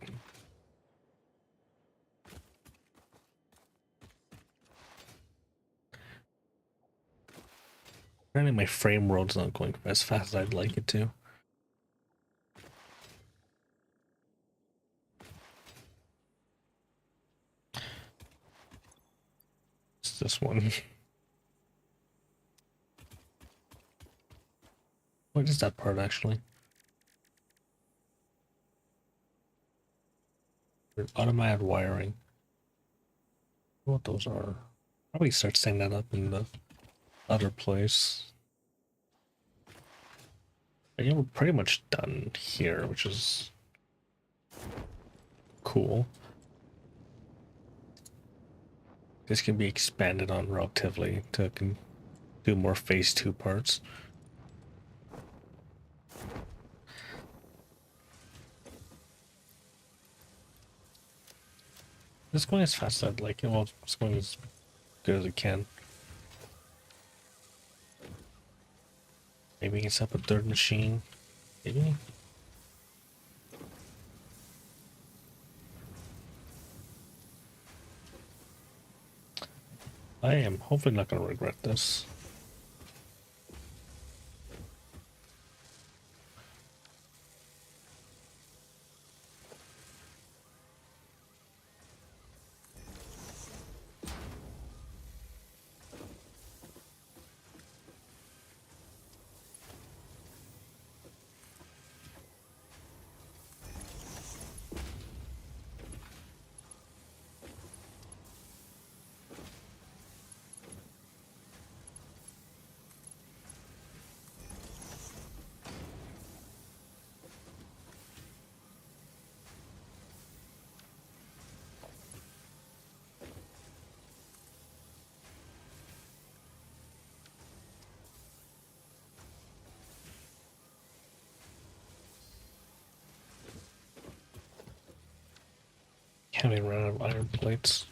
Apparently my frame world's not going as fast as I'd like it to. It's this one. What is that part actually? Automated wiring. What those are. Probably start setting that up in the other place. But yeah, we're pretty much done here, which is cool. This can be expanded on relatively to do more phase 2 parts. It's going as fast as I'd like it. Well, it's going as good as it can. Maybe we can set up a third machine. Maybe? I am hopefully not going to regret this. Can't even run out of iron plates.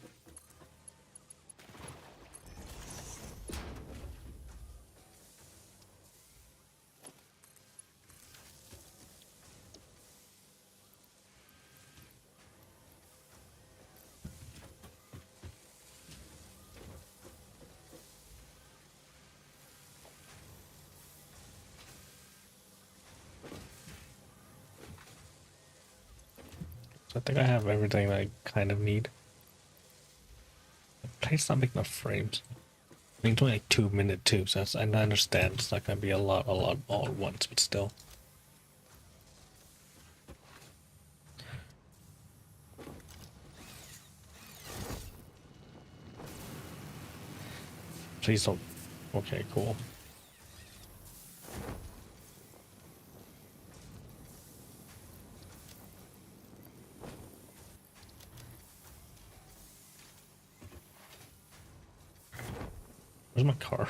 So I think I have everything that I kind of need. The plate's not making enough frames. I mean, it's only like 2 minute too, so that's, I understand it's not gonna be a lot all at once, but still. Please don't. Okay, cool. Where's my car?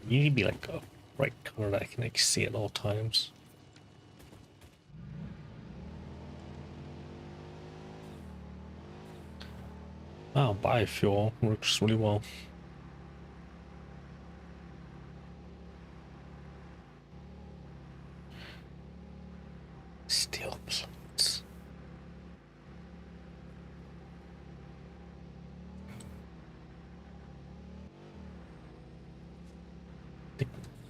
You need to be like a right color that I can like see at all times. Wow, biofuel works really well.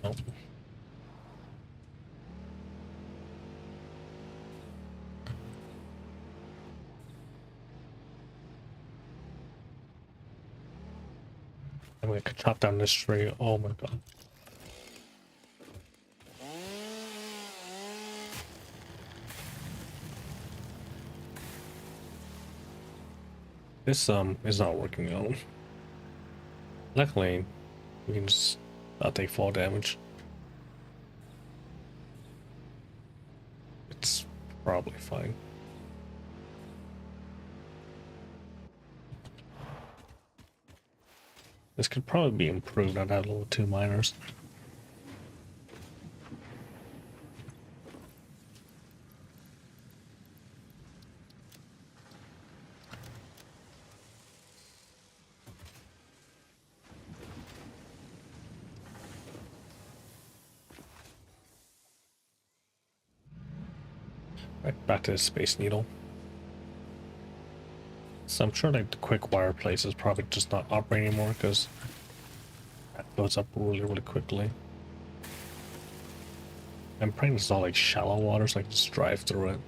Oh. I'm gonna chop down this tree. Oh my god. This is not working out. Luckily, we can just not take fall damage. It's probably fine. This could probably be improved. I'd add a little 2 miners. Right, back to the Space Needle. So I'm sure like the quick wire place is probably just not operating anymore because that goes up really quickly. I'm praying this is all like shallow water so I can just drive through it.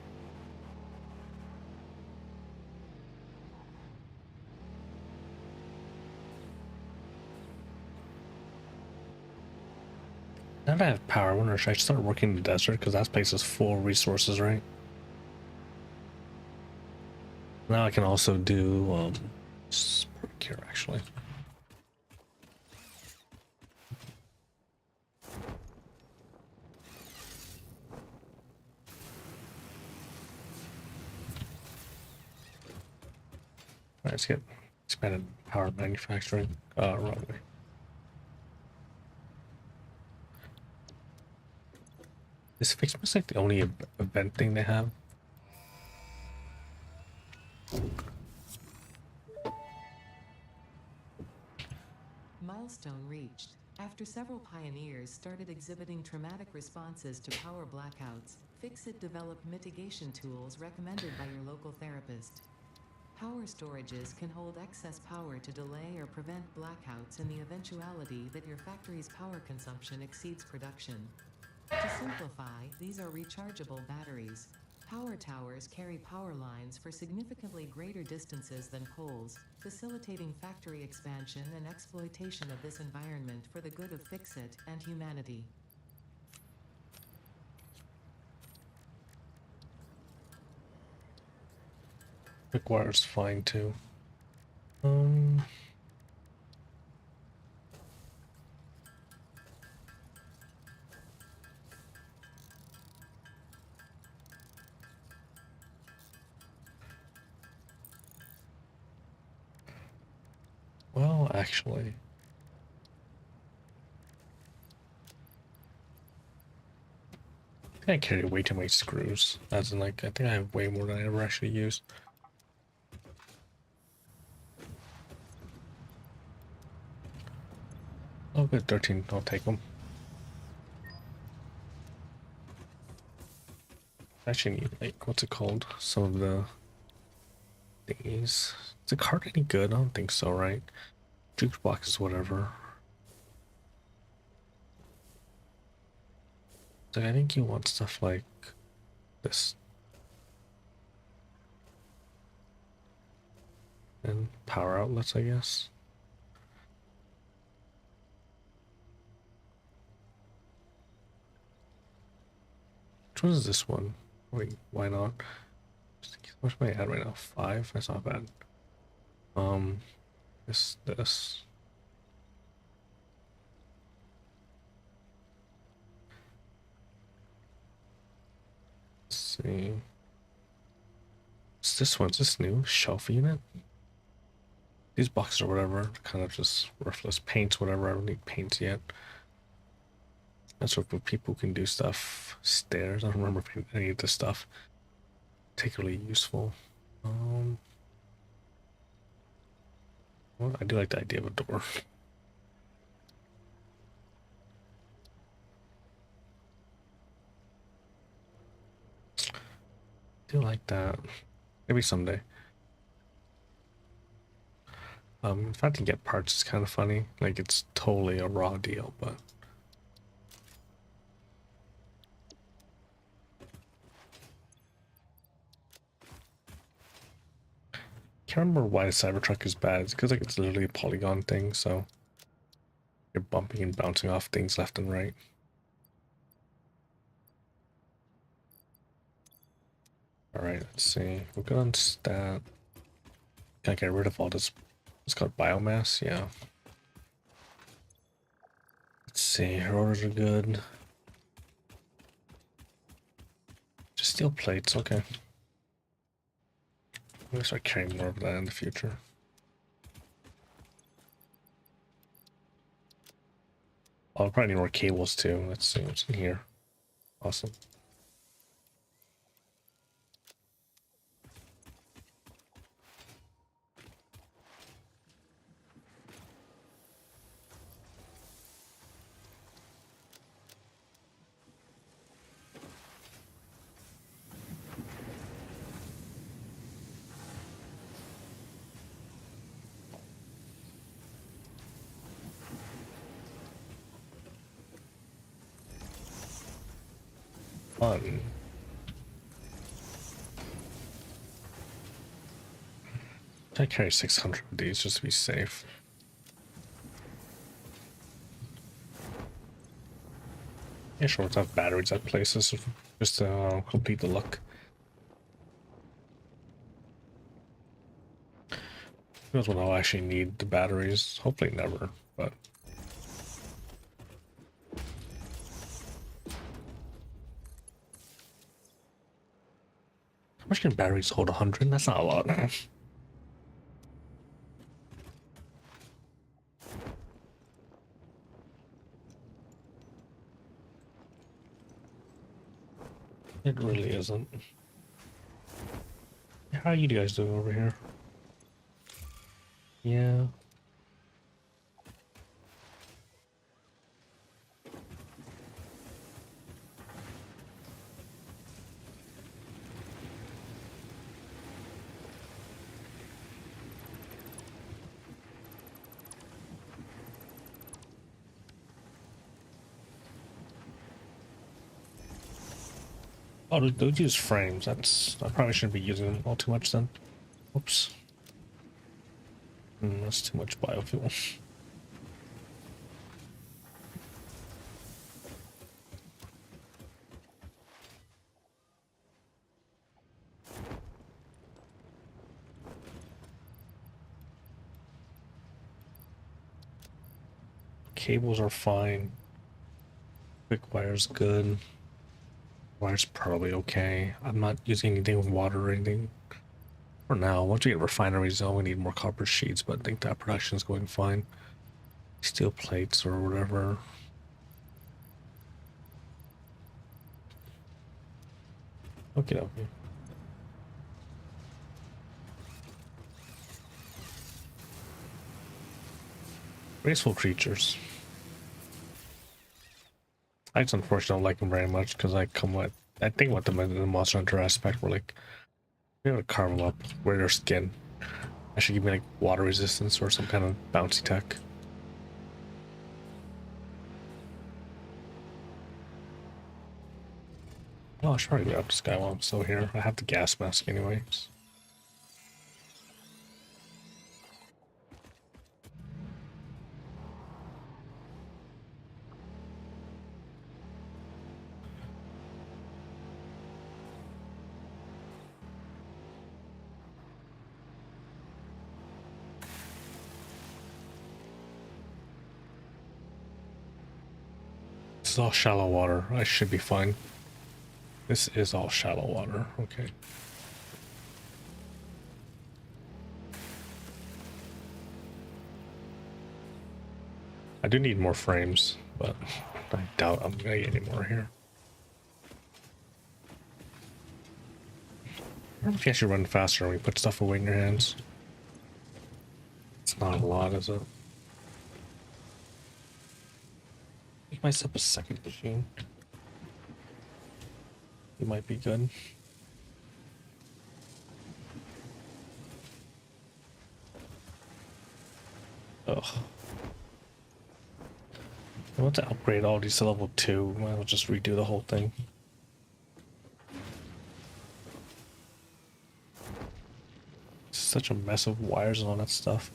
Now that I have power, I wonder should I start working in the desert because that place is full of resources, right? Now I can also do work here actually. Alright, let's get expanded power manufacturing runway. Is Fixmas like the only event thing they have? Milestone reached. After several pioneers started exhibiting traumatic responses to power blackouts, Fixit developed mitigation tools recommended by your local therapist. Power storages can hold excess power to delay or prevent blackouts in the eventuality that your factory's power consumption exceeds production. To simplify, these are rechargeable batteries. Power towers carry power lines for significantly greater distances than poles, facilitating factory expansion and exploitation of this environment for the good of Fixit and humanity. Quick wire's fine too. Well, actually, I think I carry way too many screws. As in, like, I think I have way more than I ever actually used. Oh, good, 13. I'll take them. I actually need, like, what's it called? Some of the thingies. Is the card any good? I don't think so, right? Jukebox is whatever. So I think you want stuff like this. And power outlets, I guess. Which one is this one? Wait, why not? What am I at right now? 5? That's not bad. This. Let's see. What's this one? Is this new? Shelf unit? These boxes or whatever, kind of just worthless. Paints, whatever. I don't need paints yet. That's what for people who can do stuff. Stairs. I don't remember if any of this stuff particularly useful. Well, I do like the idea of a door. Do like that. Maybe someday. In fact, to get parts is kind of funny. Like, it's totally a raw deal, but can't remember why the Cybertruck is bad. It's because like it's literally a polygon thing, so you're bumping and bouncing off things left and right. Alright, let's see. We're good on stat. Can I get rid of all this? It's got biomass, yeah. Let's see, her orders are good. Just steel plates, okay. I'm gonna start carrying more of that in the future. I'll probably need more cables too. Let's see what's in here. Awesome. Fun. I carry 600 of these just to be safe. Yeah, sure, let's have batteries at places just to complete the look. Who knows when I'll actually need the batteries? Hopefully never, but. How much can batteries hold? 100? That's not a lot. It really isn't. How are you guys doing over here? Yeah. Oh, those use frames. I probably shouldn't be using them all too much then. Oops. That's too much biofuel. Cables are fine. Quick wire's good. Wire's probably okay. I'm not using anything with water or anything for now. Once we get a refinery zone, we need more copper sheets, but I think that production's going fine. Steel plates or whatever. Okay, okay. Graceful creatures. I just unfortunately don't like them very much because I think with them in the Monster Hunter aspect, we're like, we have to carve them up, wear their skin. I should give me like water resistance or some kind of bouncy tech. Oh, I should probably grab this guy while I'm still here. I have the gas mask anyways. This is all shallow water. I should be fine. This is all shallow water. Okay. I do need more frames, but I doubt I'm gonna get any more here. I wonder if you actually run faster when you put stuff away in your hands. It's not a lot, is it? Make myself a second machine. You might be good. Ugh. I want to upgrade all these to level 2. Might as well just redo the whole thing. such a mess of wires and all that stuff.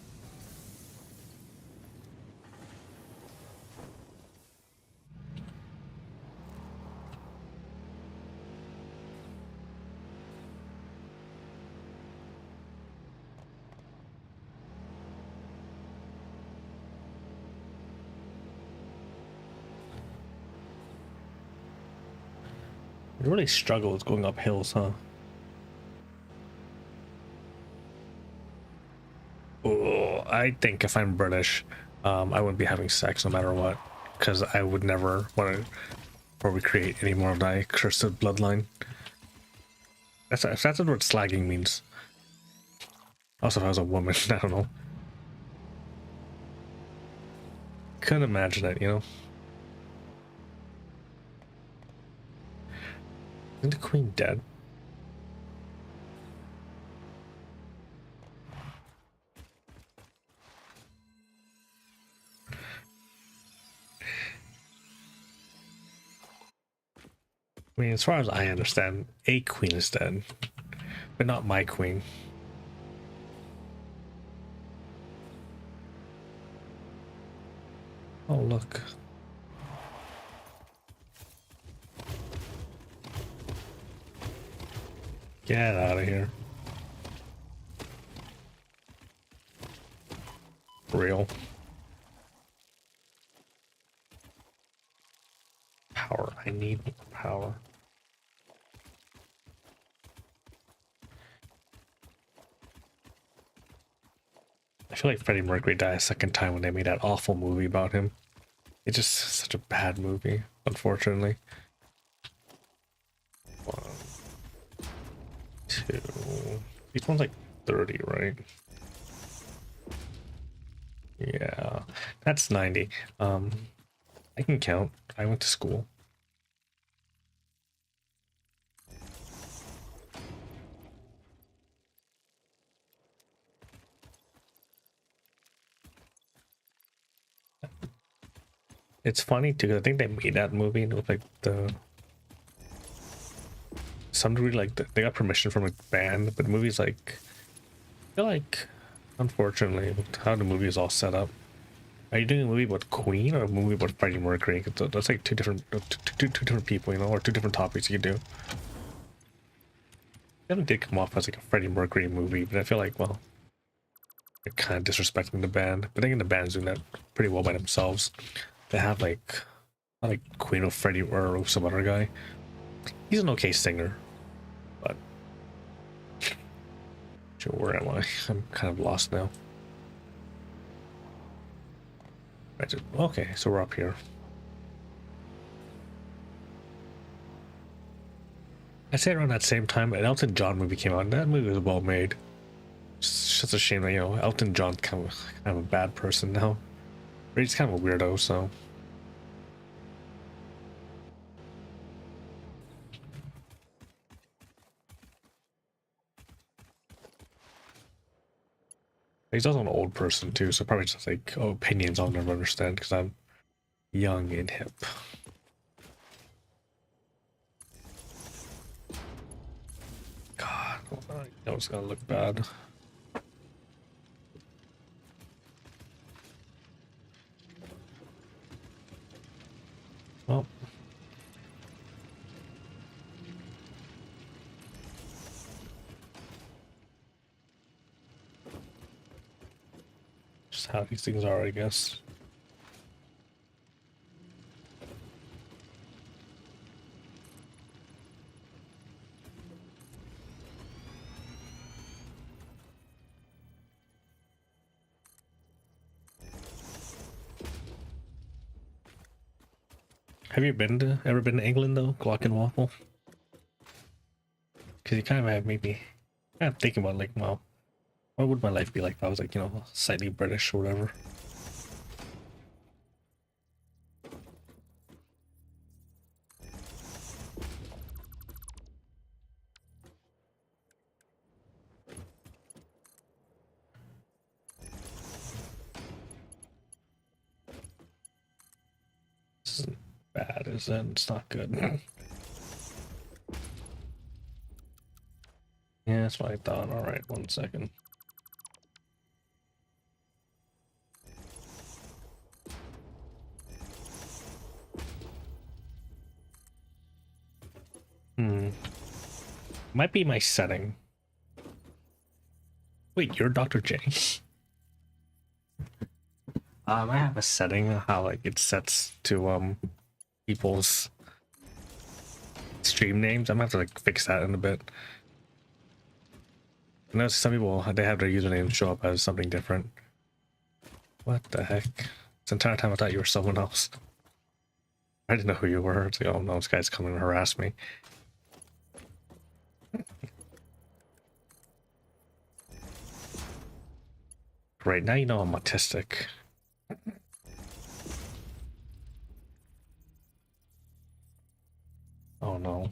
You really struggle with going up hills, huh? Oh, I think if I'm British, I wouldn't be having sex no matter what, because I would never want to or recreate any more of that cursed bloodline. That's what slagging means. Also, if I was a woman, I don't know. Couldn't imagine it, you know. Isn't the queen dead? I mean, as far as I understand, a queen is dead, but not my queen. Oh, look. Get out of here. Real. Power. I need power. I feel like Freddie Mercury died a second time when they made that awful movie about him. It's just such a bad movie, unfortunately. 1, 2. Each one's like 30, right? Yeah, that's 90. I can count. I went to school. It's funny too, 'cause I think they made that movie and it looked like some degree like they got permission from a band, but the movie's like, I feel like, unfortunately, with how the movie is all set up. Are you doing a movie about Queen or a movie about Freddie Mercury? That's like two different people, you know, or two different topics you could do. It did come off as like a Freddie Mercury movie, but I feel like, well, they're kind of disrespecting the band. But I think the band's doing that pretty well by themselves. They have like, not like Queen of Freddie or some other guy. He's an okay singer, but where am I? I'm kind of lost now. Okay, so we're up here. I'd say around that same time an Elton John movie came out, and that movie was well made. It's just a shame that, you know, Elton John's kind of a bad person now. But he's kind of a weirdo, so. He's also an old person too, so probably just like opinions I'll never understand because I'm young and hip. God, I know it's gonna look bad. Well. Just how these things are, I guess. Have you ever been to England though, Glock and Waffle? Because you kind of have maybe. I'm thinking about like, well, what would my life be like if I was like, you know, slightly British or whatever? This isn't bad, is it? It's not good. Yeah, that's what I thought. Alright, 1 second. Might be my setting. Wait, you're Dr. J? I have a setting how like it sets to people's stream names. I'm gonna have to like fix that in a bit. I know some people they have their username show up as something different. What the heck? This entire time I thought you were someone else. I didn't know who you were. It's like, oh no, this guy's coming to harass me. Great, now you know I'm autistic. Oh no.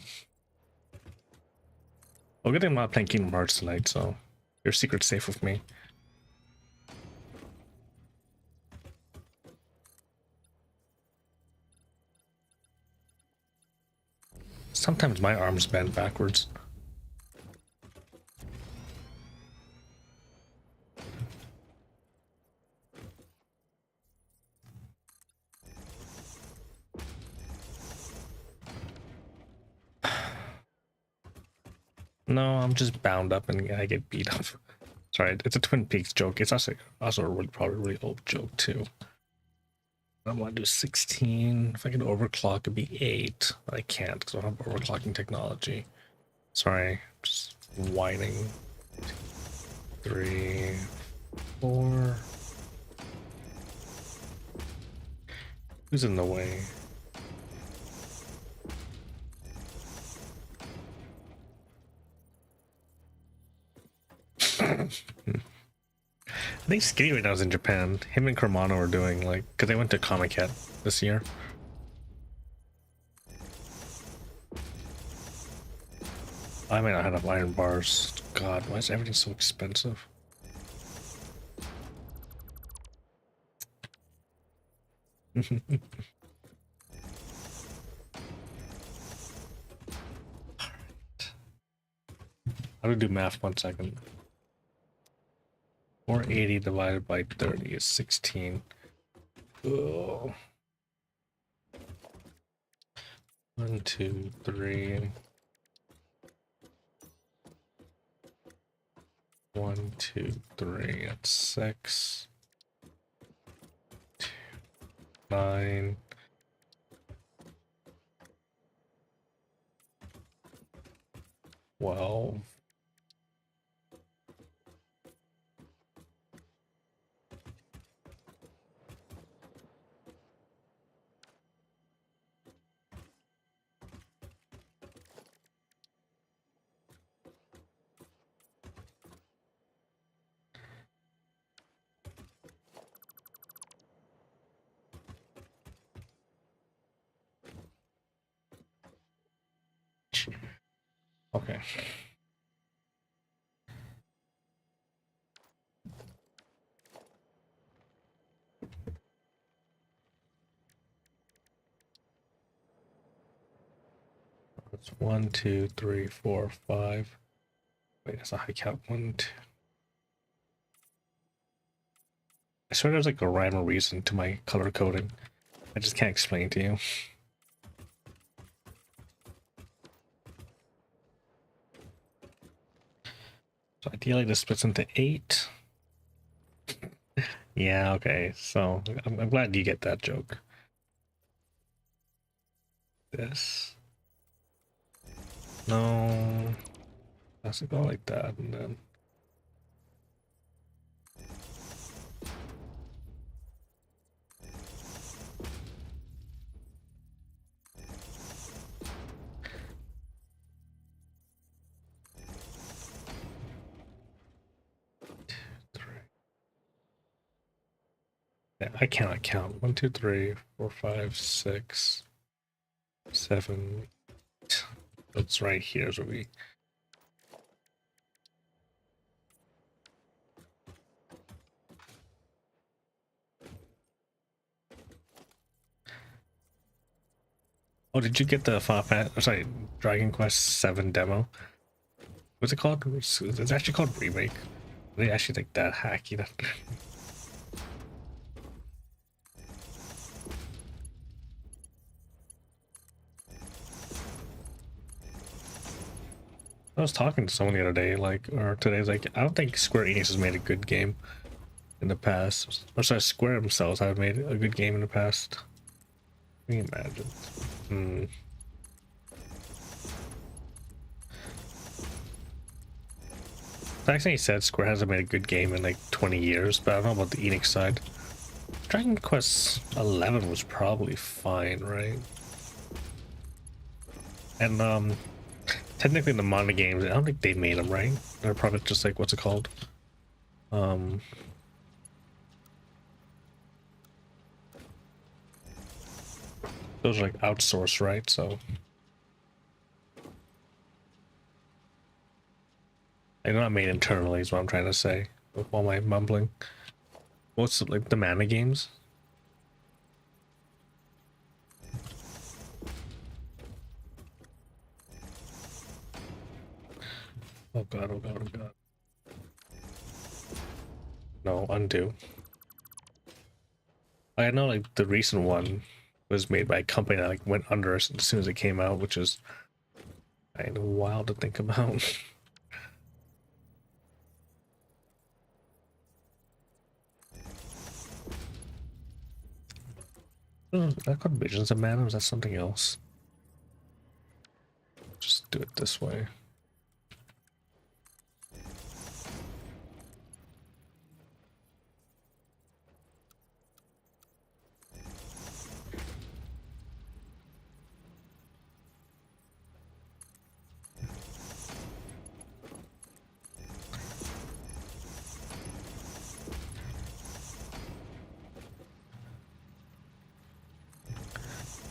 Well, good thing I'm not playing Kingdom Hearts tonight, so your secret's safe with me. Sometimes my arms bend backwards. No, I'm just bound up and I get beat up. Sorry, it's a Twin Peaks joke. It's also a really, probably a really old joke too. I want to do 16. If I could overclock, it'd be 8. I can't because I don't have overclocking technology. Sorry, just whining. 3, 4. Who's in the way? I think Skinny right now is in Japan. Him and Kermano are doing like, because they went to Comic-Con this year. I may not have enough iron bars. God, why is everything so expensive? How do we do math? 1 second. 480 divided by 30 is 16. Oh. 1, 2, 3. 1, 2, 3. That's 6. 2, 9. 12. Okay. It's 1, 2, 3, 4, 5. Wait, that's a high count. 1, 2. I swear there's like a rhyme or reason to my color coding. I just can't explain to you. So ideally this splits into 8. Yeah, okay. So I'm glad you get that joke. This. No. Has to go like that and then. Yeah, I cannot count. 1, 2, 3, 4, 5, 6, 7. It's right here. So we. Oh, did you get the Dragon Quest 7 demo? What's it called? It's actually called Remake. They actually like that hacky. That. I was talking to someone the other day, like, or today, like, I don't think Square Enix has made a good game in the past. Or sorry, Square themselves have made a good game in the past. Can you imagine? Actually, he said Square hasn't made a good game in like 20 years, but I don't know about the Enix side. Dragon Quest 11 was probably fine, right? And technically the manga games, I don't think they made them, right? They're probably just like, what's it called? Those are like outsourced, right? So they're not made internally is what I'm trying to say with all my mumbling. What's like the mana games? Oh god, oh god, oh god. No, undo. I know like the recent one was made by a company that like went under as soon as it came out, which is kind of wild to think about. That called Visions of Mana, is that something else? Just do it this way.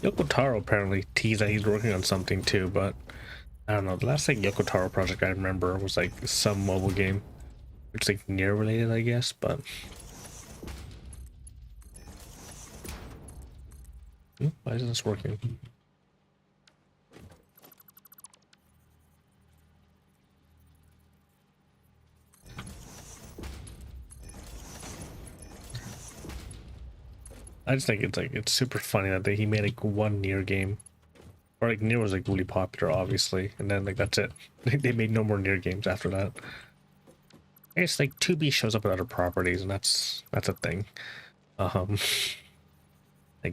Yoko Taro apparently teased that he's working on something too, but I don't know. The last like Yoko Taro project I remember was like some mobile game. It's like near related, I guess, but why isn't this working? I just think it's super funny that he made like one Nier game, or like Nier was like really popular, obviously, and then like that's it. They made no more Nier games after that. I guess like 2B shows up in other properties, and that's a thing. Like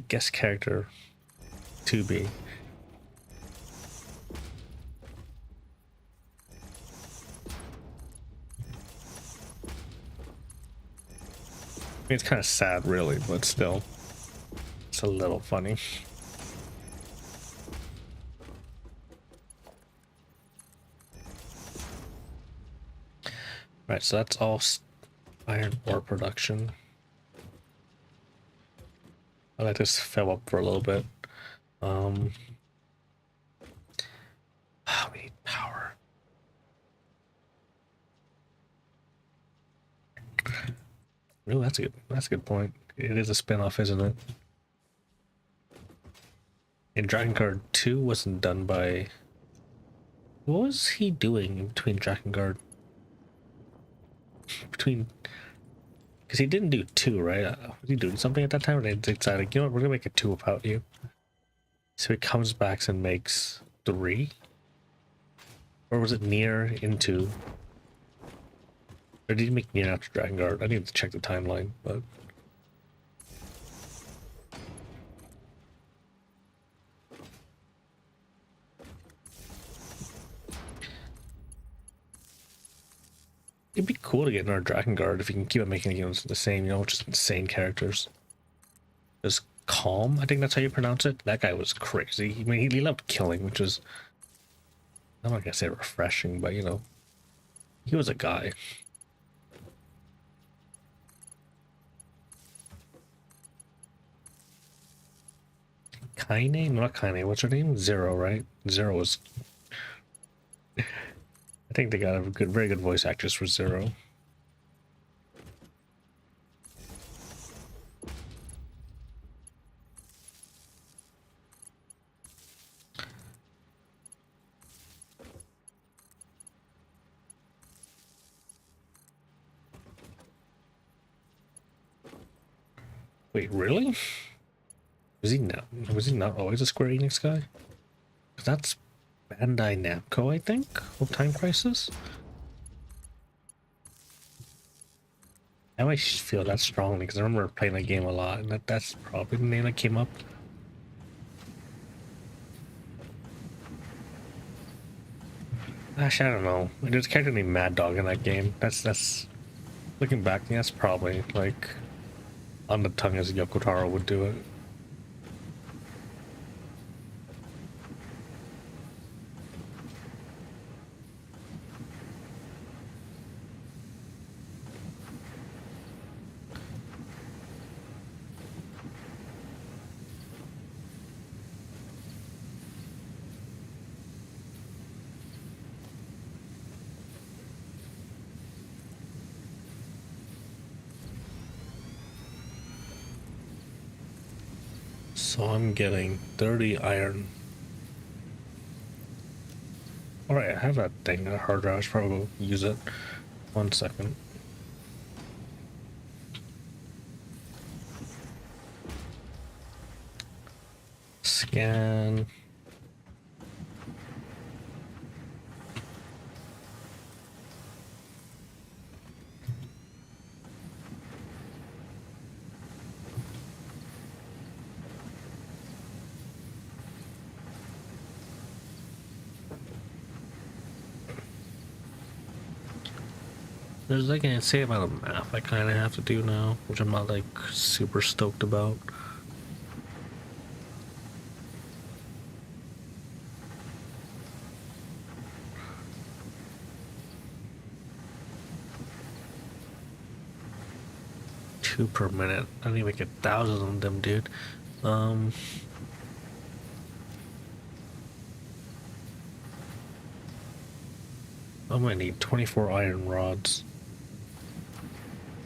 guest character 2B. I mean, it's kind of sad, really, but still. It's a little funny. Right, so that's all iron ore production. I'll let this fill up for a little bit. We need power. Really, that's a good point. It is a spin-off, isn't it? And Dragon Guard 2 wasn't done by... What was he doing in between Dragon Guard? Because he didn't do 2, right? Was he doing something at that time? Or they decided, you know what, we're gonna make a 2 without you. So he comes back and makes 3? Or was it Nier into... Or did he make Nier after Dragon Guard? I need to check the timeline, but... It'd be cool to get another Dragon Guard if you can keep on making the same, you know, just insane characters. Just Calm, I think that's how you pronounce it. That guy was crazy. I mean, he loved killing, which is... I'm not gonna say refreshing, but, you know, he was a guy. 𝐑𝐮𝐬? No, not 𝐑𝐮𝐬. What's her name? Zero, right? Zero was... I think they got a very good voice actress for Zero. Wait, really? Was he not always a Square Enix guy? That's Bandai Namco, I think, of Time Crisis. I always feel that strongly because I remember playing that game a lot, and that's probably the name that came up. Actually, I don't know. There's a character named Mad Dog in that game. That's looking back, that's probably like on the tongue as Yoko Taro would do it. So I'm getting 30 iron. Alright, I have that thing, a hard drive. I should probably go use it. 1 second. Scan. There's like an insane amount of math I kind of have to do now, which I'm not like super stoked about. Two per minute. I need to make 1,000 of them, dude. I'm gonna need 24 iron rods.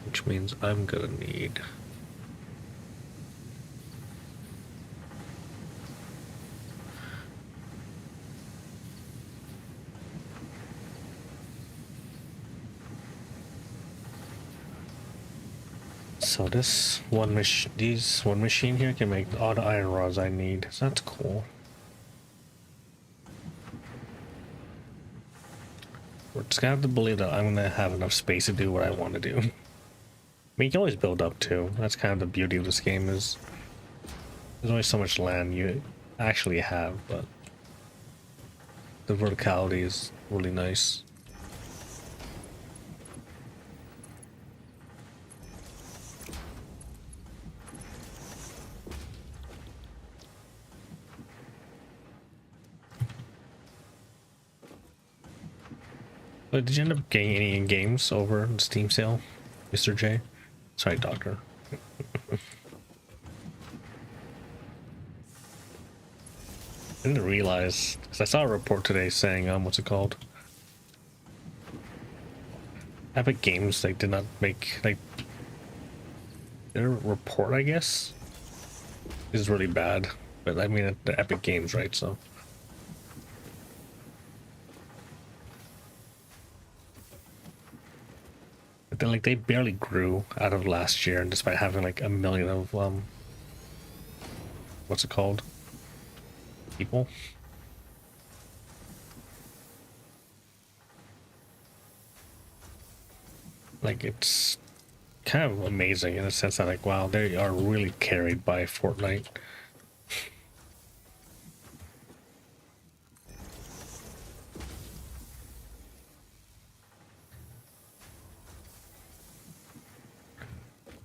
Which means I'm gonna need so this one machine here can make all the iron rods I need. So that's cool. We're just gonna have to believe that I'm gonna have enough space to do what I want to do. I mean, you can always build up too. That's kind of the beauty of this game, is there's only so much land you actually have, but the verticality is really nice. But did you end up getting any in games over the Steam sale, Mr. J? Sorry, Doctor. I didn't realize, because I saw a report today saying, what's it called? Epic Games, they did not make, like, their report, I guess, is really bad. But I mean, the Epic Games, right? So. But then, like, they barely grew out of last year, and despite having like 1 million of what's it called? People. Like, it's kind of amazing in the sense that, like, wow, they are really carried by Fortnite.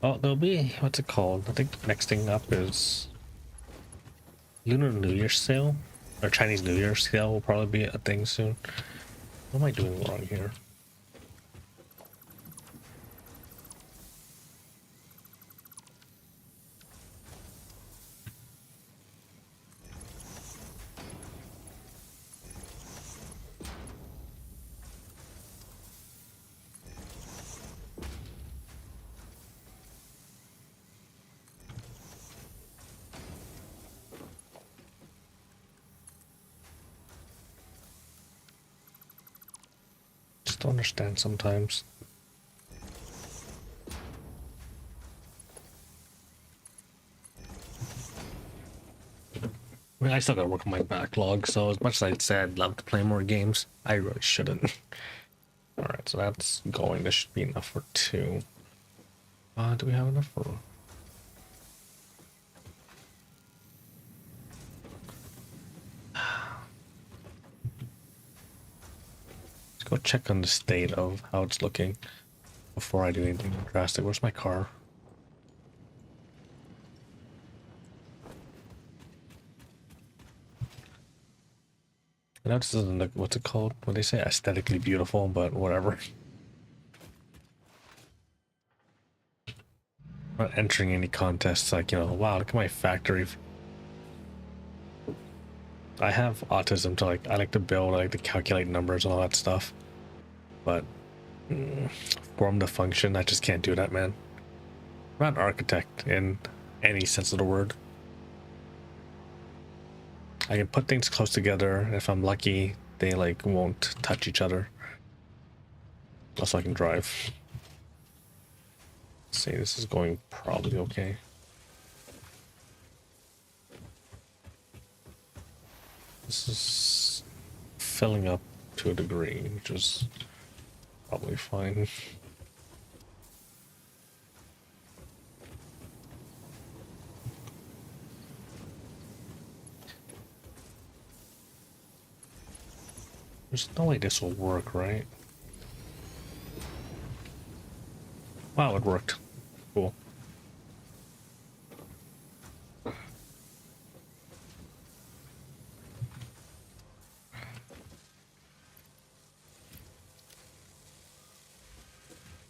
Oh, there'll be, what's it called? I think the next thing up is Lunar New Year sale, or Chinese New Year sale will probably be a thing soon. What am I doing wrong here? Just don't understand sometimes. I mean, I still gotta work on my backlog, so as much as I'd say I'd love to play more games, I really shouldn't. Alright, so that's going. This should be enough for 2. Do we have enough for... Let's go check on the state of how it's looking before I do anything drastic. Where's my car? I know this isn't, what's it called? When they say aesthetically beautiful, but whatever. I'm not entering any contests like, you know, wow, look at my factory. I have autism, so like I like to build, I like to calculate numbers and all that stuff. But form to function, I just can't do that, man. I'm not an architect in any sense of the word. I can put things close together, and if I'm lucky, they like won't touch each other. Also, I can drive. Let's see, this is going probably okay. This is filling up to a degree, which is probably fine. There's no way this will work, right? Wow, it worked. Cool.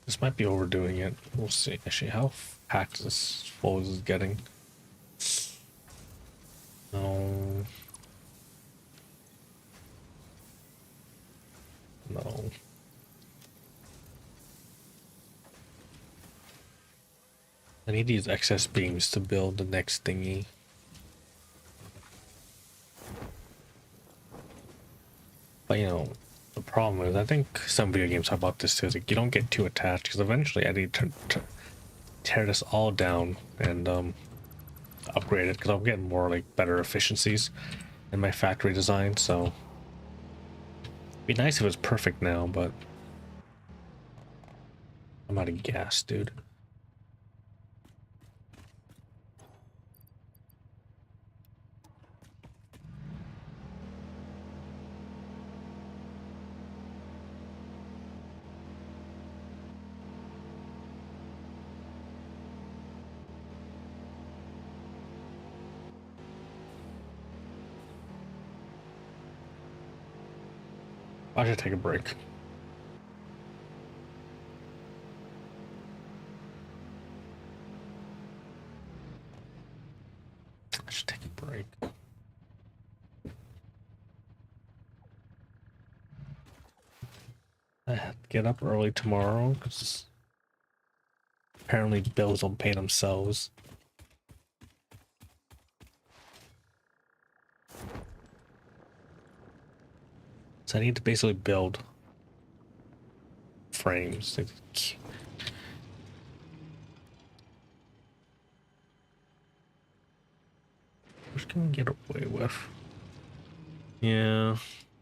This might be overdoing it. We'll see. Actually, how packed this full is getting. No. No. I need these excess beams to build the next thingy. But you know, the problem is, I think some video games talk about this too, is like you don't get too attached, because eventually I need to tear this all down and upgrade it, because I'm getting more like better efficiencies in my factory design. So it'd be nice if it was perfect now, but I'm out of gas, dude. I should take a break. I should take a break. I have to get up early tomorrow because apparently bills don't pay themselves. So I need to basically build frames. Which can we get away with? Yeah,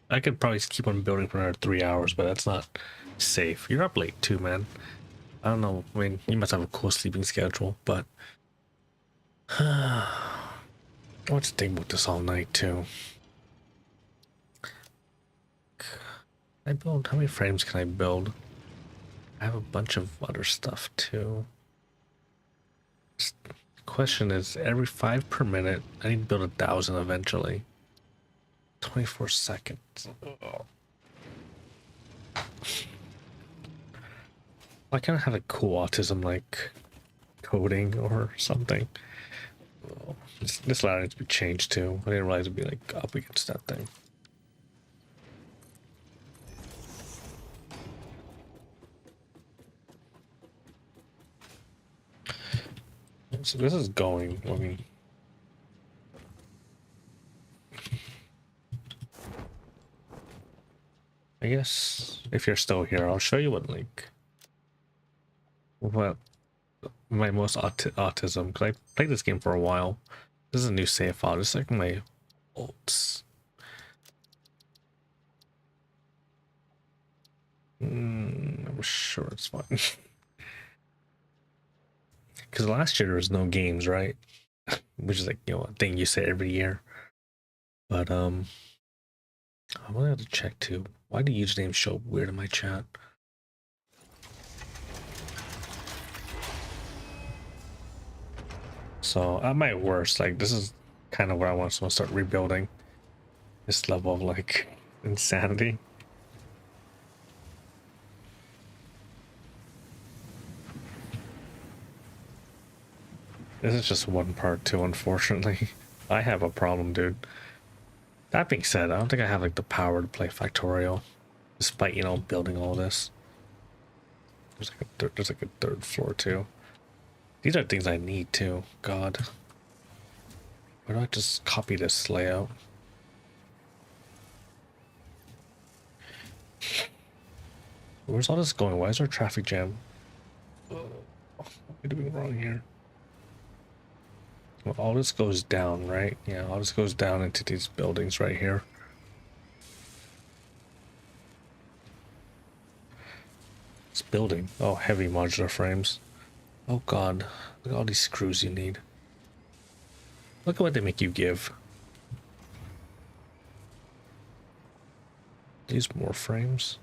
I could probably keep on building for another 3 hours, but that's not safe. You're up late too, man. I don't know. I mean, you must have a cool sleeping schedule, but I want to think about this all night too. Can I build? How many frames can I build? I have a bunch of other stuff too. The question is, every 5 per minute, I need to build 1,000 eventually. 24 seconds. Oh. I kind of have a cool autism like coding or something. Oh, this ladder needs to be changed too. I didn't realize it'd be like up against that thing. So this is going, I mean, I guess if you're still here, I'll show you what my most autism, because I played this game for a while. This is a new save file. This is like my bolts. I'm sure it's fine. Because last year there was no games, right? Which is like, you know, a thing you say every year. But I wanted to check too. Why do usernames show weird in my chat? So at my worst, like this is kind of where I want to start rebuilding this level of like insanity. This is just one part too, unfortunately. I have a problem, dude. That being said, I don't think I have like the power to play Factorial, despite, you know, building all this. There's like a third floor too. These are things I need too. God, why do I just copy this layout? Where's all this going? Why is there traffic jam? What am I doing wrong here? Well, all this goes down, right? Yeah, all this goes down into these buildings right here. This building. Oh, heavy modular frames. Oh god, look at all these screws you need. Look at what they make you give. These more frames.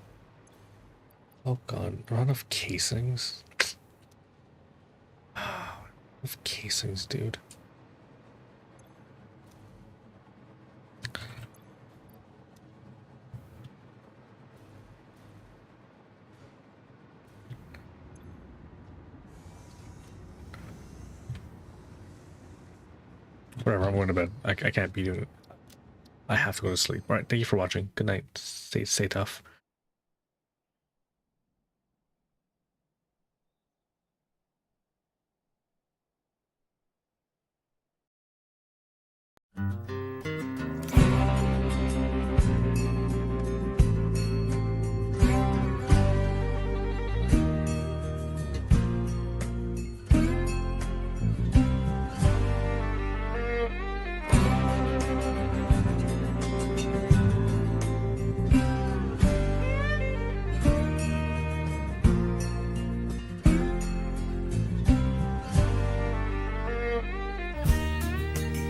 Oh god, not enough casings. Enough casings, dude. Whatever, I'm going to bed. I can't be doing it. I have to go to sleep. Alright, thank you for watching. Good night. Stay tough.